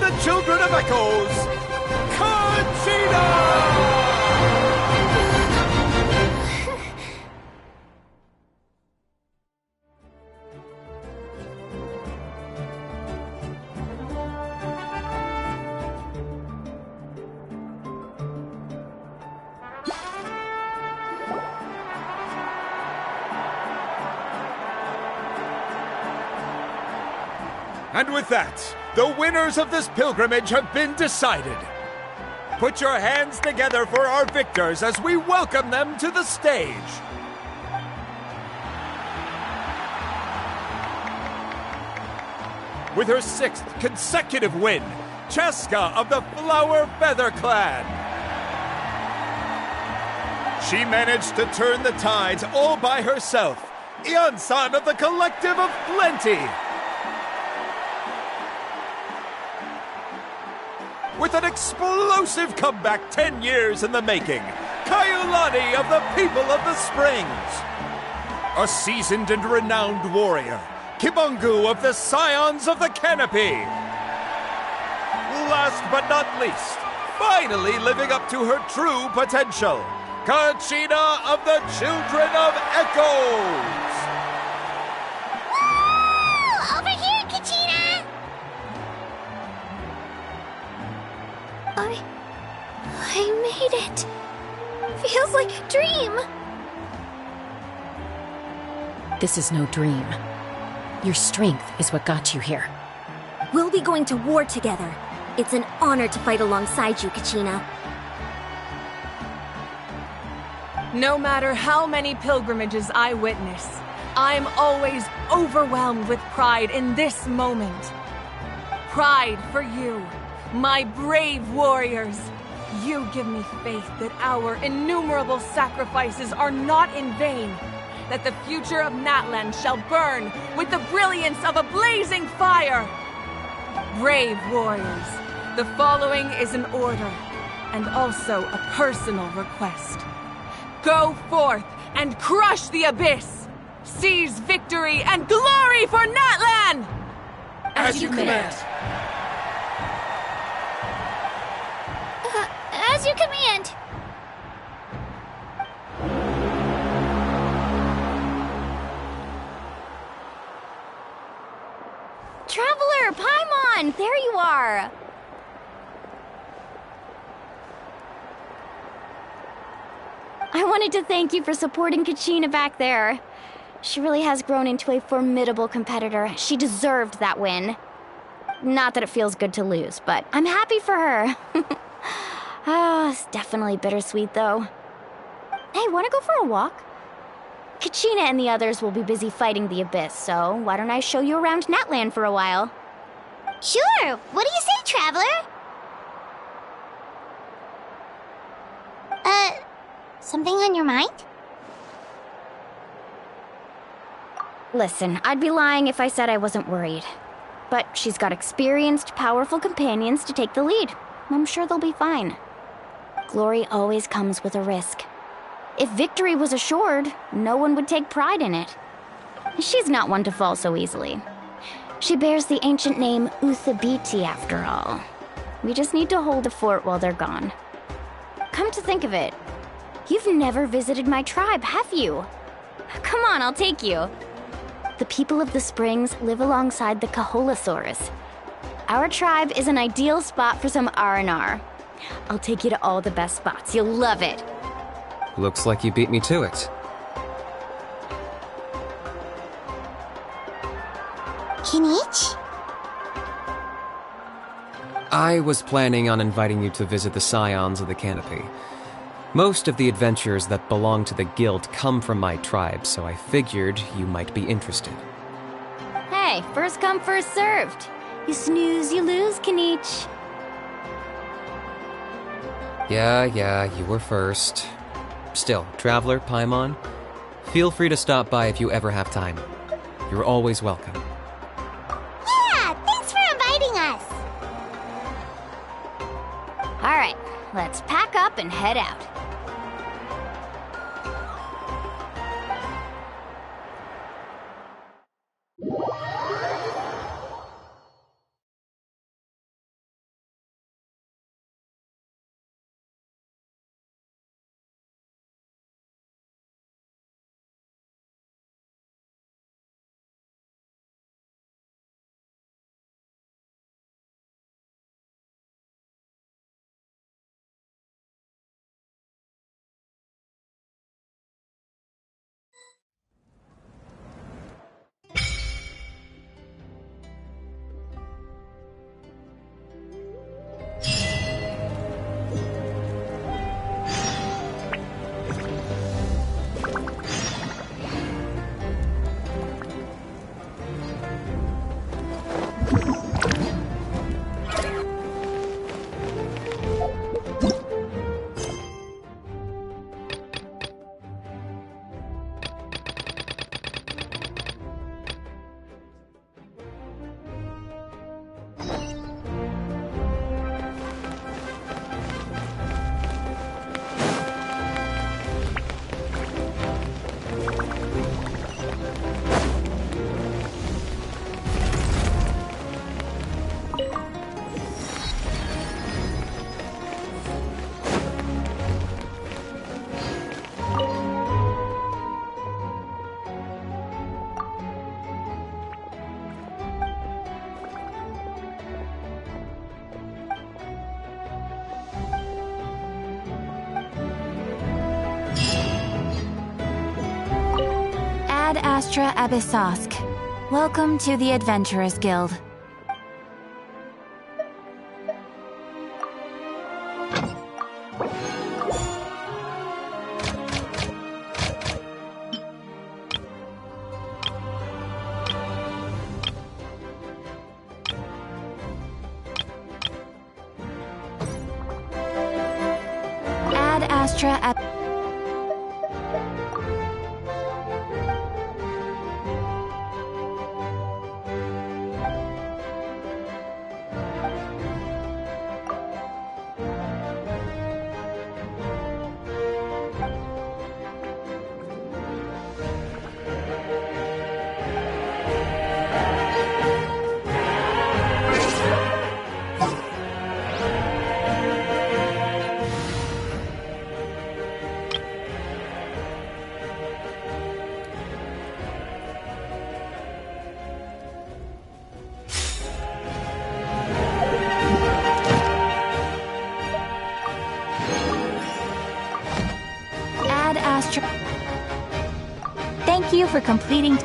the Children of Echoes, Kachina! And with that, the winners of this pilgrimage have been decided. Put your hands together for our victors as we welcome them to the stage. With her 6th consecutive win, Cheska of the Flower Feather Clan. She managed to turn the tides all by herself. Ian-san of the Collective of Plenty. With an explosive comeback 10 years in the making, Kaiulani of the People of the Springs. A seasoned and renowned warrior, Kibangu of the Scions of the Canopy. Last but not least, finally living up to her true potential, Kachina of the Children of Echoes. Woo! Over here, Kachina! I made it. Feels like a dream. This is no dream. Your strength is what got you here. We'll be going to war together. It's an honor to fight alongside you, Kachina. No matter how many pilgrimages I witness, I'm always overwhelmed with pride in this moment. Pride for you, my brave warriors. You give me faith that our innumerable sacrifices are not in vain, that the future of Natlan shall burn with the brilliance of a blazing fire. Brave warriors, the following is an order and also a personal request. Go forth and crush the abyss! Seize victory and glory for Natlan! As you command. As you command. Traveler, Paimon, there you are. I wanted to thank you for supporting Kachina back there. She really has grown into a formidable competitor. She deserved that win. Not that it feels good to lose, but I'm happy for her. It's definitely bittersweet, though. Hey, wanna go for a walk? Kachina and the others will be busy fighting the Abyss, so why don't I show you around Natlan for a while? Sure! What do you say, Traveler? Something on your mind? Listen, I'd be lying if I said I wasn't worried. But she's got experienced, powerful companions to take the lead. I'm sure they'll be fine. Glory always comes with a risk. If victory was assured, no one would take pride in it. She's not one to fall so easily. She bears the ancient name Uthabiti, after all. We just need to hold the fort while they're gone. Come to think of it, you've never visited my tribe, have you? Come on, I'll take you. The people of the Springs live alongside the Kaholasaurus. Our tribe is an ideal spot for some R&R. I'll take you to all the best spots. You'll love it. Looks like you beat me to it. Kinich? I was planning on inviting you to visit the Scions of the Canopy. Most of the adventurers that belong to the guild come from my tribe, so I figured you might be interested. Hey, first come, first served. You snooze, you lose, Kinich. Yeah, you were first. Still, Traveler, Paimon, feel free to stop by if you ever have time. You're always welcome. Yeah, thanks for inviting us. All right, let's pack up and head out. Ad Astra Abyssosk. Welcome to the Adventurers Guild. Ad Astra Ad Astra. Thank you for completing.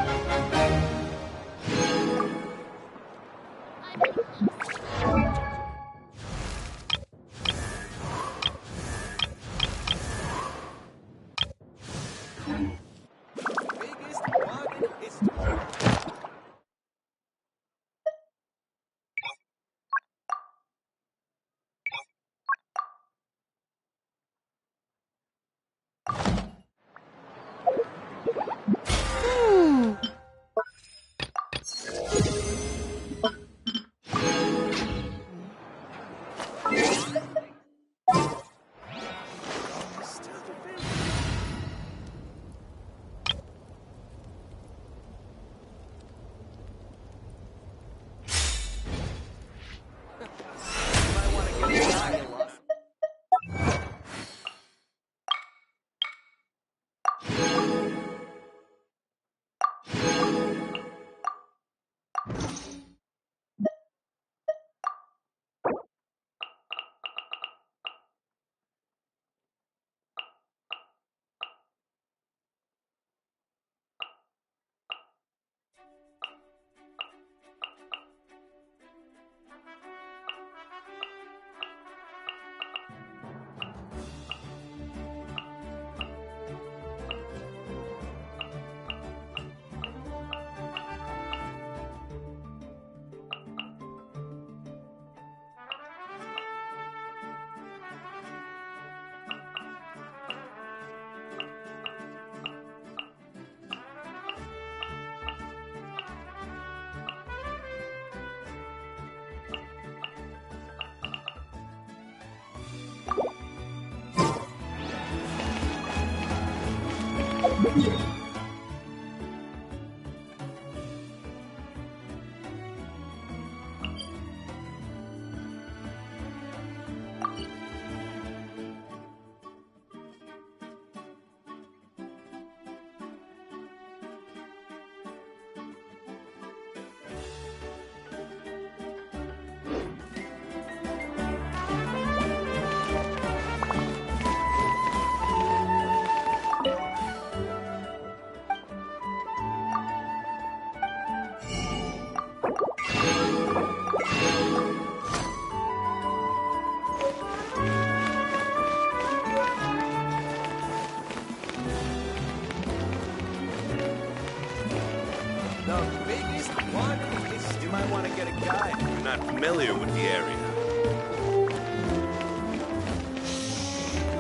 The biggest one is... You might want to get a guide if you're not familiar with the area.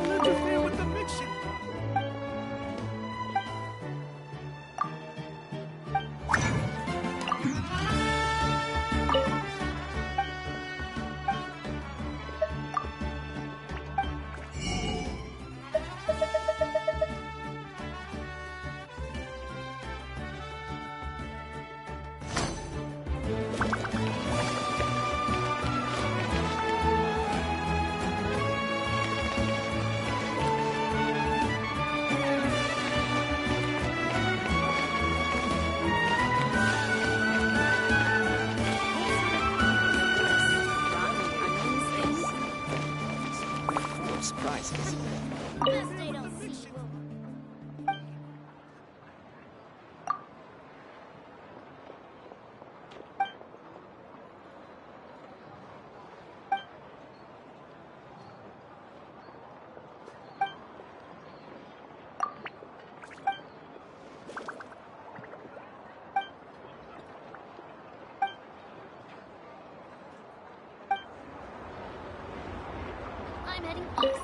Don't interfere with the mission. I'm heading east.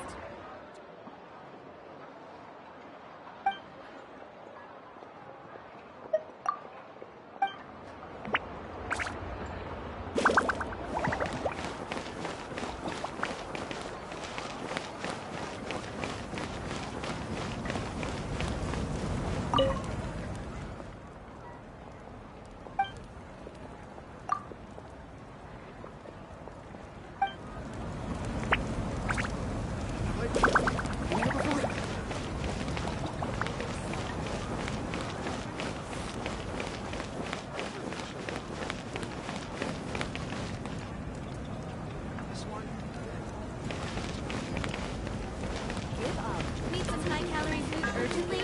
Need some high-calorie food urgently?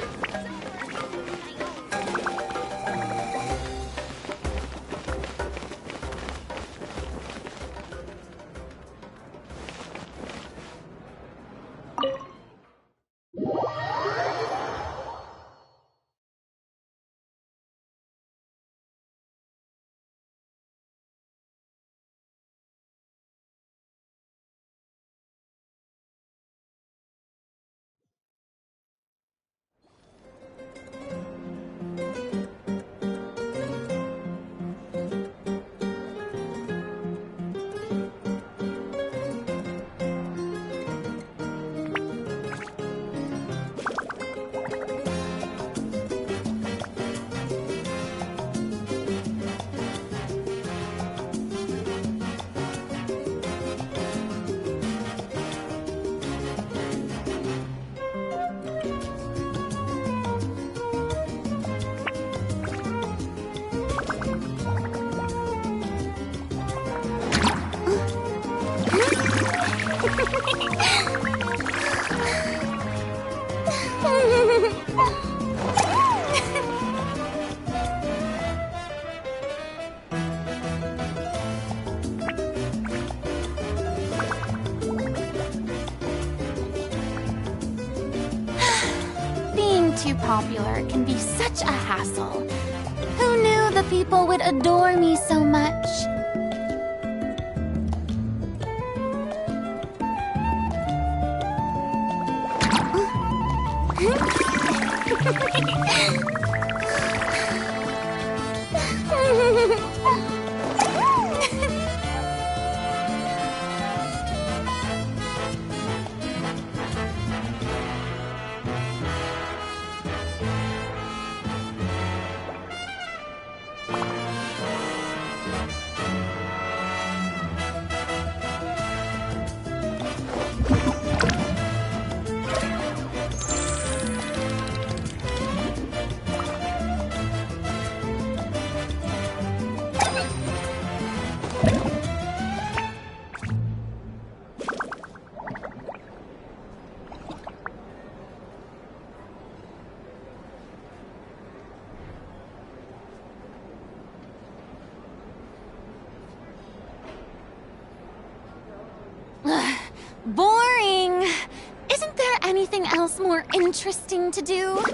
Being too popular can be such a hassle. Who knew the people would adore me so much? Boring! Isn't there anything else more interesting to do?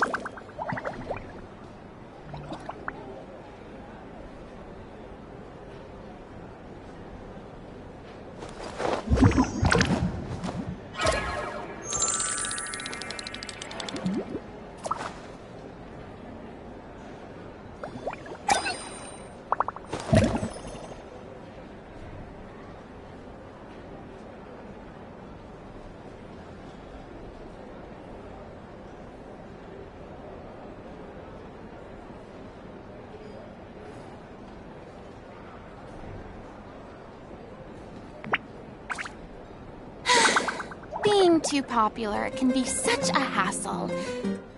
Being too popular can be such a hassle.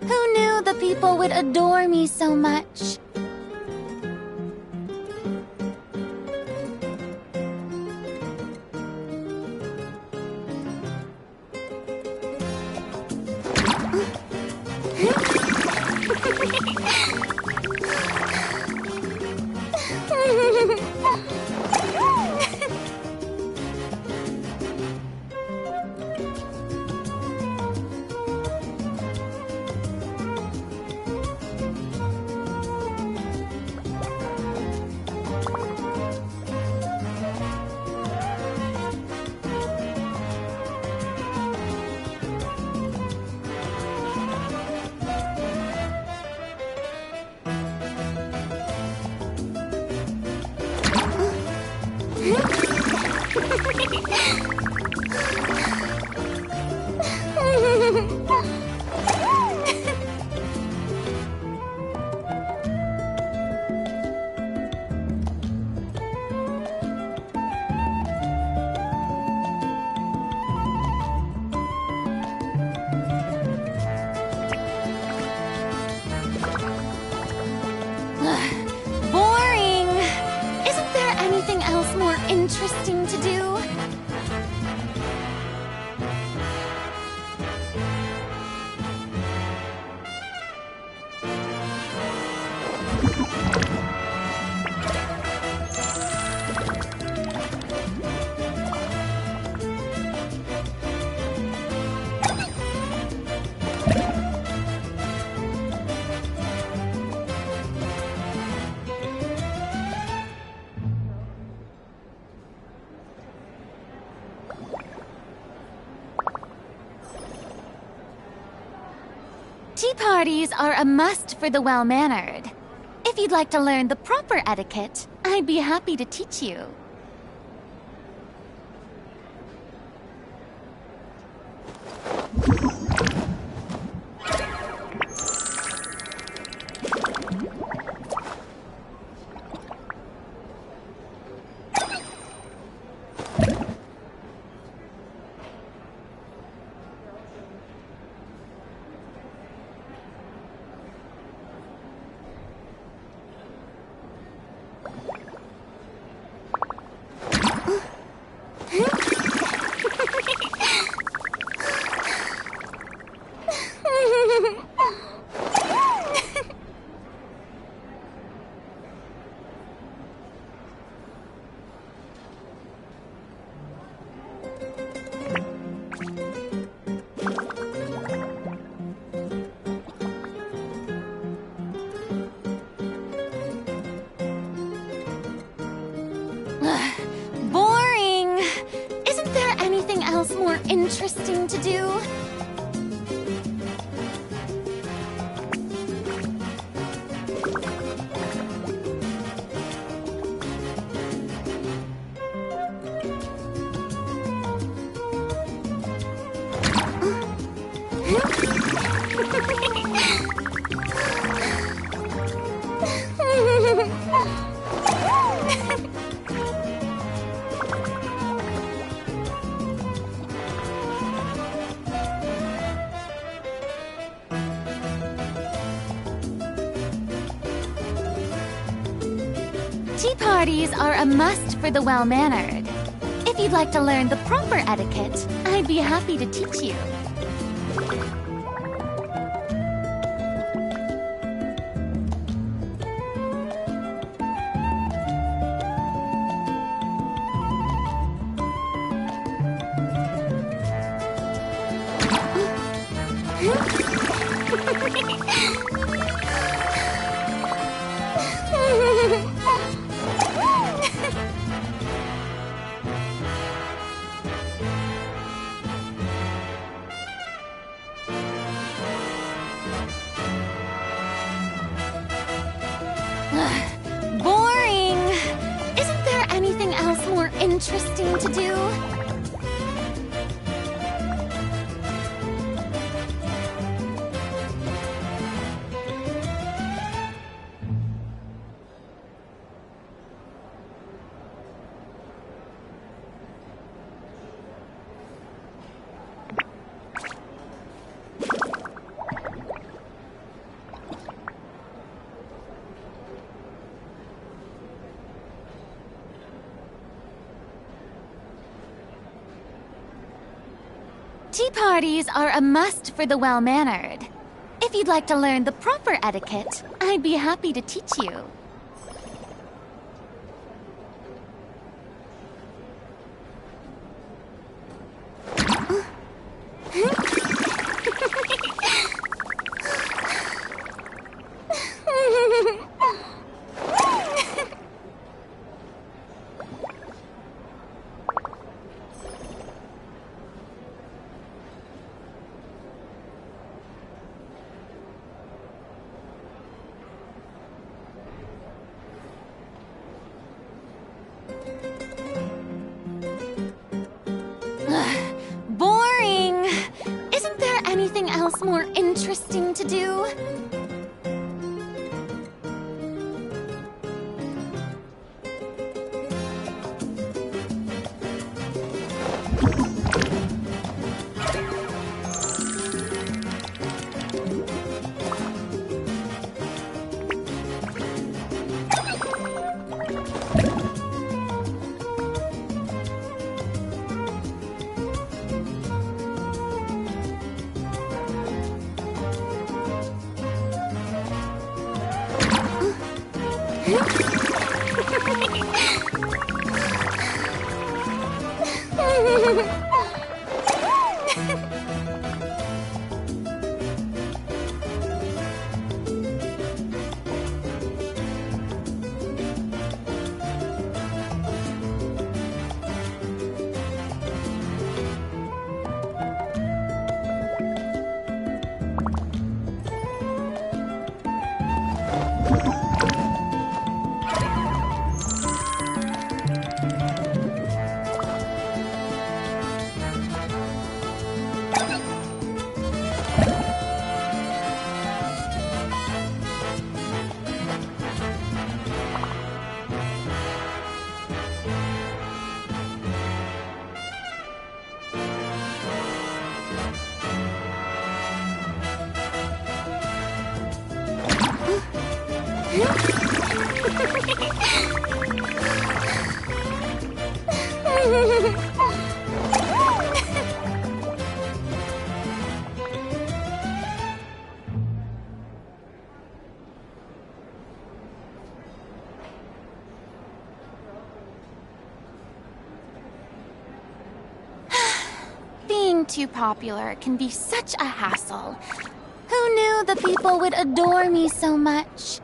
Who knew the people would adore me so much? interesting to do? Tea parties are a must for the well-mannered. If you'd like to learn the proper etiquette, I'd be happy to teach you. Boring! Isn't there anything else more interesting to do? Tea parties are a must for the well-mannered. If you'd like to learn the proper etiquette, I'd be happy to teach you. Boring! Isn't there anything else more interesting to do? Tea parties are a must for the well-mannered. If you'd like to learn the proper etiquette, I'd be happy to teach you. Boring! Isn't there anything else more interesting to do? Being too popular can be such a hassle. Who knew the people would adore me so much?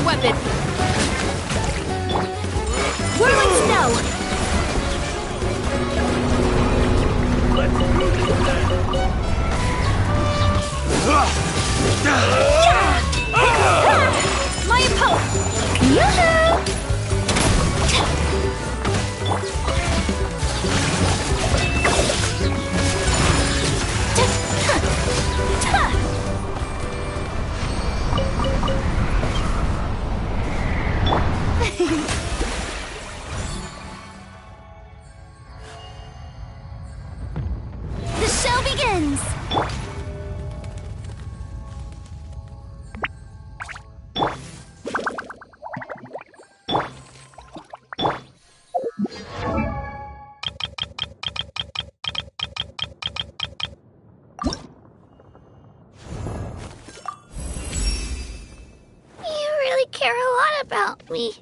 weapon! Whirling snow! My opponent! Yoo-hoo! The show begins! You really care a lot about me.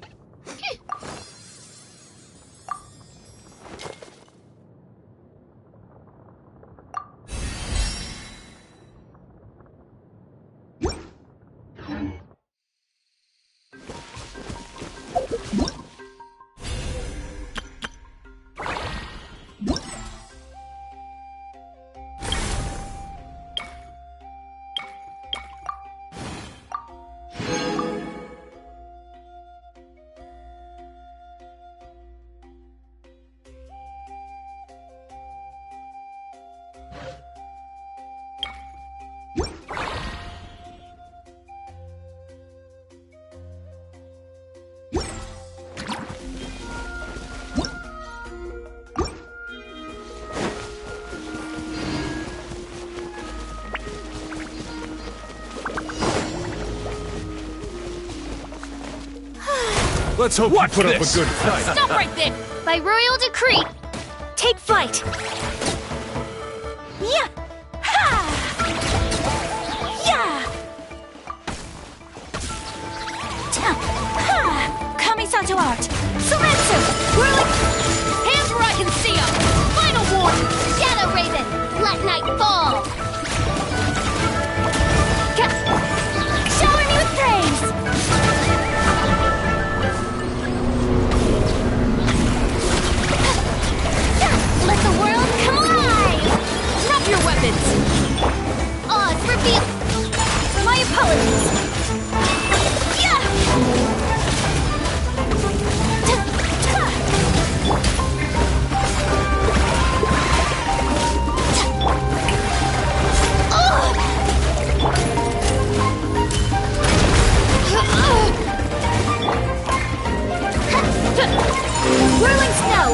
Let's hope you put up a good fight. Stop right there! By royal decree, Take flight! Yeah! Ha! Yeah! Ha! Kamisato art! Suretsu! Whirling... Hands where I can see 'em! Final warning! Shadow Raven, let night fall! Shower me with praise! Let the world come alive! Drop your weapons! Oz reveal! My apologies! Yeah! Whirling snow!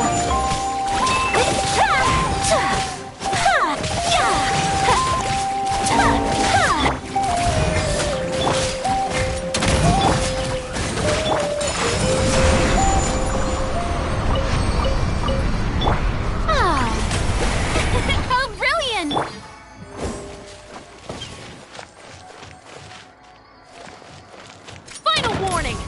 How brilliant! Final warning!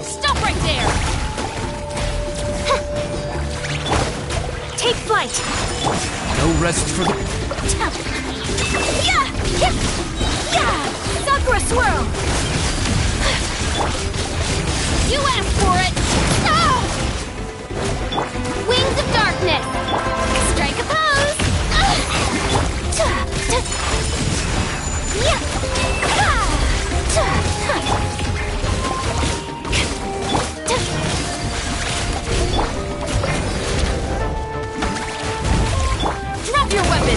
Stop right there! Take flight! No rest for the... Yeah! Yeah! Yeah! Sakura swirl! You asked for it! Ah! Wings of darkness! Strike a pose! Yeah! Drop your weapons!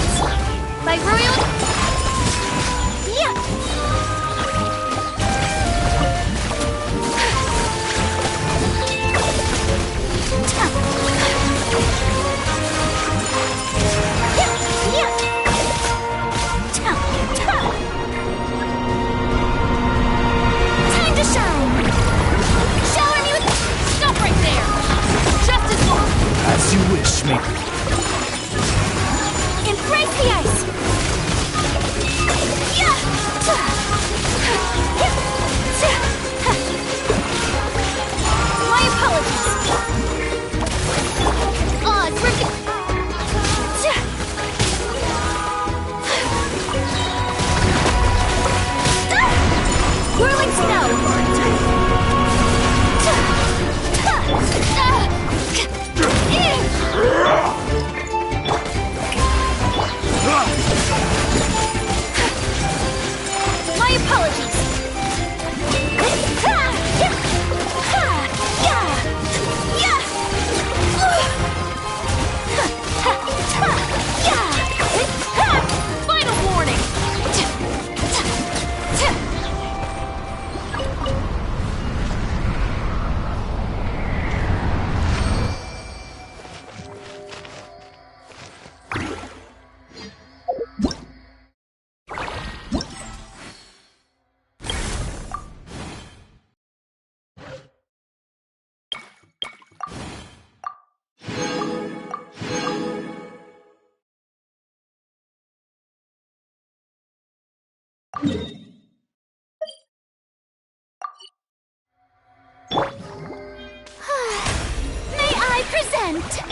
Brilliant!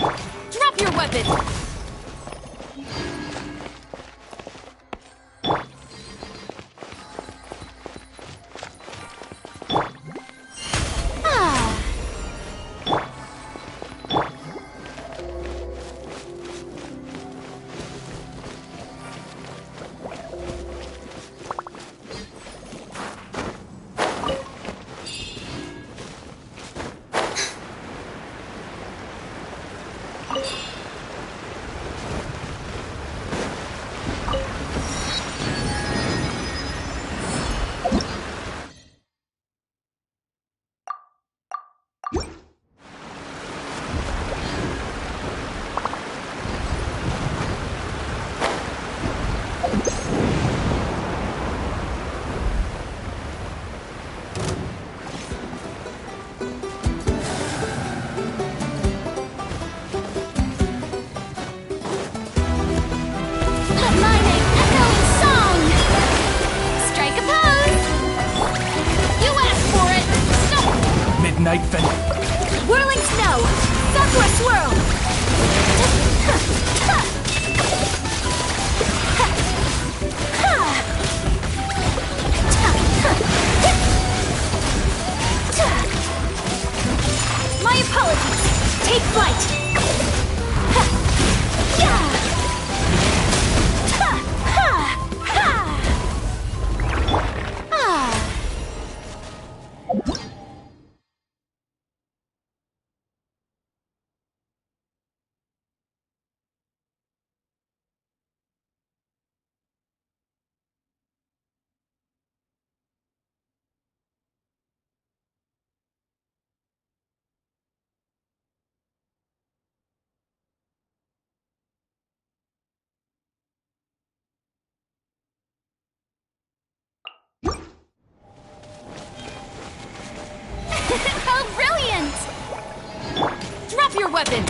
Drop your weapon! Midnight Fen. Whirling snow! Southwest swirl! My apologies! Take flight! How brilliant! Drop your weapon!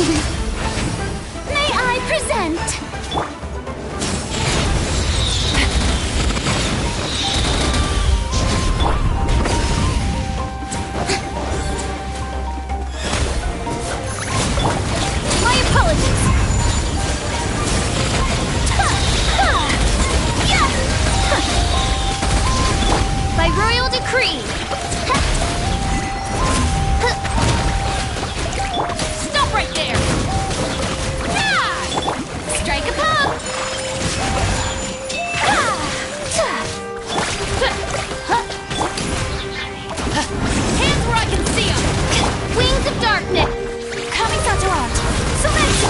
May I present? My apologies. By royal decree. Stop right there. Strike a pose. Hands where I can see them. Wings of darkness. Coming Saturat. Somensa.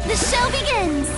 The show begins!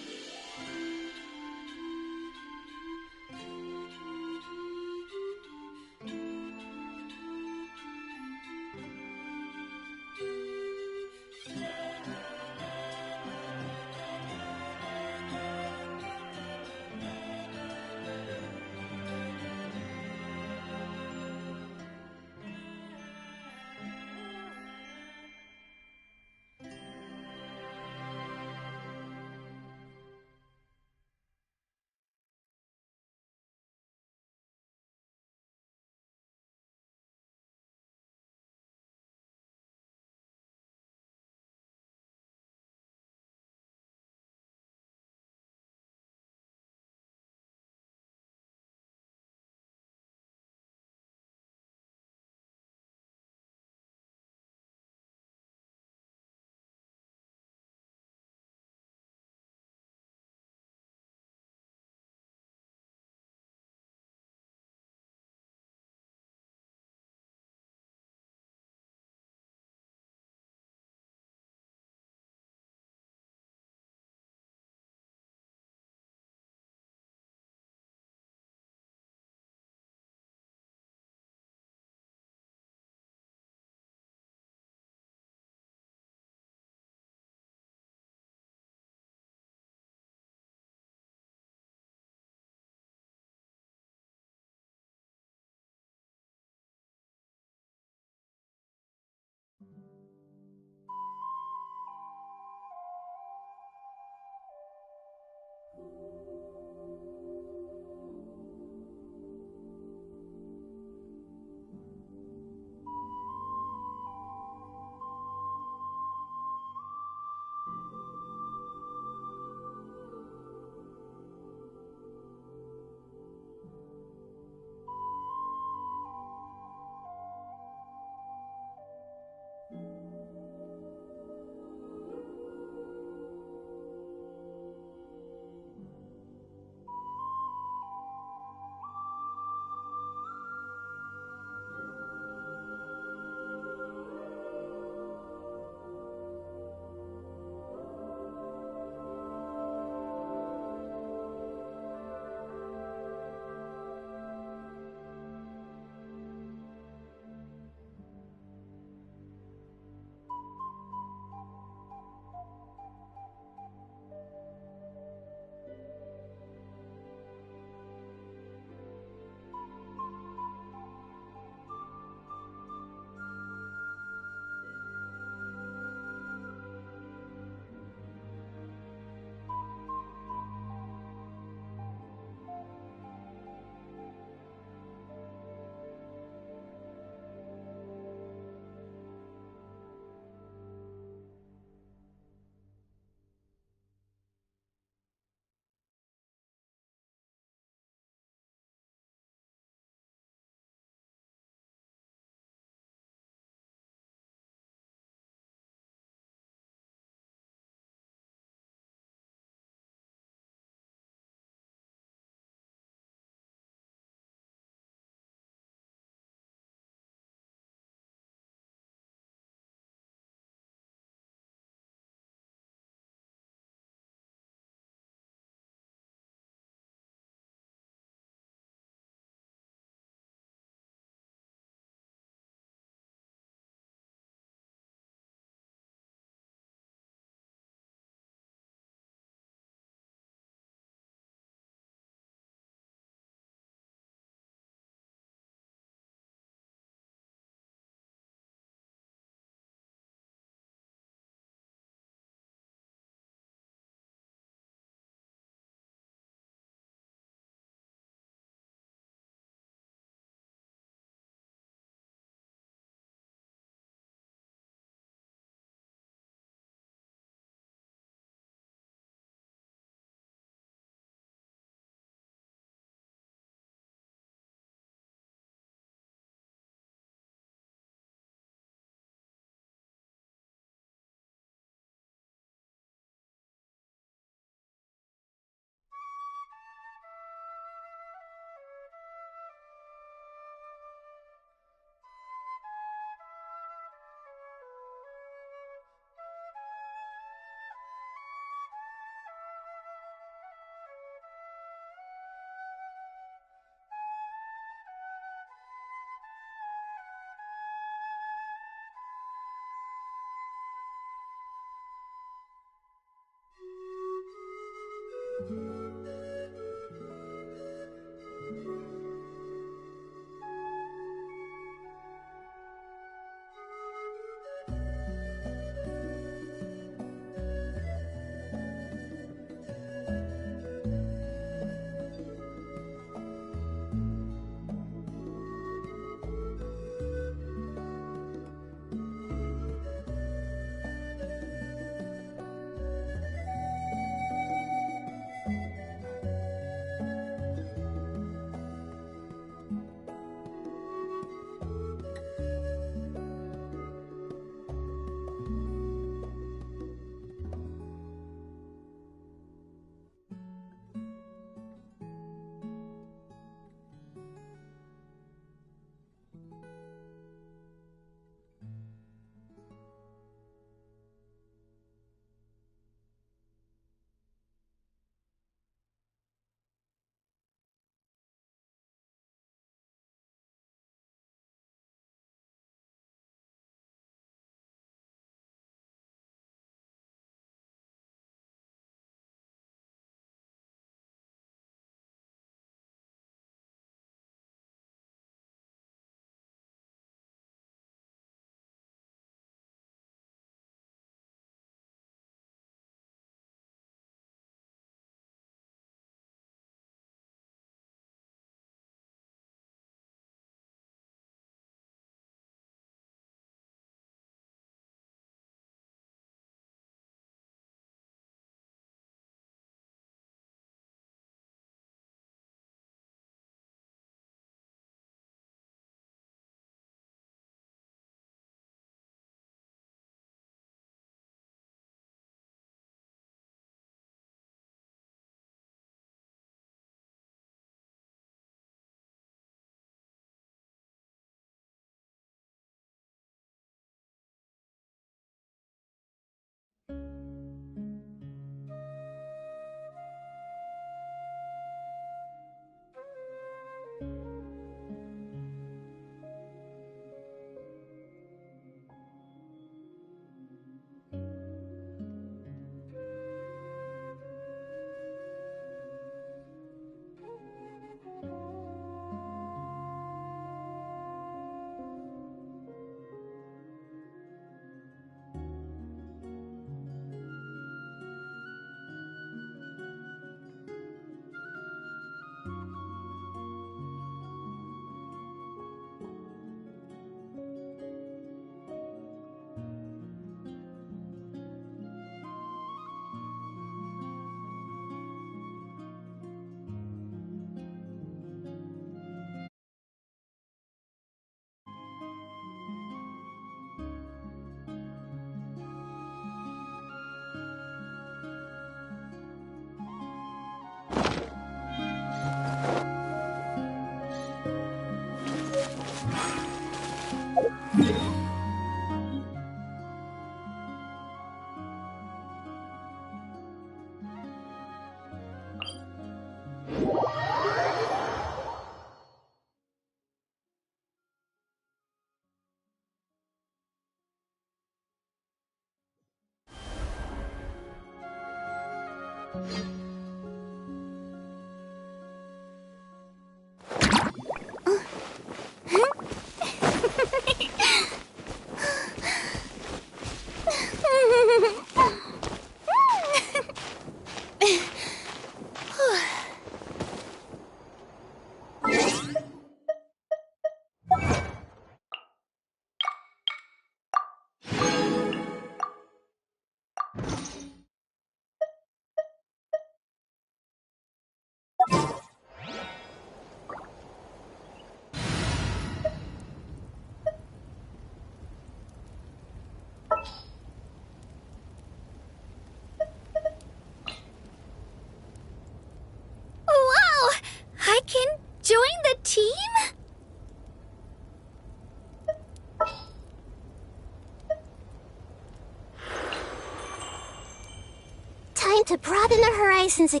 Time to broaden the horizons.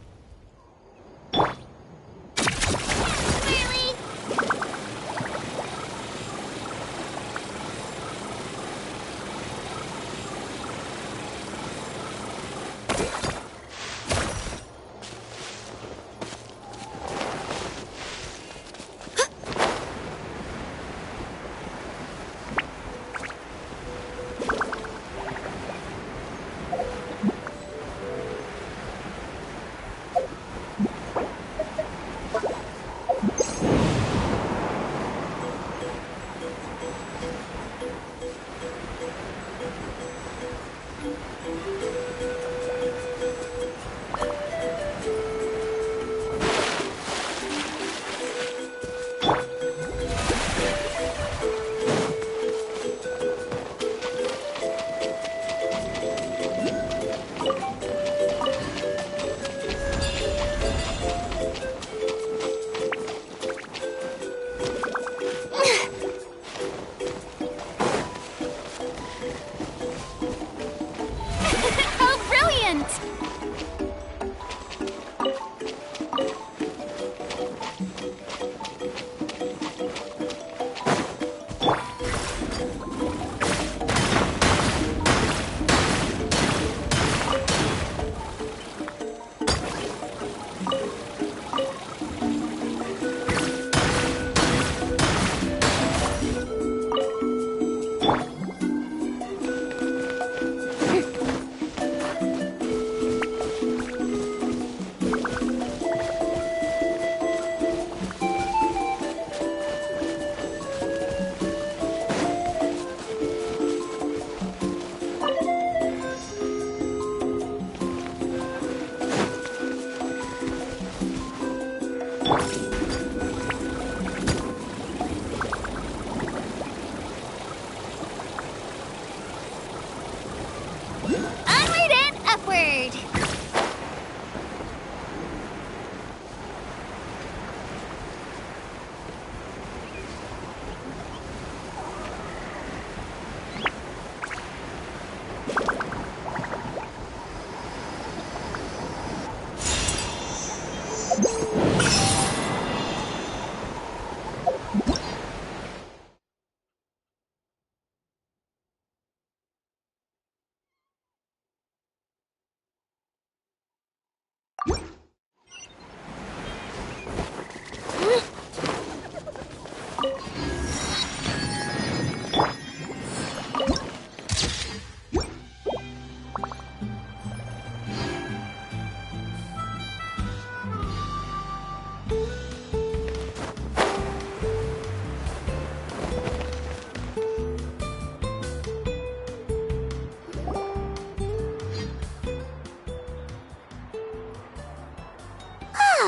Onward and upward!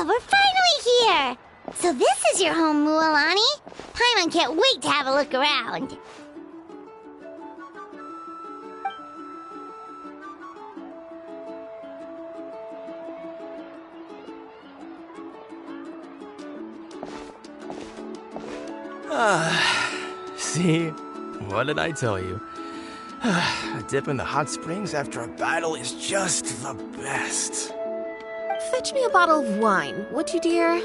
We're finally here! So this is your home, Mualani? Paimon can't wait to have a look around. See? What did I tell you? A dip in the hot springs after a battle is just the best. Fetch me a bottle of wine, would you, dear?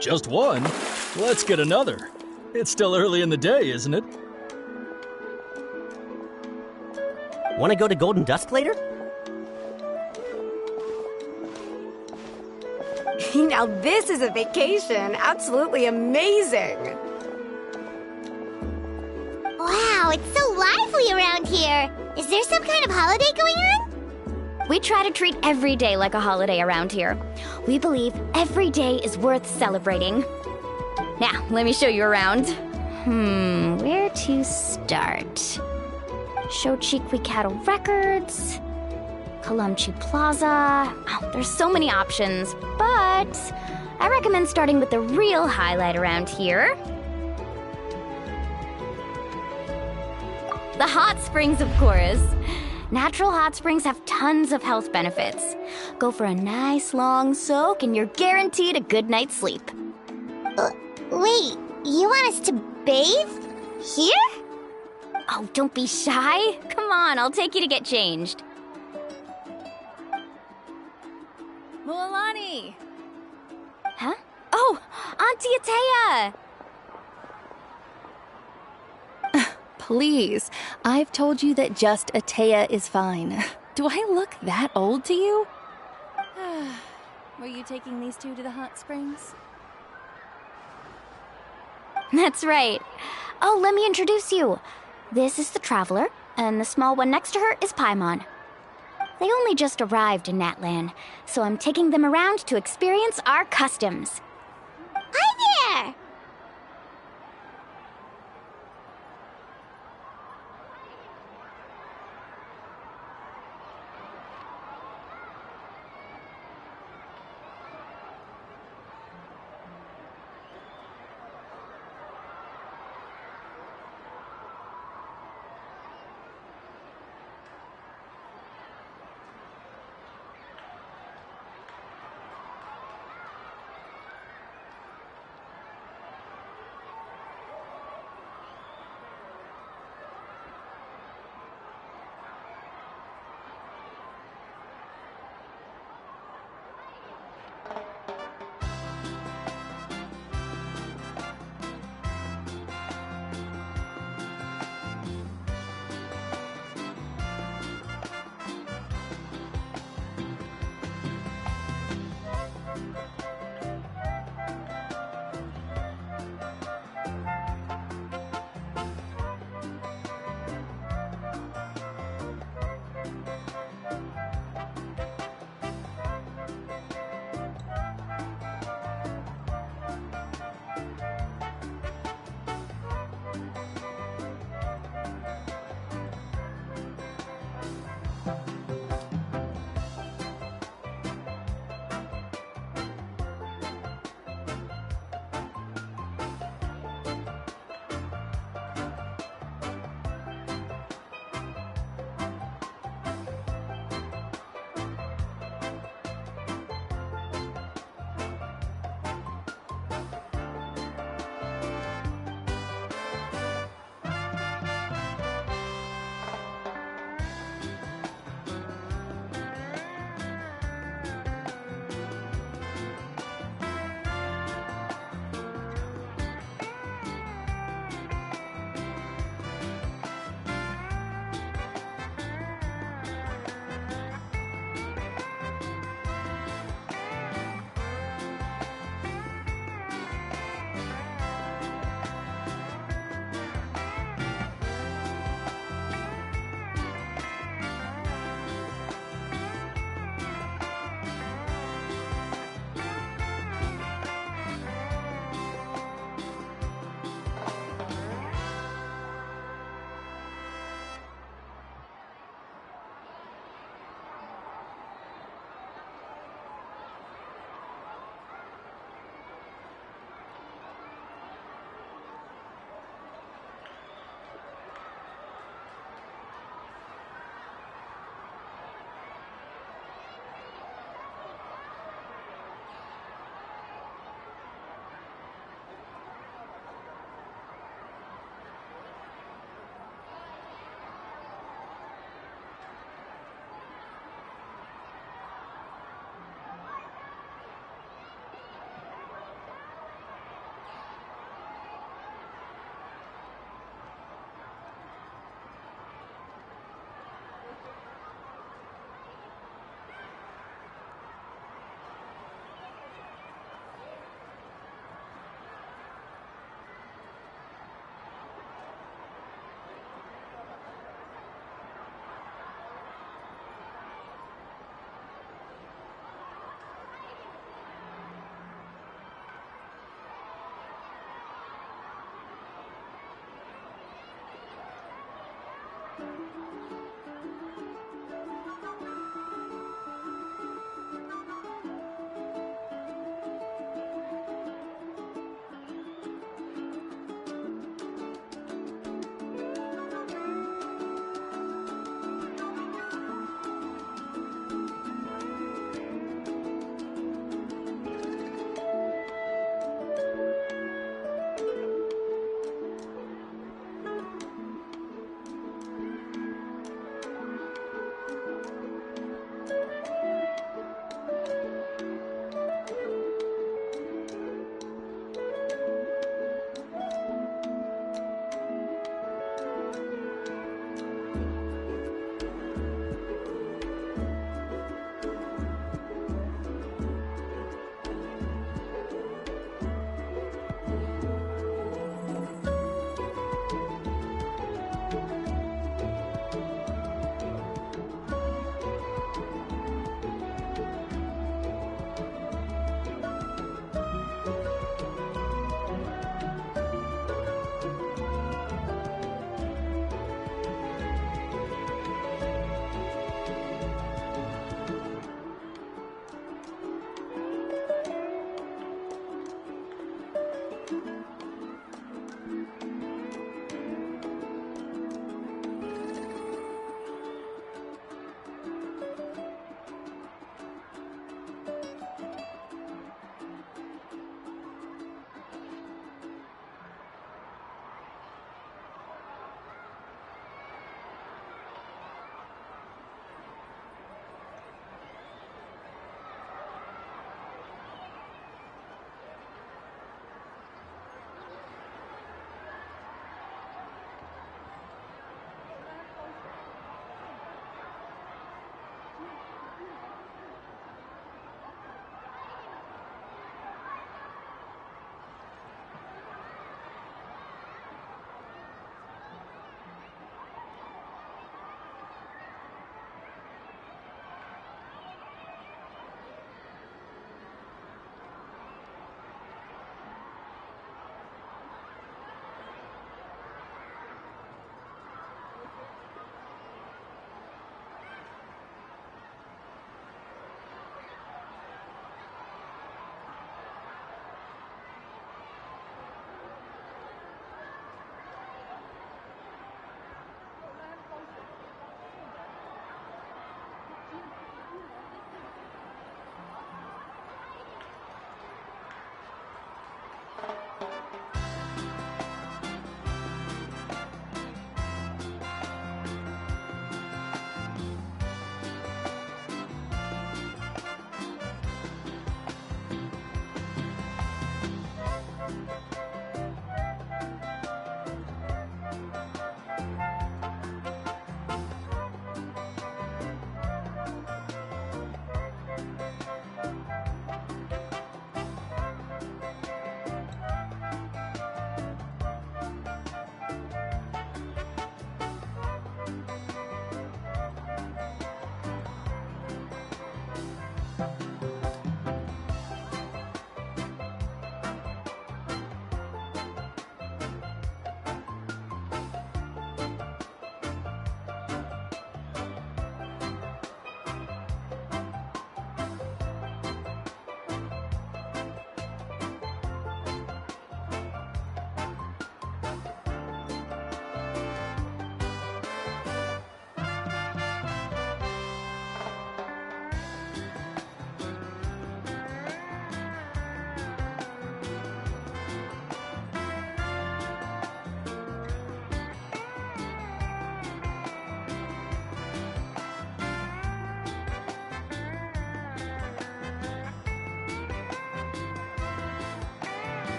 Just one? Let's get another. It's still early in the day, isn't it? Want to go to Golden Dusk later? Now this is a vacation. Absolutely amazing. Wow, it's so lively around here. Is there some kind of holiday going on? We try to treat every day like a holiday around here. We believe every day is worth celebrating. Now, let me show you around. Where to start? Shochikwi Cattle Records, Kalamchi Plaza. Oh, there's so many options, but I recommend starting with the real highlight around here. The hot springs, of course. Natural hot springs have tons of health benefits. Go for a nice long soak and you're guaranteed a good night's sleep. Wait, you want us to bathe? Here? Oh, don't be shy. Come on, I'll take you to get changed. Mualani! Huh? Oh, Auntie Atea! Please, I've told you that just Atea is fine. Do I look that old to you? Were you taking these two to the hot springs? That's right. Oh, let me introduce you. This is the Traveler, and the small one next to her is Paimon. They only just arrived in Natlan, so I'm taking them around to experience our customs. Hi there!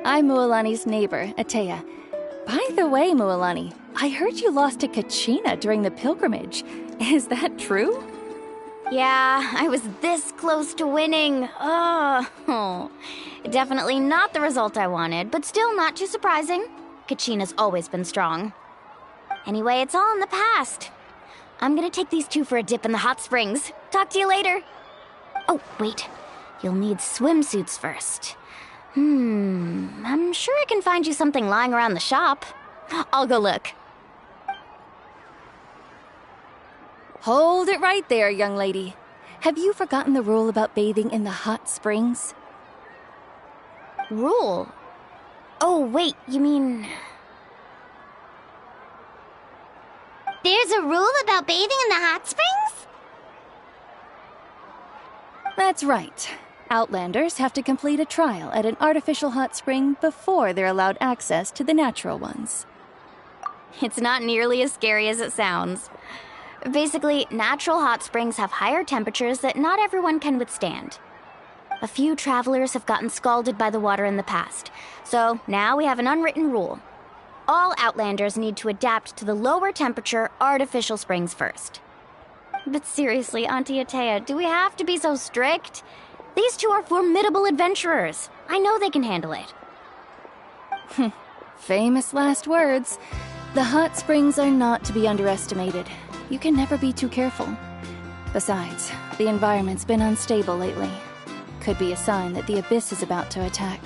I'm Mualani's neighbor, Atea. By the way, Mualani, I heard you lost to Kachina during the pilgrimage. Is that true? Yeah, I was this close to winning. Oh, definitely not the result I wanted, but still not too surprising. Kachina's always been strong. Anyway, it's all in the past. I'm gonna take these two for a dip in the hot springs. Talk to you later. Oh, wait. You'll need swimsuits first. I'm sure I can find you something lying around the shop. I'll go look. Hold it right there, young lady. Have you forgotten the rule about bathing in the hot springs? Rule? Oh, wait, you mean... There's a rule about bathing in the hot springs? That's right. Outlanders have to complete a trial at an artificial hot spring before they're allowed access to the natural ones. It's not nearly as scary as it sounds. Basically, natural hot springs have higher temperatures that not everyone can withstand. A few travelers have gotten scalded by the water in the past, so now we have an unwritten rule. All Outlanders need to adapt to the lower temperature artificial springs first. But seriously, Auntie Atea, do we have to be so strict? These two are formidable adventurers. I know they can handle it. Famous last words. The hot springs are not to be underestimated. You can never be too careful. Besides, the environment's been unstable lately. Could be a sign that the Abyss is about to attack.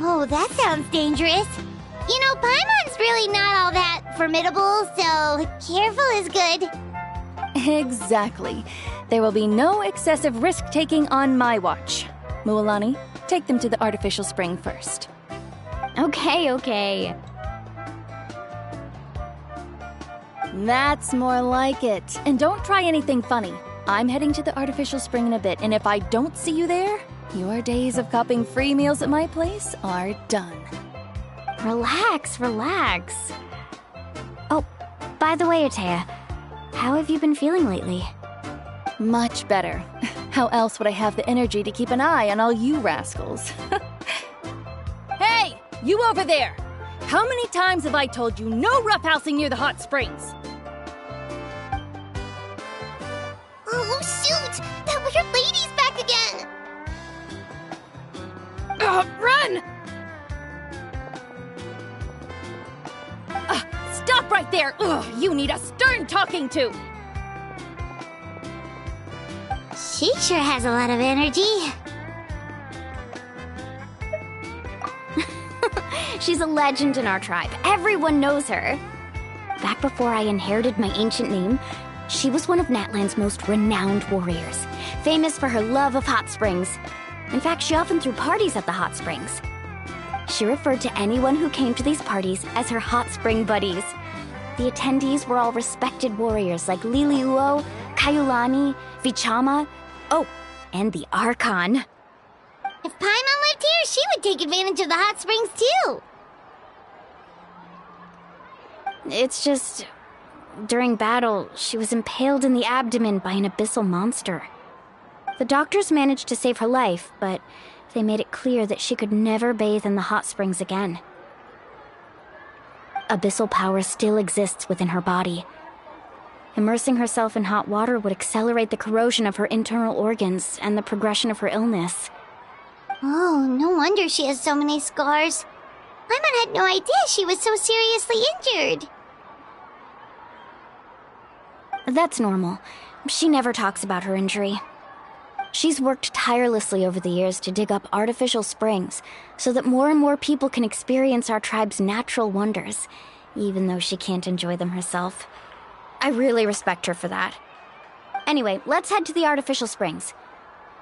Oh, that sounds dangerous. You know, Paimon's really not all that formidable, so careful is good. Exactly. There will be no excessive risk-taking on my watch. Mualani, take them to the artificial spring first. Okay. That's more like it. And don't try anything funny. I'm heading to the artificial spring in a bit, and if I don't see you there, your days of copping free meals at my place are done. Relax. Oh, by the way, Atea, how have you been feeling lately? Much better. How else would I have the energy to keep an eye on all you rascals? Hey, you over there! How many times have I told you no roughhousing near the hot springs? Oh, shoot! That weird lady's back again! Run! Stop right there! You need a stern talking to! She sure has a lot of energy. She's a legend in our tribe. Everyone knows her. Back before I inherited my ancient name, she was one of Natlan's most renowned warriors, famous for her love of hot springs. In fact, she often threw parties at the hot springs. She referred to anyone who came to these parties as her hot spring buddies. The attendees were all respected warriors like Liliuo, Kaiulani, Vichama, and the Archon. If Paimon lived here, she would take advantage of the hot springs too. It's just... during battle, she was impaled in the abdomen by an abyssal monster. The doctors managed to save her life, but they made it clear that she could never bathe in the hot springs again. Abyssal power still exists within her body. Immersing herself in hot water would accelerate the corrosion of her internal organs and the progression of her illness. Oh, no wonder she has so many scars. Paimon had no idea she was so seriously injured. That's normal. She never talks about her injury. She's worked tirelessly over the years to dig up artificial springs so that more and more people can experience our tribe's natural wonders, even though she can't enjoy them herself. I really respect her for that. Anyway, let's head to the artificial springs.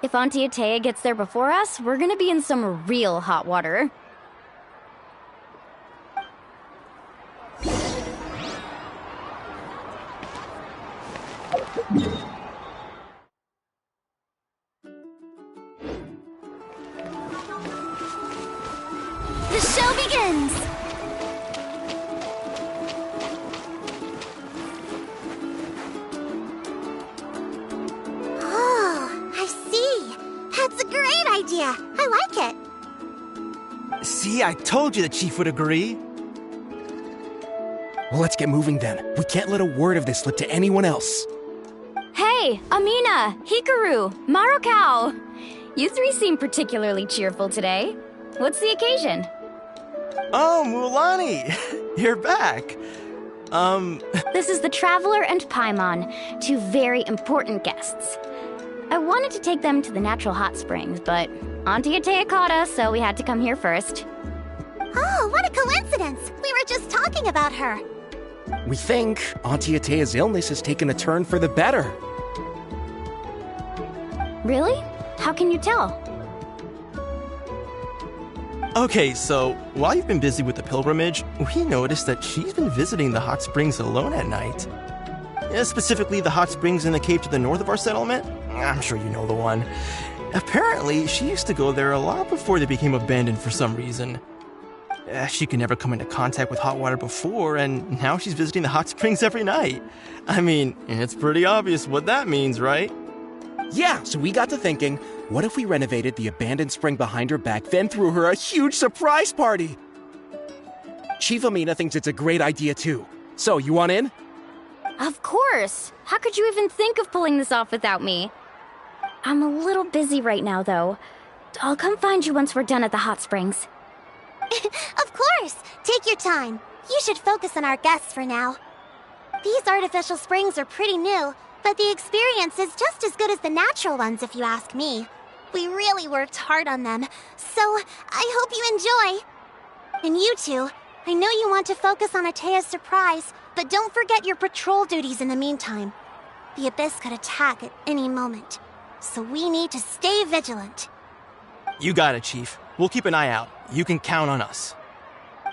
If Auntie Atea gets there before us, we're gonna be in some real hot water. The show begins! Oh, I see. That's a great idea. I like it. See, I told you the chief would agree. Well, let's get moving then. We can't let a word of this slip to anyone else. Hey, Amina, Hikaru, Marukao. You three seem particularly cheerful today. What's the occasion? Oh, Mulani, you're back. This is the Traveler and Paimon, two very important guests. I wanted to take them to the natural hot springs, but Auntie Atea caught us, so we had to come here first. Oh, what a coincidence! We were just talking about her. We think Auntie Atea's illness has taken a turn for the better. Really? How can you tell? Okay, so while you've been busy with the pilgrimage, we noticed that she's been visiting the hot springs alone at night. Specifically, the hot springs in the cave to the north of our settlement. I'm sure you know the one. Apparently, she used to go there a lot before they became abandoned for some reason. She could never come into contact with hot water before, and now she's visiting the hot springs every night. I mean, it's pretty obvious what that means, right? Yeah, so we got to thinking, what if we renovated the abandoned spring behind her back, then threw her a huge surprise party? Chief Amina thinks it's a great idea too. So, you want in? Of course! How could you even think of pulling this off without me? I'm a little busy right now, though. I'll come find you once we're done at the hot springs. Of course! Take your time. You should focus on our guests for now. These artificial springs are pretty new, but the experience is just as good as the natural ones if you ask me. We really worked hard on them, so I hope you enjoy. And you two, I know you want to focus on Atea's surprise, but don't forget your patrol duties in the meantime. The Abyss could attack at any moment, so we need to stay vigilant. You got it, Chief. We'll keep an eye out. You can count on us.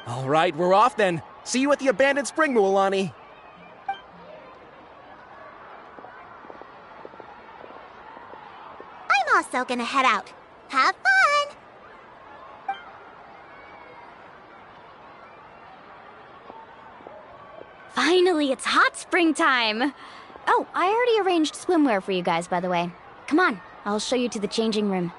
All right, we're off then. See you at the abandoned spring, Mulani. I'm also gonna head out. Have fun! Finally, it's hot spring time! Oh, I already arranged swimwear for you guys, by the way. Come on, I'll show you to the changing room.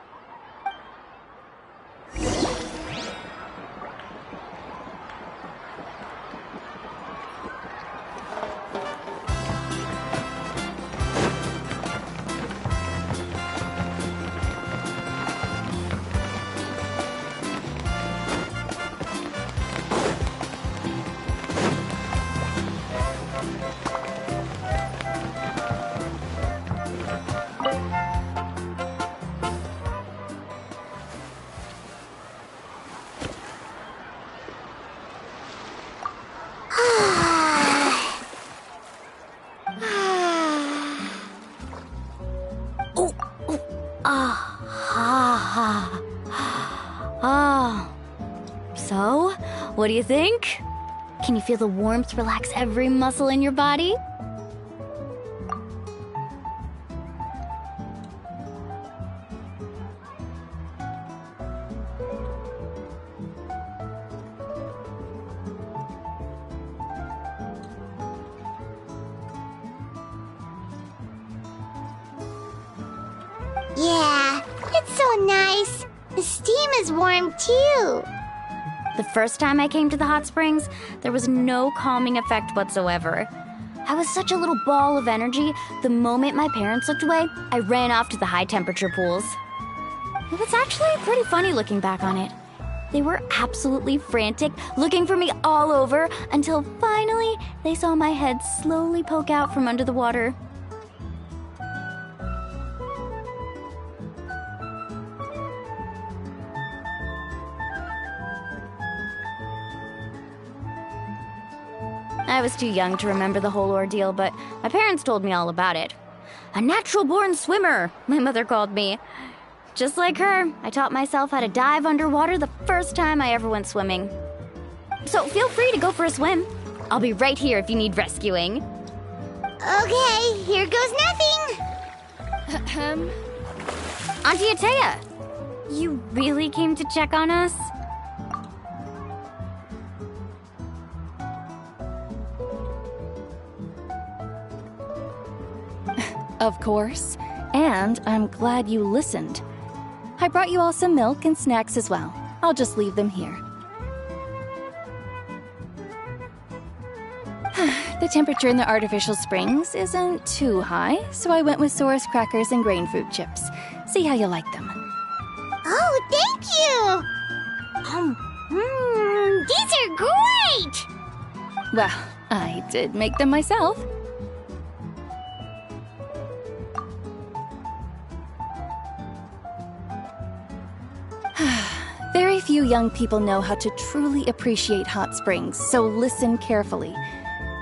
So, what do you think? Can you feel the warmth relax every muscle in your body? Yeah, it's so nice. The steam is warm too. The first time I came to the hot springs, there was no calming effect whatsoever. I was such a little ball of energy, the moment my parents looked away, I ran off to the high-temperature pools. It was actually pretty funny looking back on it. They were absolutely frantic, looking for me all over, until finally they saw my head slowly poke out from under the water. I was too young to remember the whole ordeal, but my parents told me all about it. A natural-born swimmer, my mother called me. Just like her, I taught myself how to dive underwater the first time I ever went swimming. So feel free to go for a swim. I'll be right here if you need rescuing. Okay, here goes nothing. Auntie Atea, you really came to check on us? Of course. And I'm glad you listened. I brought you all some milk and snacks as well. I'll just leave them here. The temperature in the artificial springs isn't too high, so I went with Source crackers and grain fruit chips. See how you like them. Oh, thank you! These are great! Well, I did make them myself. Very few young people know how to truly appreciate hot springs, so listen carefully.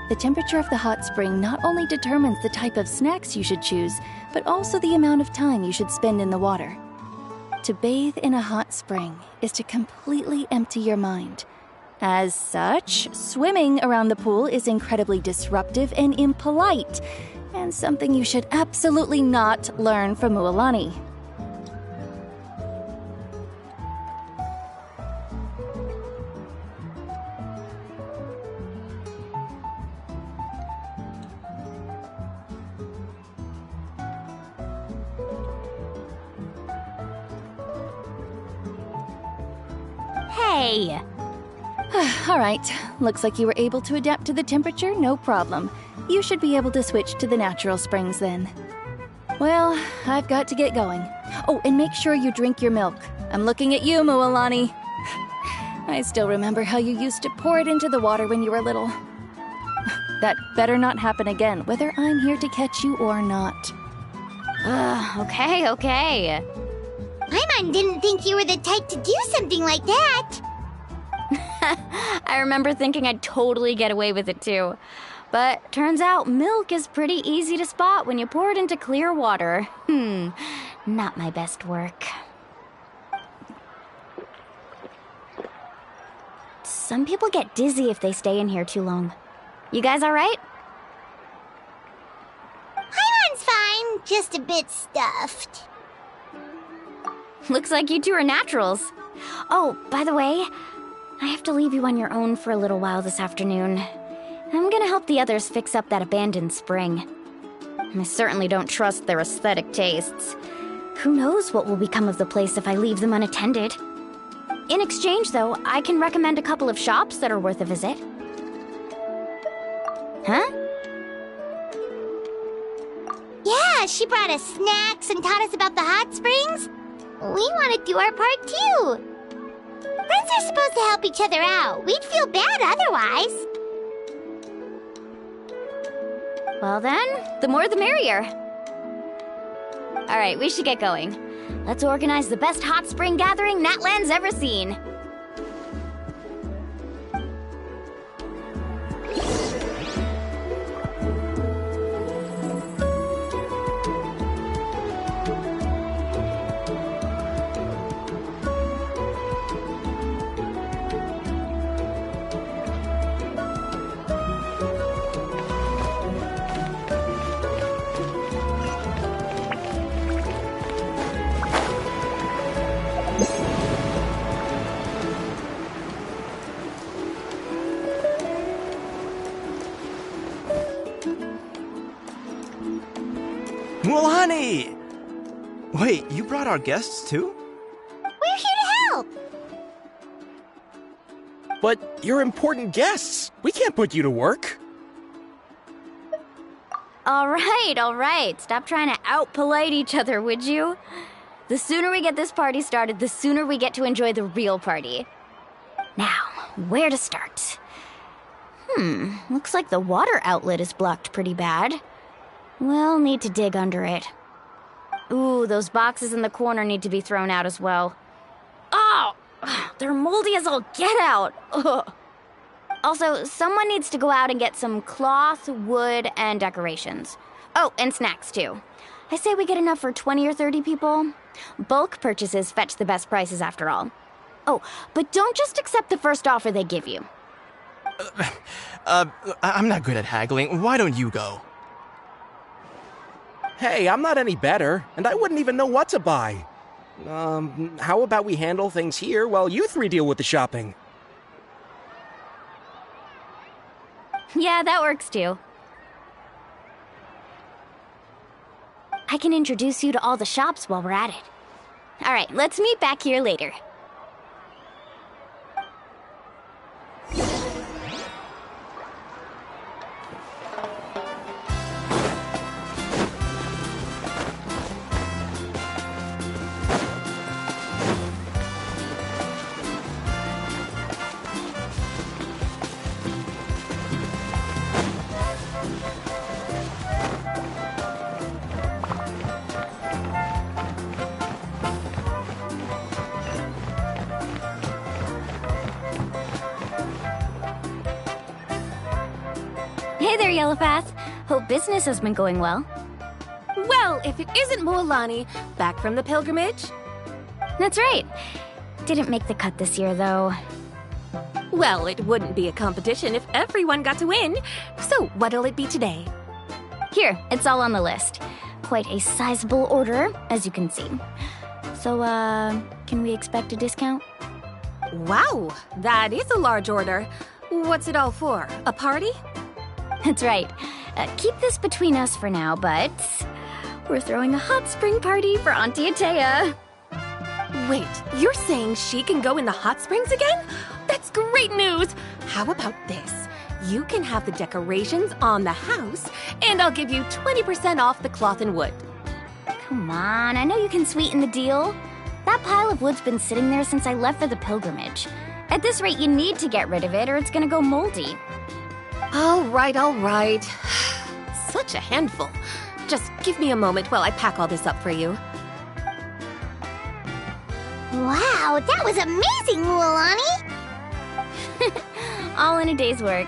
The temperature of the hot spring not only determines the type of snacks you should choose, but also the amount of time you should spend in the water. To bathe in a hot spring is to completely empty your mind. As such, swimming around the pool is incredibly disruptive and impolite, and something you should absolutely not learn from Mualani. Hey! All right, looks like you were able to adapt to the temperature, no problem. You should be able to switch to the natural springs then. Well, I've got to get going. Oh, and make sure you drink your milk. I'm looking at you, Mualani. I still remember how you used to pour it into the water when you were little. That better not happen again, whether I'm here to catch you or not. Okay. Paimon didn't think you were the type to do something like that. I remember thinking I'd totally get away with it too. But turns out milk is pretty easy to spot when you pour it into clear water. Not my best work. Some people get dizzy if they stay in here too long. You guys all right? Paimon's fine, just a bit stuffed. Looks like you two are naturals. Oh, by the way, I have to leave you on your own for a little while this afternoon. I'm gonna help the others fix up that abandoned spring. I certainly don't trust their aesthetic tastes. Who knows what will become of the place if I leave them unattended? In exchange, though, I can recommend a couple of shops that are worth a visit. Huh? Yeah, she brought us snacks and taught us about the hot springs. We want to do our part too. Friends are supposed to help each other out. We'd feel bad otherwise. Well then, the more the merrier. All right, we should get going. Let's organize the best hot spring gathering Natlan's ever seen. Mualani! Wait, you brought our guests too? We're here to help. But you're important guests. We can't put you to work. All right. Stop trying to out-polite each other, would you? The sooner we get this party started, the sooner we get to enjoy the real party. Now, where to start? Looks like the water outlet is blocked pretty bad. We'll need to dig under it. Ooh, those boxes in the corner need to be thrown out as well. Oh! They're moldy as all get out! Ugh. Also, someone needs to go out and get some cloth, wood, and decorations. Oh, and snacks too. I say we get enough for 20 or 30 people. Bulk purchases fetch the best prices after all. Oh, but don't just accept the first offer they give you. I'm not good at haggling. Why don't you go? Hey, I'm not any better, and I wouldn't even know what to buy. How about we handle things here while you three deal with the shopping? Yeah, that works too. I can introduce you to all the shops while we're at it. All right, let's meet back here later. Hey there, Yellowpath. Hope business has been going well. Well, if it isn't Moalani, back from the pilgrimage? That's right. Didn't make the cut this year, though. Well, it wouldn't be a competition if everyone got to win. So, what'll it be today? Here, it's all on the list. Quite a sizable order, as you can see. So, can we expect a discount? Wow, that is a large order. What's it all for? A party? That's right. Keep this between us for now, but we're throwing a hot spring party for Auntie Atea. Wait, you're saying she can go in the hot springs again? That's great news! How about this? You can have the decorations on the house, and I'll give you 20% off the cloth and wood. Come on, I know you can sweeten the deal. That pile of wood's been sitting there since I left for the pilgrimage. At this rate, you need to get rid of it or it's gonna go moldy. All right. Such a handful. Just give me a moment while I pack all this up for you. Wow, that was amazing, Moalani! All in a day's work.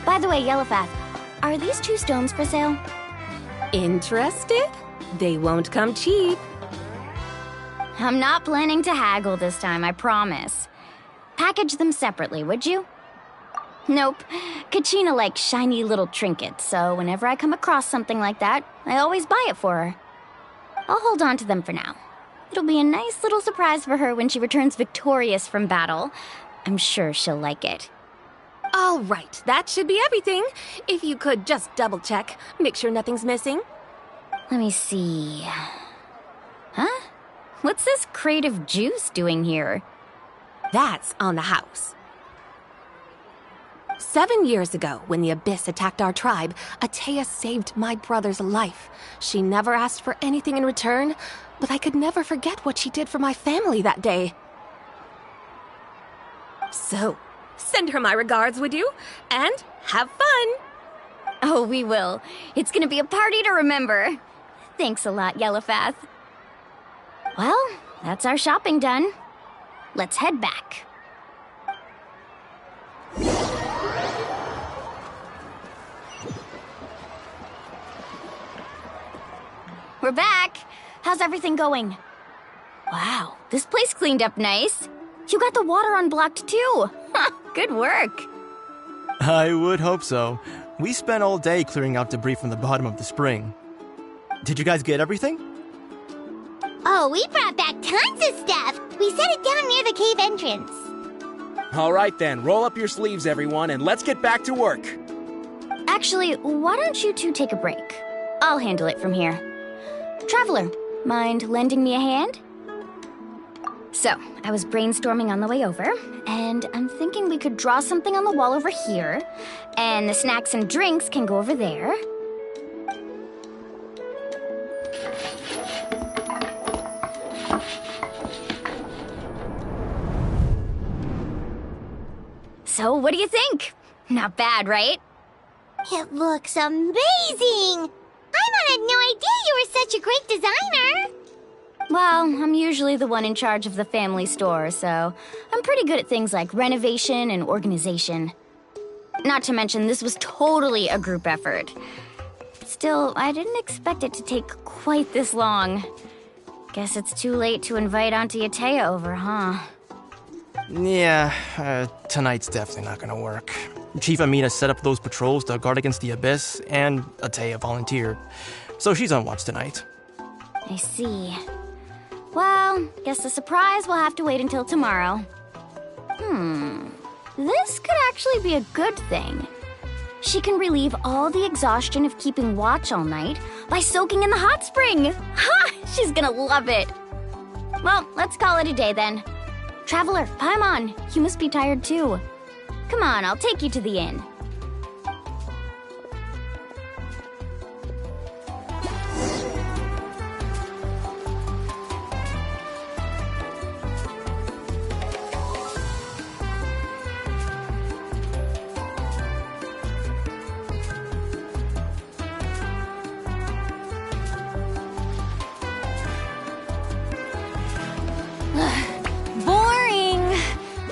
By the way, Yellowpath, are these 2 stones for sale? Interested? They won't come cheap. I'm not planning to haggle this time, I promise. Package them separately, would you? Nope. Kachina likes shiny little trinkets, so whenever I come across something like that, I always buy it for her. I'll hold on to them for now. It'll be a nice little surprise for her when she returns victorious from battle. I'm sure she'll like it. All right, that should be everything. If you could just double-check, make sure nothing's missing. Let me see. Huh? What's this crate of juice doing here? That's on the house. 7 years ago, when the Abyss attacked our tribe, Atea saved my brother's life. She never asked for anything in return, but I could never forget what she did for my family that day. So, send her my regards, would you? And have fun! Oh, we will. It's gonna be a party to remember. Thanks a lot, Yellowpath. Well, that's our shopping done. Let's head back. We're back. How's everything going? Wow, this place cleaned up nice. You got the water unblocked too. Good work. I would hope so. We spent all day clearing out debris from the bottom of the spring. Did you guys get everything? Oh, we brought back tons of stuff! We set it down near the cave entrance. All right then, roll up your sleeves, everyone, and let's get back to work. Actually, why don't you two take a break? I'll handle it from here. Traveler, mind lending me a hand? So, I was brainstorming on the way over, and I'm thinking we could draw something on the wall over here, and the snacks and drinks can go over there. So, what do you think? Not bad, right? It looks amazing! Paimon had no idea you were such a great designer! Well, I'm usually the one in charge of the family store, so I'm pretty good at things like renovation and organization. Not to mention, this was totally a group effort. Still, I didn't expect it to take quite this long. Guess it's too late to invite Auntie Atea over, huh? Yeah, tonight's definitely not gonna work. Chief Amina set up those patrols to guard against the Abyss, and Atea volunteered. So she's on watch tonight. I see. Well, guess the surprise will have to wait until tomorrow. This could actually be a good thing. She can relieve all the exhaustion of keeping watch all night by soaking in the hot spring. Ha! She's gonna love it. Well, let's call it a day then. Traveler, Paimon, you must be tired too. Come on, I'll take you to the inn. Boring!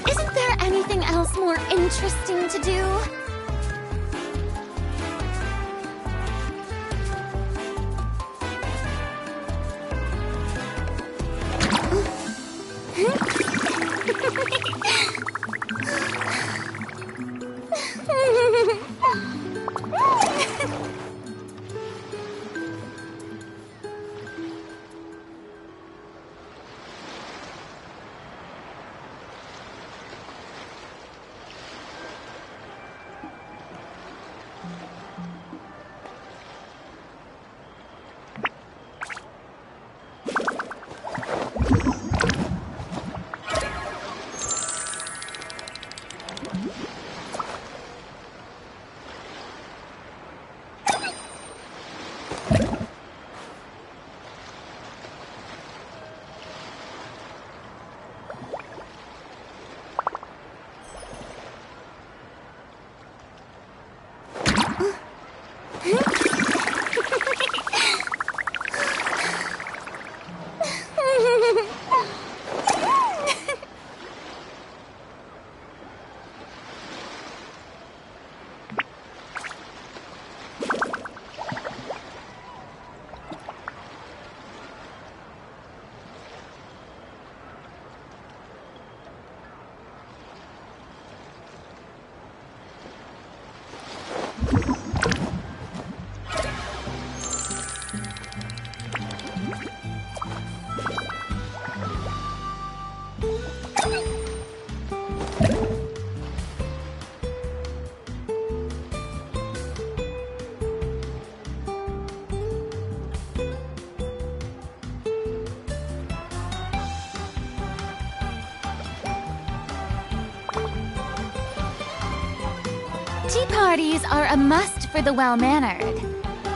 Isn't there anything else more interesting to do? Tea parties are a must for the well-mannered.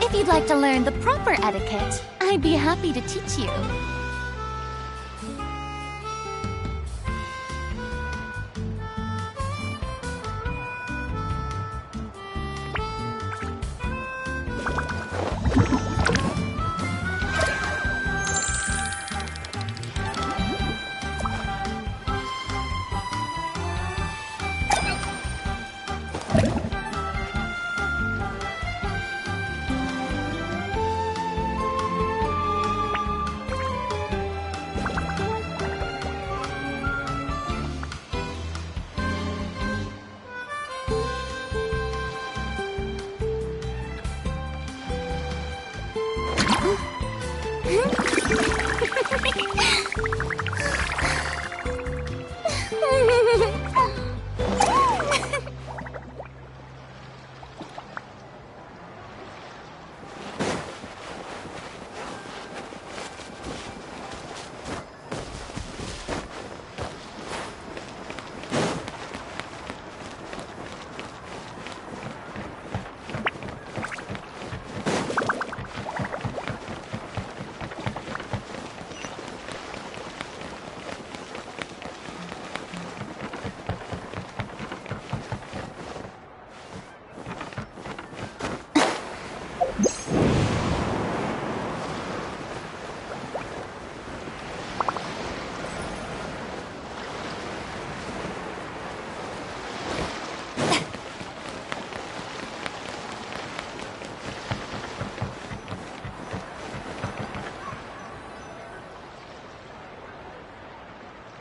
If you'd like to learn the proper etiquette, I'd be happy to teach you.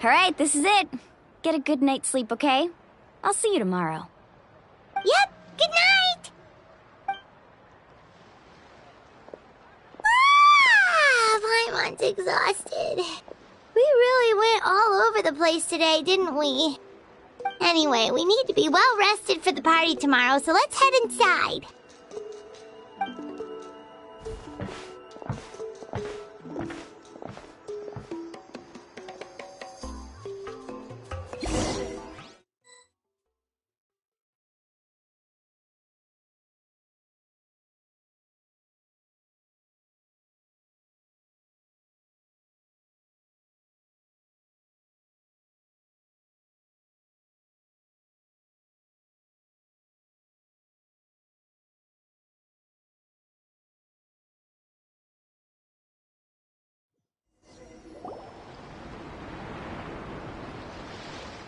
Alright, this is it. Get a good night's sleep, okay? I'll see you tomorrow. Yep, good night! Paimon's exhausted. We really went all over the place today, didn't we? Anyway, we need to be well rested for the party tomorrow, so let's head inside.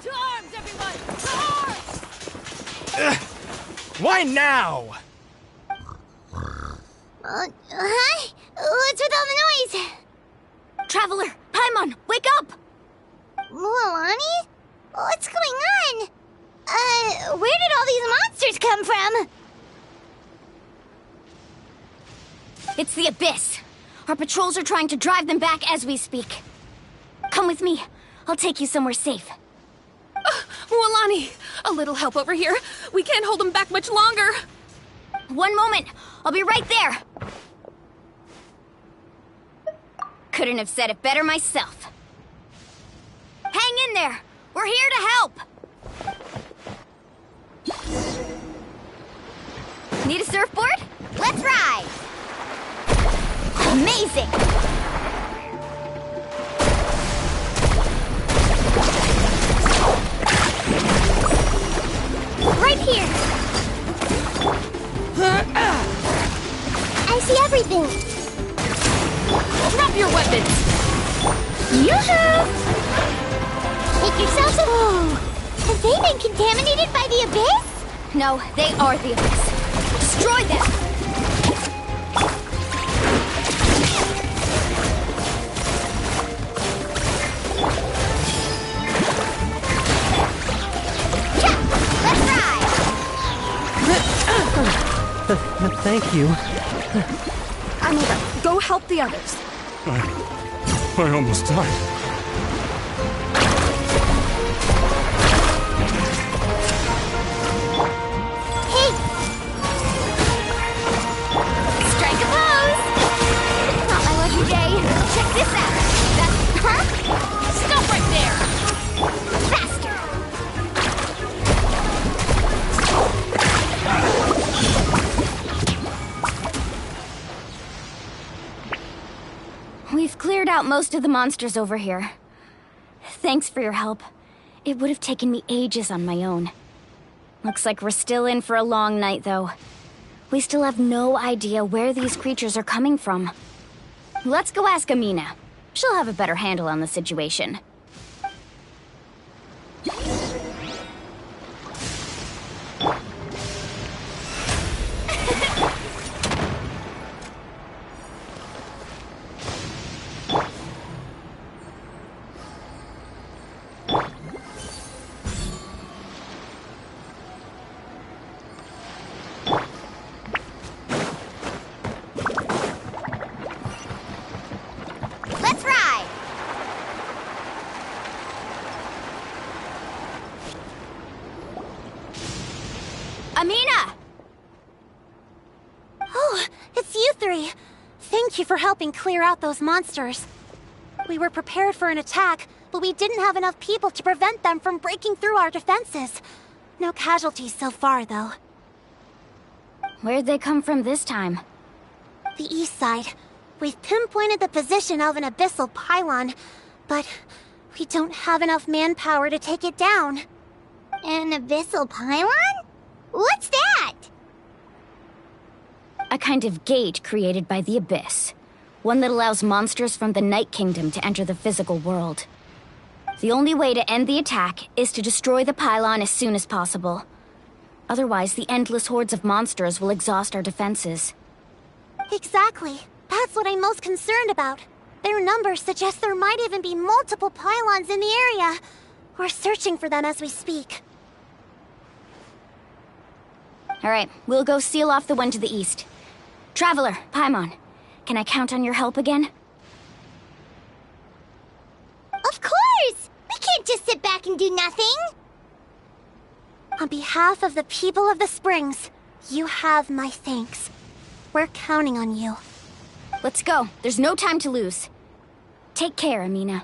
To arms, everyone! To arms! Why now? Huh? What's with all the noise? Traveler, Paimon, wake up! Mualani? What's going on? Where did all these monsters come from? It's the Abyss. Our patrols are trying to drive them back as we speak. Come with me. I'll take you somewhere safe. Mualani, a little help over here. We can't hold them back much longer. One moment. I'll be right there. Couldn't have said it better myself. Hang in there. We're here to help. Need a surfboard? Let's ride. Amazing. Right here. I see everything. Drop your weapons. Yoo-hoo! Make yourselves a... Have they been contaminated by the Abyss? No, they are the Abyss. Destroy them! Thank you. Amira, go help the others. I almost died. Hey! Strike a pose! Not my lucky day. Check this out. Stop right there! Faster! We've cleared out most of the monsters over here. Thanks for your help. It would have taken me ages on my own. Looks like we're still in for a long night, though. We still have no idea where these creatures are coming from. Let's go ask Amina. She'll have a better handle on the situation. Let's ride! Amina! Oh, it's you three. Thank you for helping clear out those monsters. We were prepared for an attack, but we didn't have enough people to prevent them from breaking through our defenses. No casualties so far, though. Where'd they come from this time? The east side. We've pinpointed the position of an abyssal pylon, but we don't have enough manpower to take it down. An abyssal pylon? What's that? A kind of gate created by the Abyss. One that allows monsters from the Night Kingdom to enter the physical world. The only way to end the attack is to destroy the pylon as soon as possible. Otherwise, the endless hordes of monsters will exhaust our defenses. Exactly. That's what I'm most concerned about. Their numbers suggest there might even be multiple pylons in the area. We're searching for them as we speak. All right, we'll go seal off the one to the east. Traveler, Paimon, can I count on your help again? Of course! We can't just sit back and do nothing! On behalf of the people of the Springs, you have my thanks. We're counting on you. Let's go. There's no time to lose. Take care, Amina.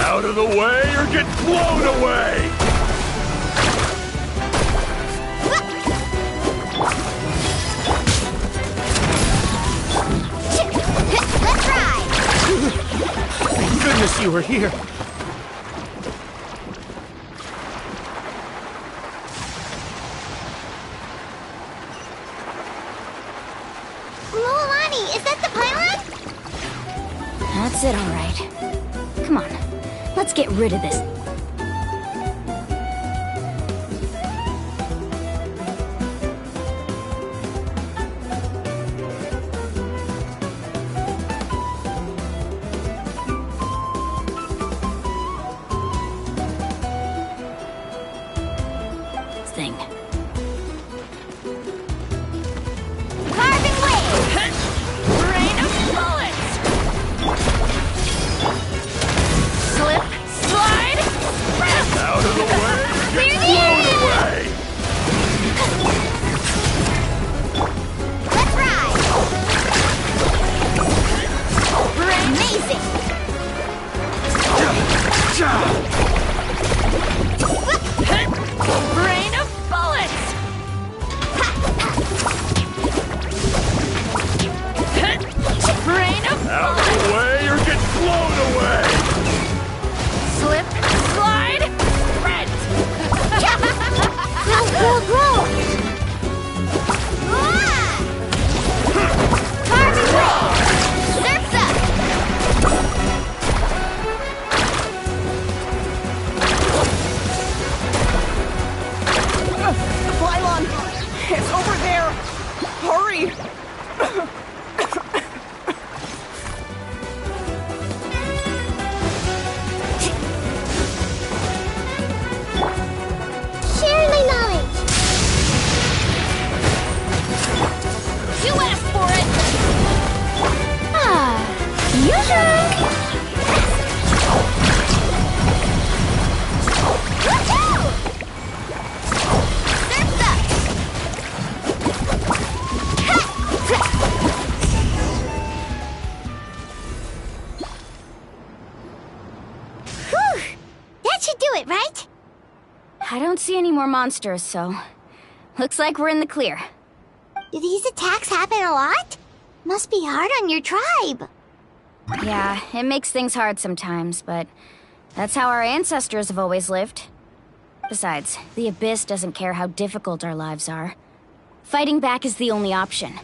Out of the way or get blown away! Let's ride! Thank goodness you were here. Mulani, is that the pylon? That's it, all right. Come on. Let's get rid of this. Thing. Carving wave! Rain of bullets! Slip, slide, do it, right? I don't see any more monsters, so... Looks like we're in the clear. Do these attacks happen a lot? Must be hard on your tribe. Yeah, it makes things hard sometimes, but... That's how our ancestors have always lived. Besides, the Abyss doesn't care how difficult our lives are. Fighting back is the only option.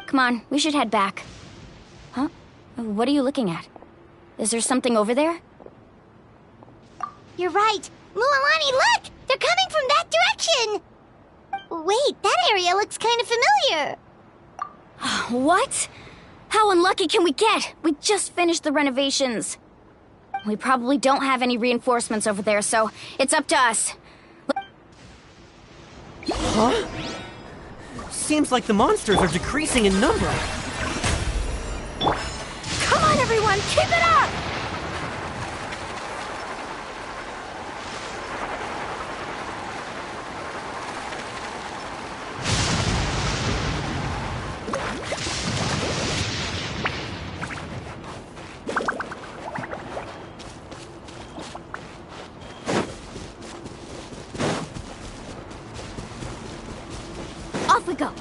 Come on, we should head back. Huh? What are you looking at? Is there something over there? You're right. Mualani, look! They're coming from that direction! Wait, that area looks kind of familiar. What? How unlucky can we get? We just finished the renovations. We probably don't have any reinforcements over there, so it's up to us. Huh? Seems like the monsters are decreasing in number. Come on, everyone, keep it up! Off we go.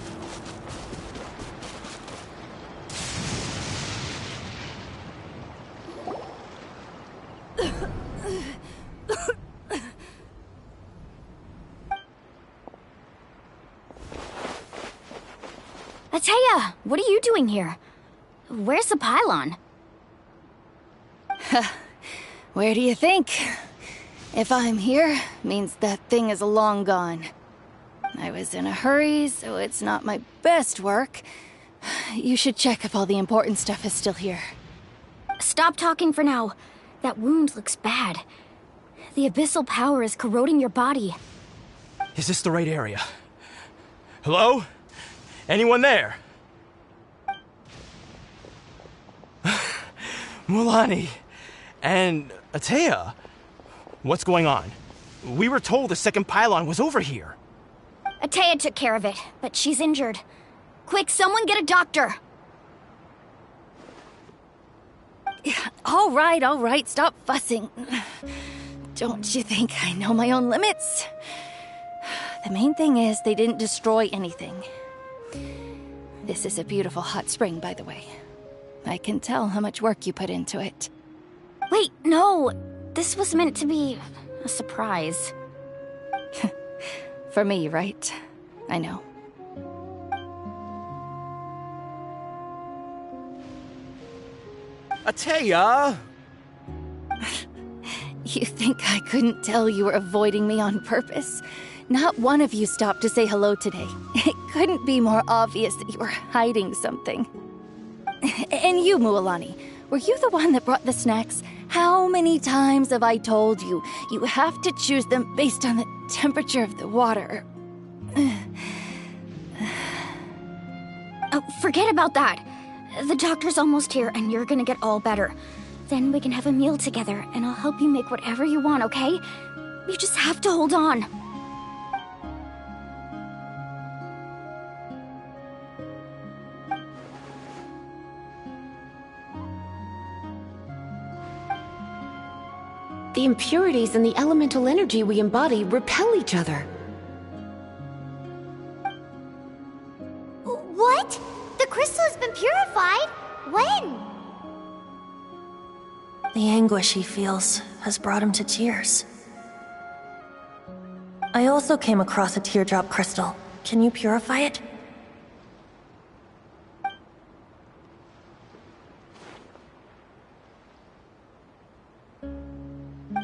Ataya, what are you doing here? Where's the pylon? Where do you think? If I'm here, means that thing is long gone. I was in a hurry, so it's not my best work. You should check if all the important stuff is still here. Stop talking for now. That wound looks bad. The abyssal power is corroding your body. Is this the right area? Hello? Anyone there? Mualani and Ataya, what's going on? We were told the second pylon was over here. Ataya took care of it, but she's injured. Quick, someone get a doctor! All right, stop fussing. Don't you think I know my own limits? The main thing is they didn't destroy anything. This is a beautiful hot spring, by the way. I can tell how much work you put into it. Wait, no! This was meant to be a surprise. For me, right? I know. Ataya! You think I couldn't tell you were avoiding me on purpose? Not one of you stopped to say hello today. It couldn't be more obvious that you were hiding something. And you, Mualani, were you the one that brought the snacks? How many times have I told you, you have to choose them based on the temperature of the water? Oh, forget about that. The doctor's almost here, and you're gonna get all better. Then we can have a meal together, and I'll help you make whatever you want, okay? You just have to hold on. The impurities and the elemental energy we embody repel each other. What? The crystal has been purified? When? The anguish he feels has brought him to tears. I also came across a teardrop crystal. Can you purify it?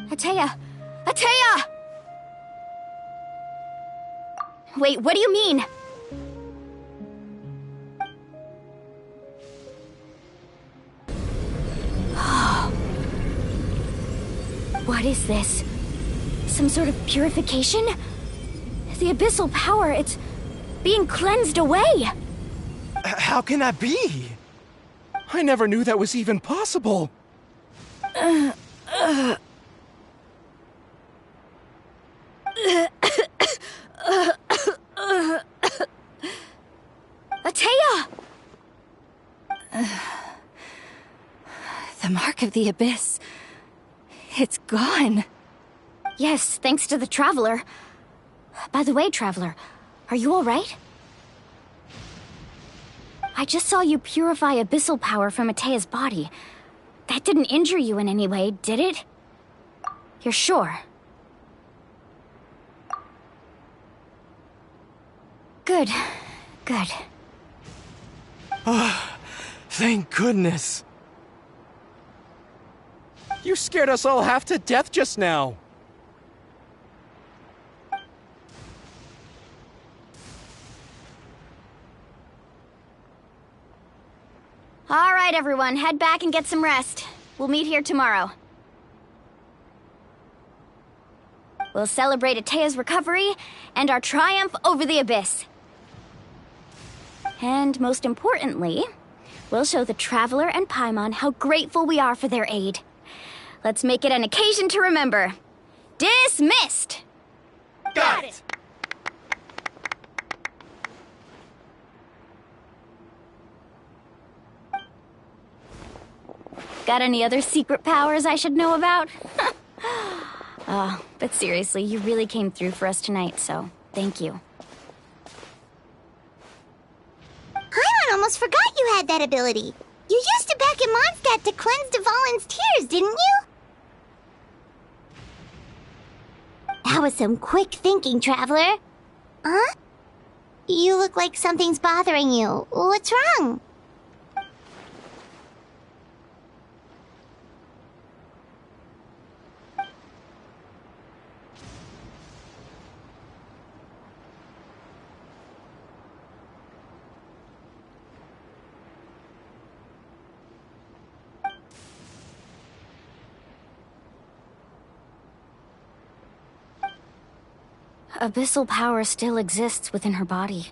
Ataya! Ataya! Wait, what do you mean? What is this? Some sort of purification? The abyssal power, it's being cleansed away! How can that be? I never knew that was even possible. Ataya! The mark of the abyss. It's gone. Yes, thanks to the Traveler. By the way, Traveler, are you alright? I just saw you purify abyssal power from Atea's body. That didn't injure you in any way, did it? You're sure? Good. Good. Ah, thank goodness. You scared us all half to death just now. All right, everyone, head back and get some rest. We'll meet here tomorrow. We'll celebrate Atea's recovery and our triumph over the Abyss. And most importantly, we'll show the Traveler and Paimon how grateful we are for their aid. Let's make it an occasion to remember. Dismissed! Got it! Got any other secret powers I should know about? But seriously, you really came through for us tonight, so thank you. Paimon almost forgot you had that ability. You used it back in Mondstadt to cleanse Dvalin's tears, didn't you? That was some quick thinking, Traveler. Huh? You look like something's bothering you. What's wrong? Abyssal power still exists within her body.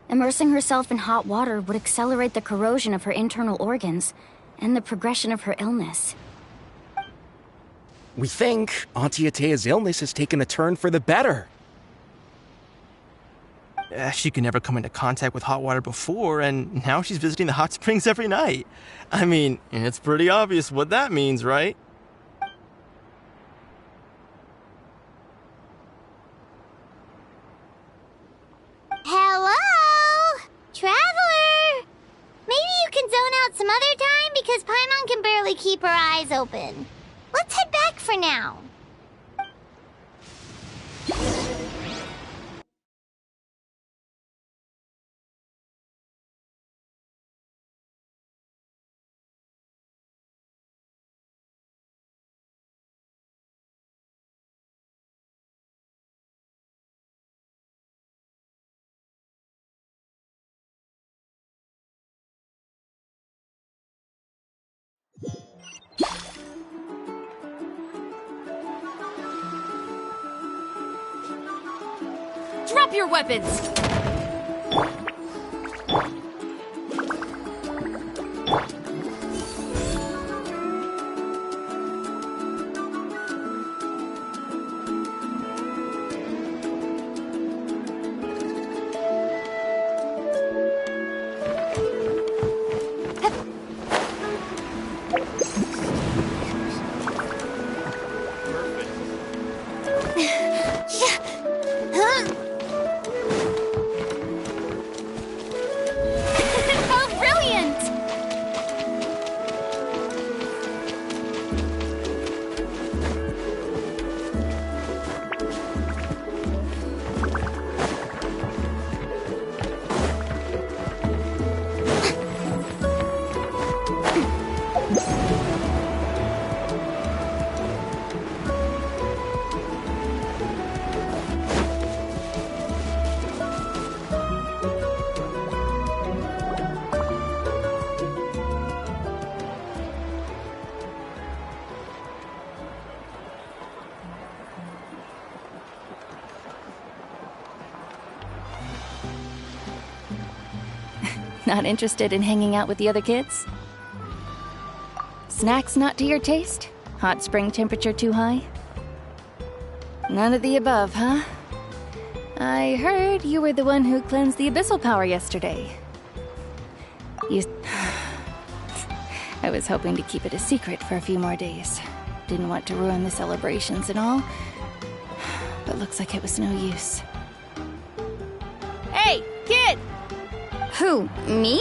Immersing herself in hot water would accelerate the corrosion of her internal organs and the progression of her illness. We think Auntie Atea's illness has taken a turn for the better. She could never come into contact with hot water before, and now she's visiting the hot springs every night. I mean, it's pretty obvious what that means, right? Hello? Traveler? Maybe you can zone out some other time because Paimon can barely keep her eyes open. Let's head back for now. Drop your weapons! Not interested in hanging out with the other kids? Snacks not to your taste? Hot spring temperature too high? None of the above, huh? I heard you were the one who cleansed the abyssal power yesterday. I was hoping to keep it a secret for a few more days. Didn't want to ruin the celebrations and all, but looks like it was no use. Hey, kid! Who, me?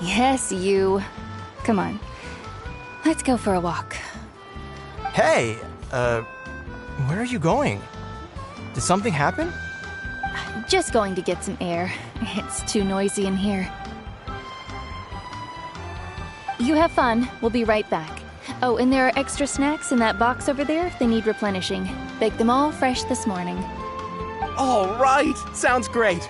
Yes, you. Come on. Let's go for a walk. Hey, where are you going? Did something happen? Just going to get some air. It's too noisy in here. You have fun. We'll be right back. Oh, and there are extra snacks in that box over there if they need replenishing. Baked them all fresh this morning. All right! Sounds great!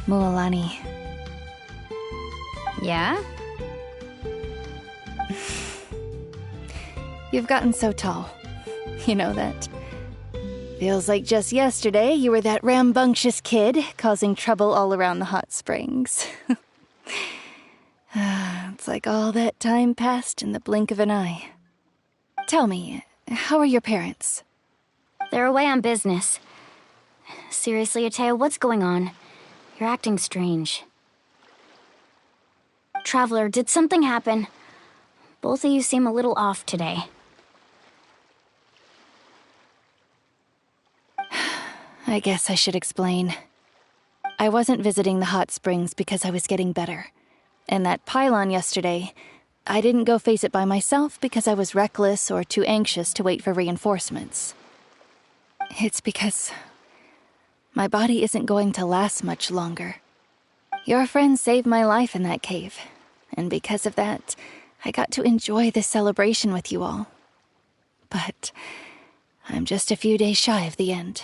Mualani. Yeah? You've gotten so tall. You know that? Feels like just yesterday you were that rambunctious kid causing trouble all around the hot springs. It's like all that time passed in the blink of an eye. Tell me, how are your parents? They're away on business. Seriously, Atea, what's going on? You're acting strange. Traveler, did something happen? Both of you seem a little off today. I guess I should explain. I wasn't visiting the hot springs because I was getting better. And that pylon yesterday, I didn't go face it by myself because I was reckless or too anxious to wait for reinforcements. It's because my body isn't going to last much longer. Your friend saved my life in that cave, and because of that, I got to enjoy this celebration with you all. But I'm just a few days shy of the end.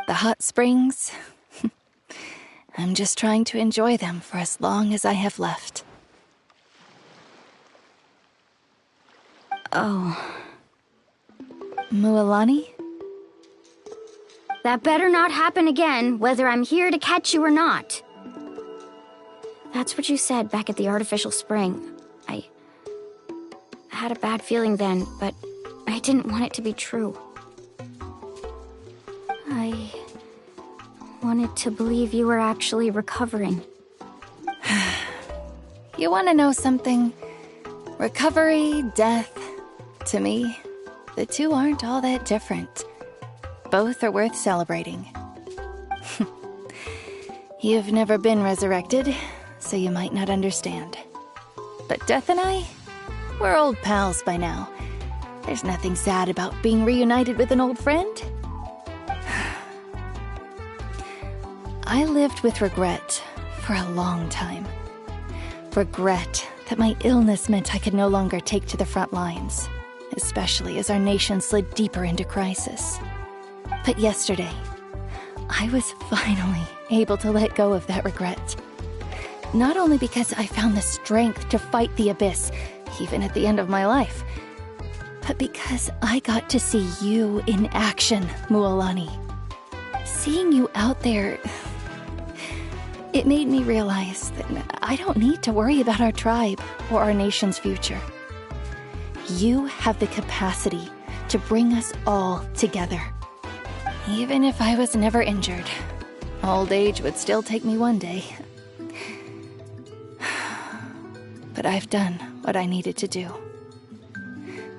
The hot springs, I'm just trying to enjoy them for as long as I have left. Oh. Mualani? That better not happen again, whether I'm here to catch you or not. That's what you said back at the artificial spring. I had a bad feeling then, but I didn't want it to be true. I wanted to believe you were actually recovering. You want to know something? Recovery, death, to me, the two aren't all that different. Both are worth celebrating. You've never been resurrected, so you might not understand. But Death and I, we're old pals by now. There's nothing sad about being reunited with an old friend. I lived with regret for a long time. Regret that my illness meant I could no longer take to the front lines, especially as our nation slid deeper into crisis. But yesterday, I was finally able to let go of that regret. Not only because I found the strength to fight the abyss, even at the end of my life, but because I got to see you in action, Mualani. Seeing you out there, it made me realize that I don't need to worry about our tribe or our nation's future. You have the capacity to bring us all together. Even if I was never injured, old age would still take me one day. But I've done what I needed to do.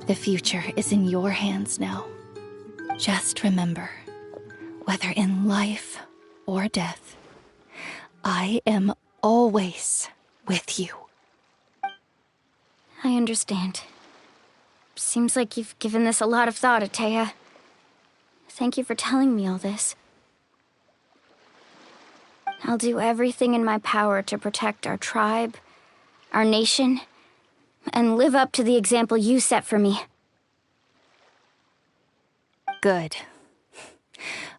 The future is in your hands now. Just remember, whether in life or death, I am always with you. I understand. Seems like you've given this a lot of thought, Atea. Thank you for telling me all this. I'll do everything in my power to protect our tribe, our nation, and live up to the example you set for me. Good.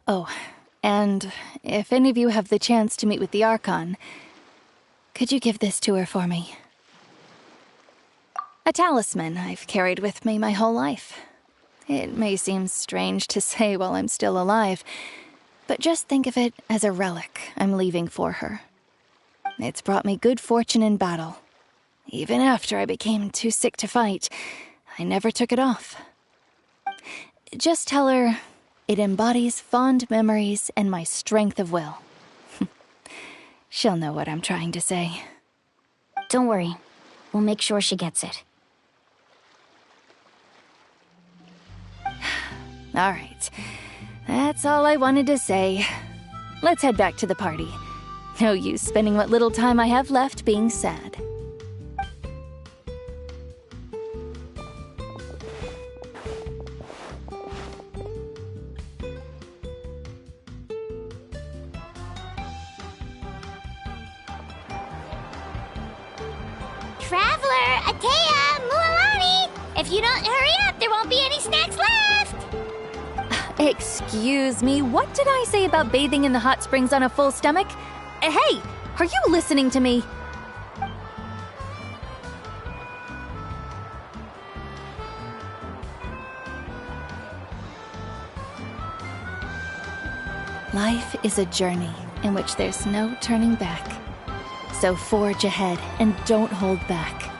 Oh, and if any of you have the chance to meet with the Archon, could you give this to her for me? A talisman I've carried with me my whole life. It may seem strange to say while I'm still alive, but just think of it as a relic I'm leaving for her. It's brought me good fortune in battle. Even after I became too sick to fight, I never took it off. Just tell her it embodies fond memories and my strength of will. She'll know what I'm trying to say. Don't worry. We'll make sure she gets it. All right. That's all I wanted to say. Let's head back to the party. No use spending what little time I have left being sad. Traveler, Atea, Mualani! If you don't hurry up, there won't be any snacks left! Excuse me, what did I say about bathing in the hot springs on a full stomach? Hey, are you listening to me? Life is a journey in which there's no turning back. So forge ahead and don't hold back.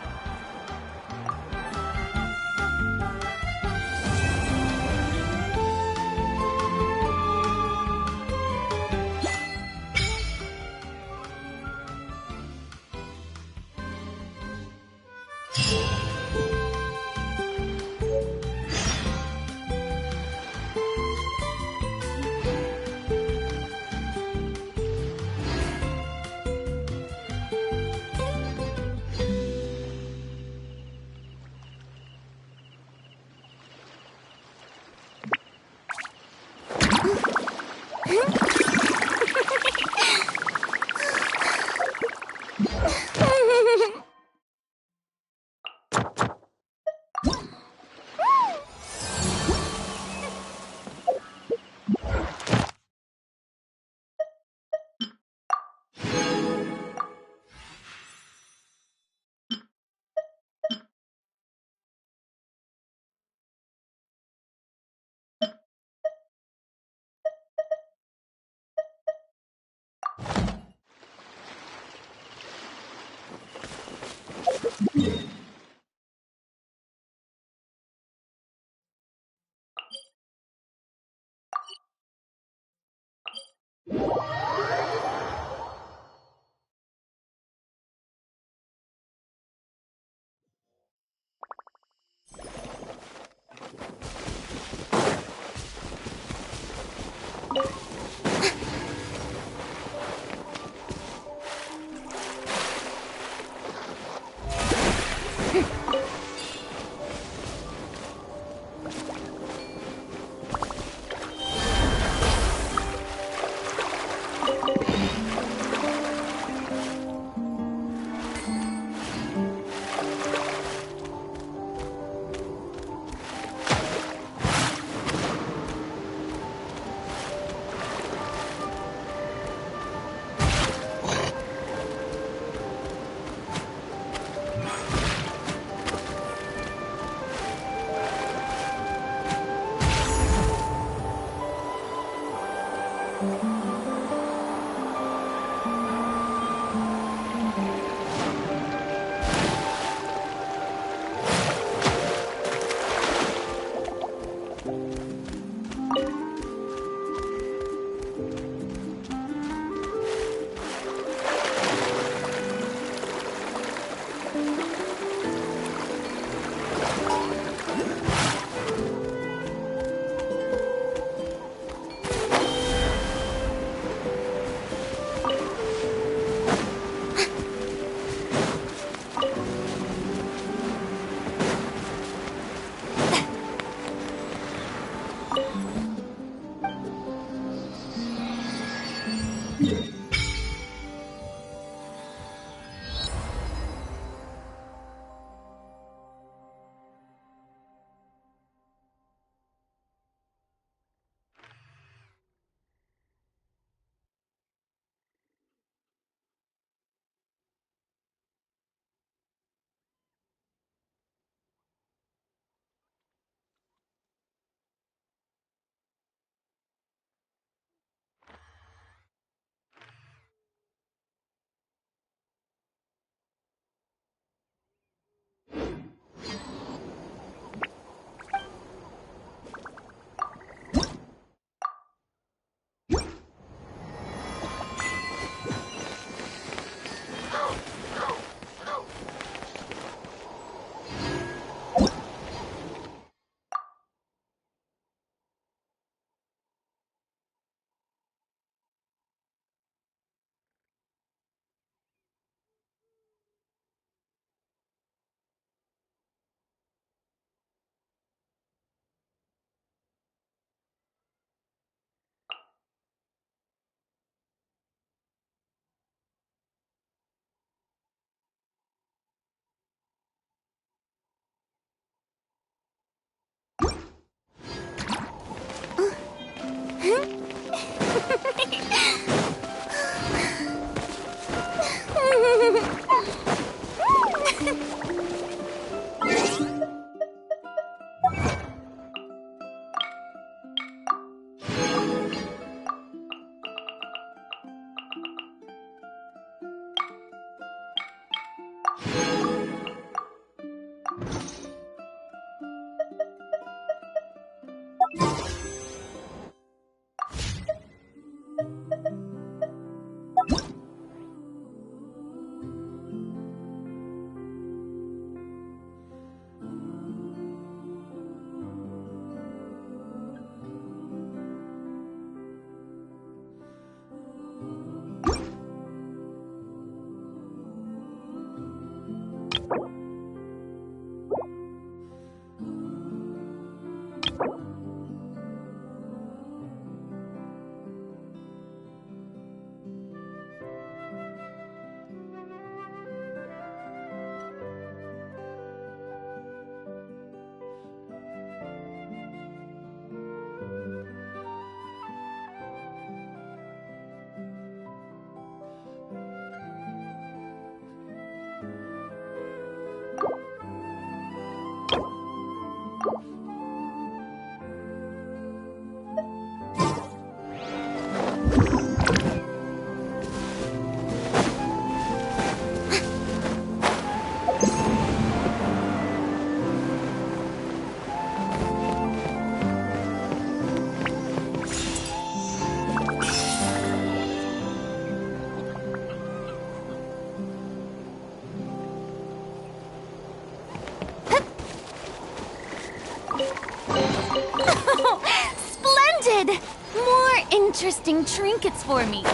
Splendid! More interesting trinkets for me.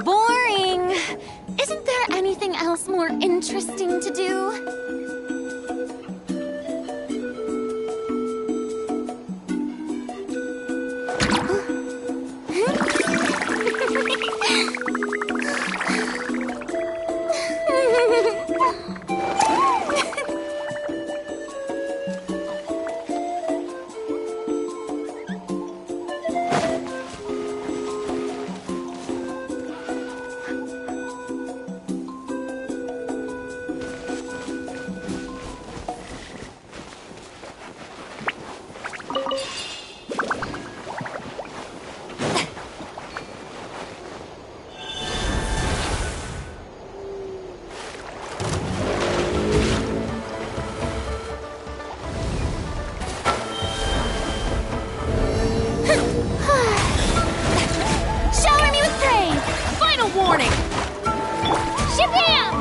Boring! Isn't there anything else more interesting to do? Warning! Shabam!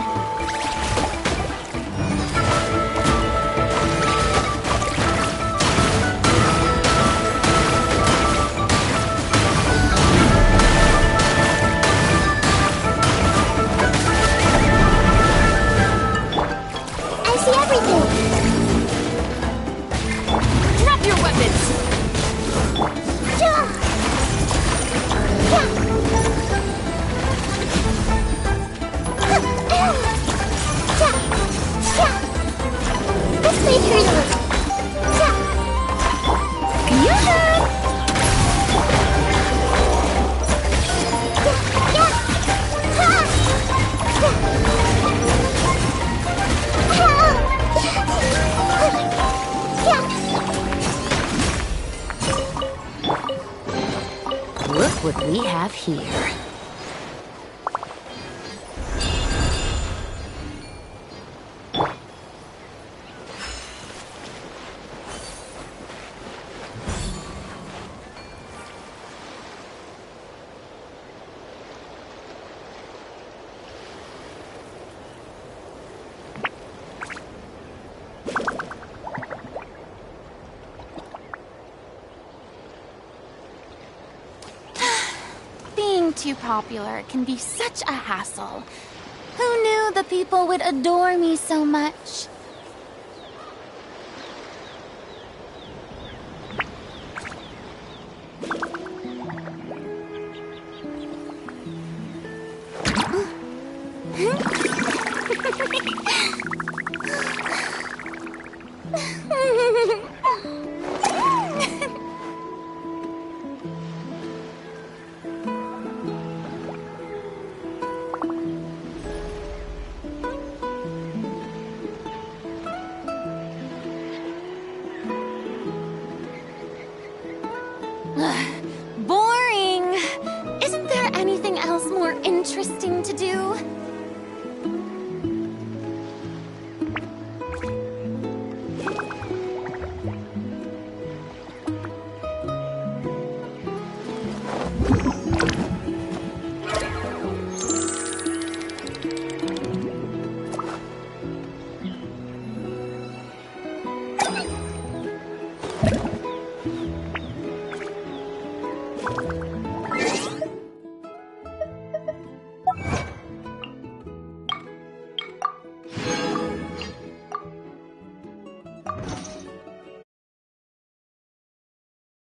I see everything! Drop your weapons! Yeah. This way, turtles! Look what we have here. Being too popular can be such a hassle. Who knew the people would adore me so much?